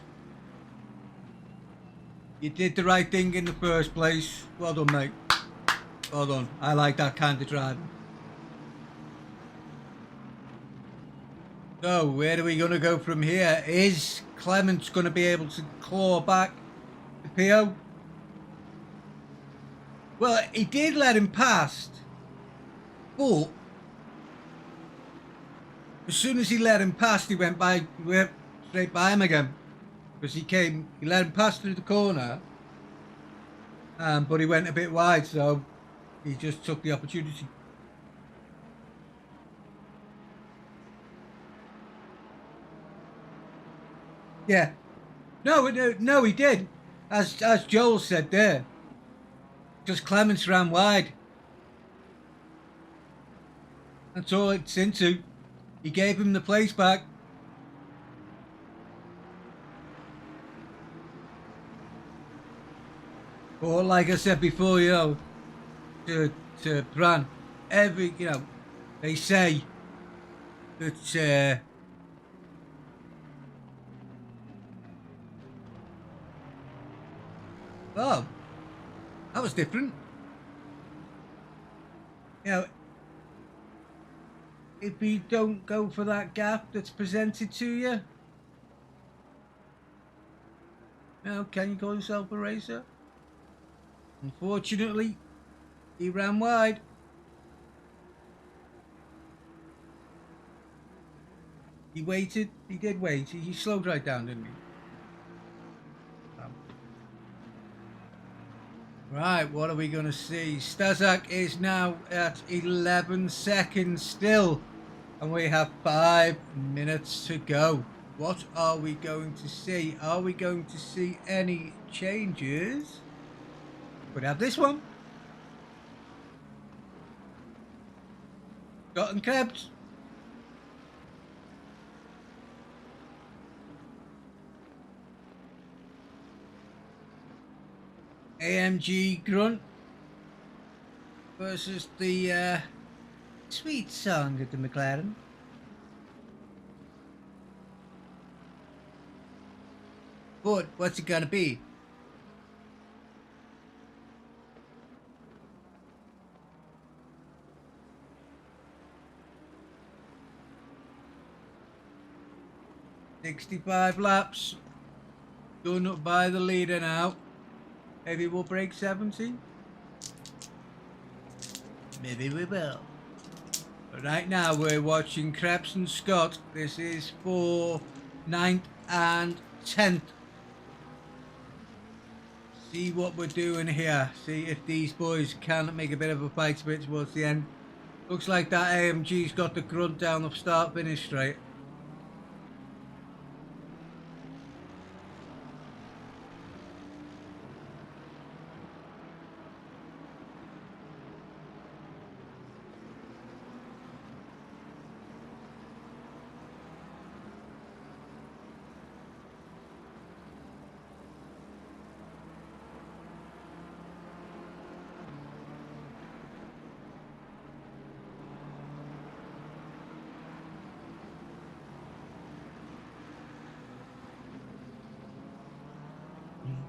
you did the right thing in the first place. Well done, mate. Well done. I like that kind of driving. So, where are we going to go from here? Is Clement going to be able to claw back the PO? Well, he did let him past, but as soon as he let him past, he went straight by him again. Because he let him pass through the corner, but he went a bit wide, so he just took the opportunity. Yeah. No, he did. As Joel said there. Just Clements ran wide. That's all it's into. He gave him the place back. But like I said before, to Bran, they say that oh, that was different. If you don't go for that gap that's presented to you, can you call yourself a racer? Unfortunately, he ran wide. He waited. He did wait. He slowed right down, didn't he? Right, what are we going to see? Stazak is now at 11 seconds still, and we have 5 minutes to go. What are we going to see? Are we going to see any changes? Could have this one. Scott and Krebs. AMG Grunt versus the sweet song of the McLaren. But what's it gonna be? "65 laps, done by the leader now. Maybe we'll break 70. Maybe we will. But right now we're watching Krebs and Scott. This is for 9th and 10th. See what we're doing here. See if these boys can make a bit of a fight split towards the end. Looks like that AMG's got the grunt down the start finish straight.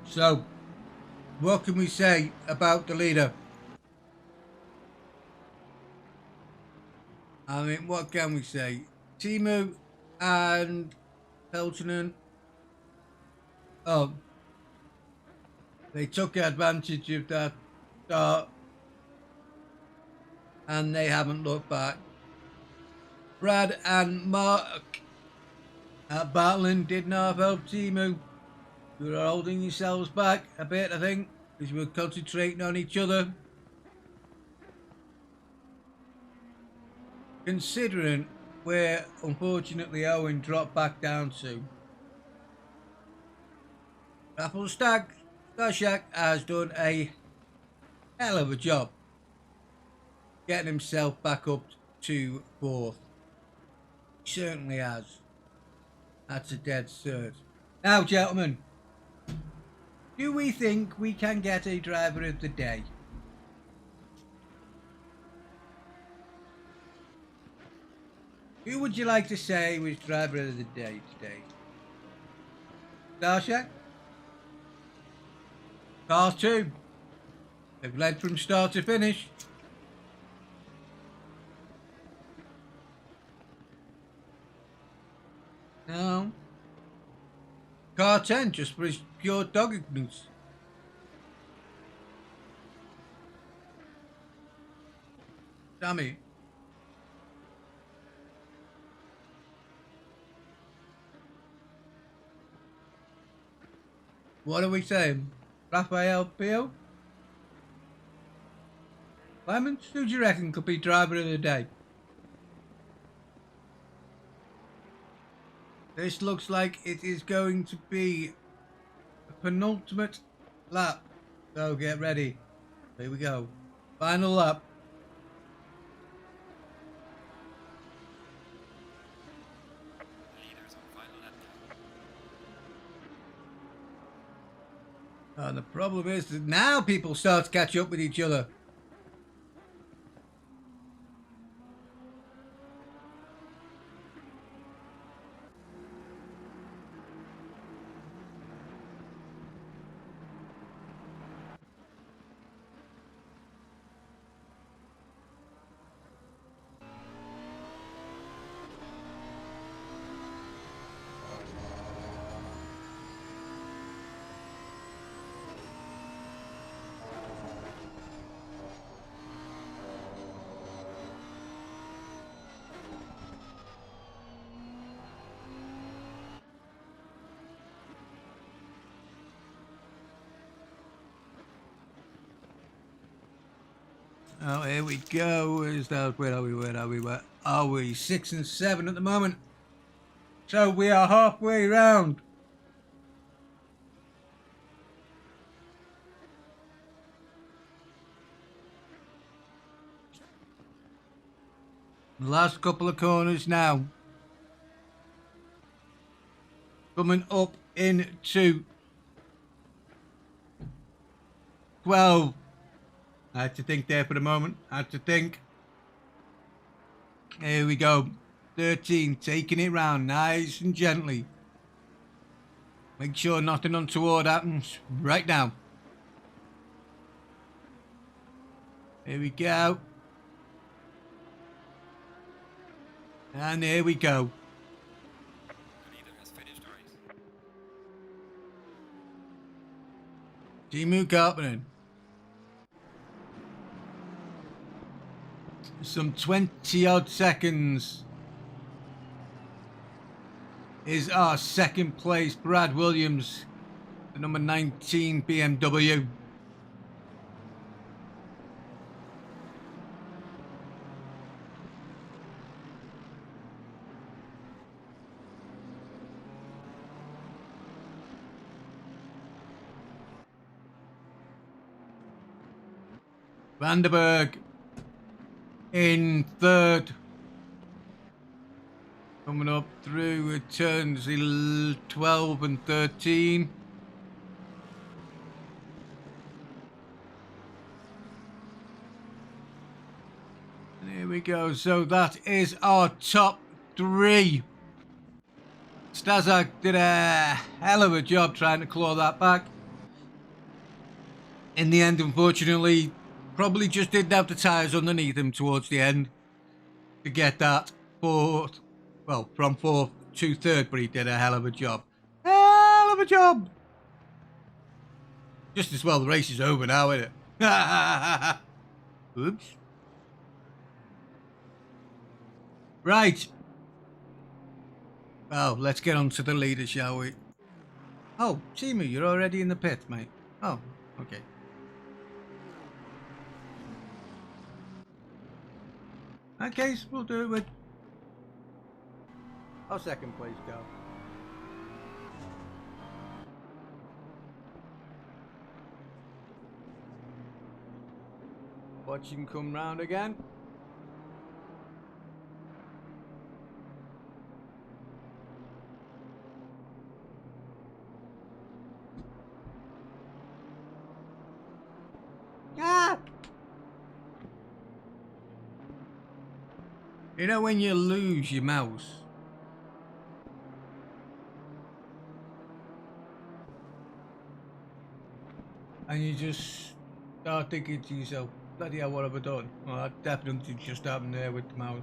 So, what can we say about the leader? I mean, what can we say? Timu and Peltonen, oh, they took advantage of that start and they haven't looked back. Brad and Mark at Battling did not help Timu. You were holding yourselves back a bit, I think, because you were concentrating on each other. Considering where, unfortunately, Owen dropped back down to. Raffle Stashak has done a hell of a job getting himself back up to 4th. He certainly has. That's a dead cert. Now, gentlemen, do we think we can get a driver of the day? Who would you like to say was driver of the day today? Stashak? Cars 2. They've led from start to finish. No. Car 10 just for his pure doggedness. Sammy. What are we saying? Raphael Pio? Clements, who do you reckon could be driver of the day? This looks like it is going to be a penultimate lap. So get ready. Here we go. Final lap. And the problem is that now people start to catch up with each other. Oh, here we go. Is that where are we? Where are we? 6 and 7 at the moment. So we are halfway round. Last couple of corners now. Coming up into 12. I had to think there for a moment. I had to think. Here we go. 13, taking it round nice and gently. Make sure nothing untoward happens right now. Here we go. And here we go. Timu Karppinen. Some 20 odd seconds is our second place Brad Williams, the number 19 BMW. Vanderberg in third. Coming up through turns 12 and 13. And here we go. So that is our top 3. Staszak did a hell of a job trying to claw that back. In the end, unfortunately, probably just didn't have the tyres underneath him towards the end to get that 4th, well, from 4th 2/3, but he did a hell of a job. Hell of a job! Just as well the race is over now, isn't it? Oops. Right. Well, let's get on to the leader, shall we? Oh, Timu, you're already in the pit, mate. Oh, okay. In that case, we'll do it with our second place car. Watch him come round again. Ah! You know when you lose your mouse? And you just start thinking to yourself, bloody hell, what have I done? Well, that definitely just happened there with the mouse.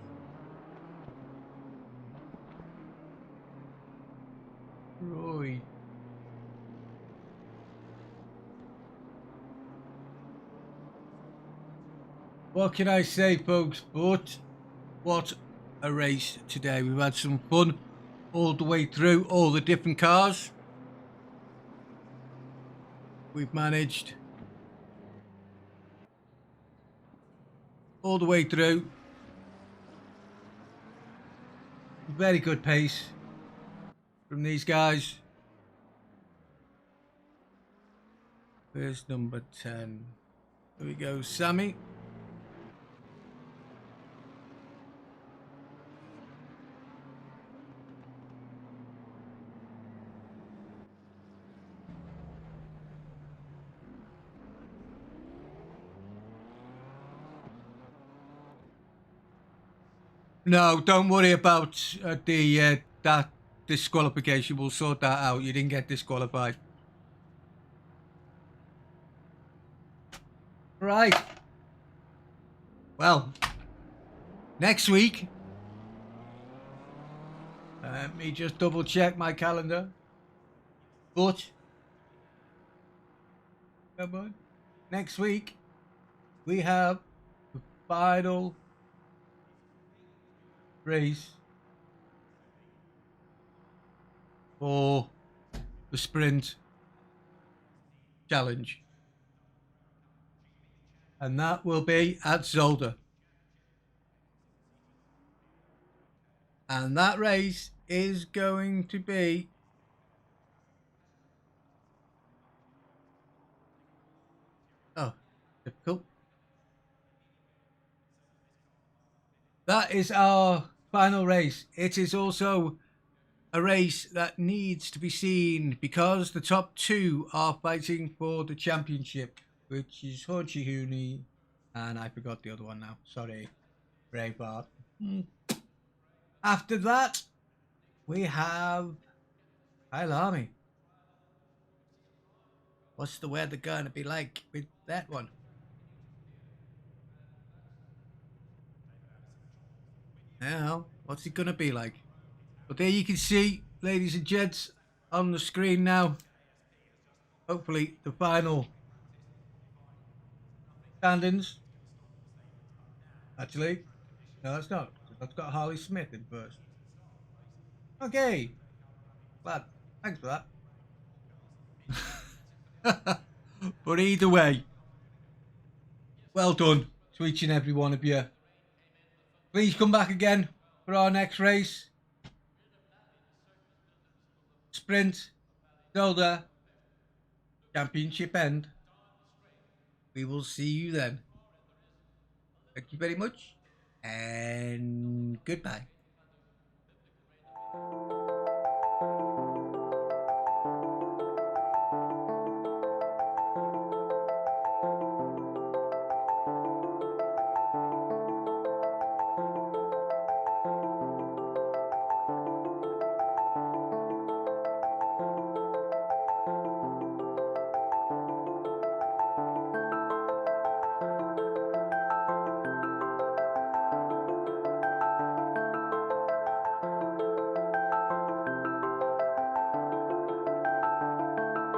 Right. What can I say, folks? But what a race today. We've had some fun all the way through, all the different cars. We've managed all the way through. Very good pace from these guys. Where's number 10? There we go, Sammy. No, don't worry about that disqualification. We'll sort that out. You didn't get disqualified. Right. Well, next week, let me just double check my calendar. But, come on, next week, we have the final race for the sprint challenge. And that will be at Zolder. And that race is going to be difficult. That is our final race. It is also a race that needs to be seen because the top two are fighting for the championship, which is Hochihuni, and I forgot the other one now. Sorry, Braveheart. After that, we have Kyle Army. What's the weather going to be like with that one? Now, what's it going to be like? But there you can see, ladies and gents, on the screen now, hopefully the final standings. Actually, no, it's not. That's got Harley Smith in first. Okay. Glad. Thanks for that. But either way, well done to each and every one of you. Please come back again for our next race. Sprint, Zelda, Championship End. We will see you then. Thank you very much, and goodbye.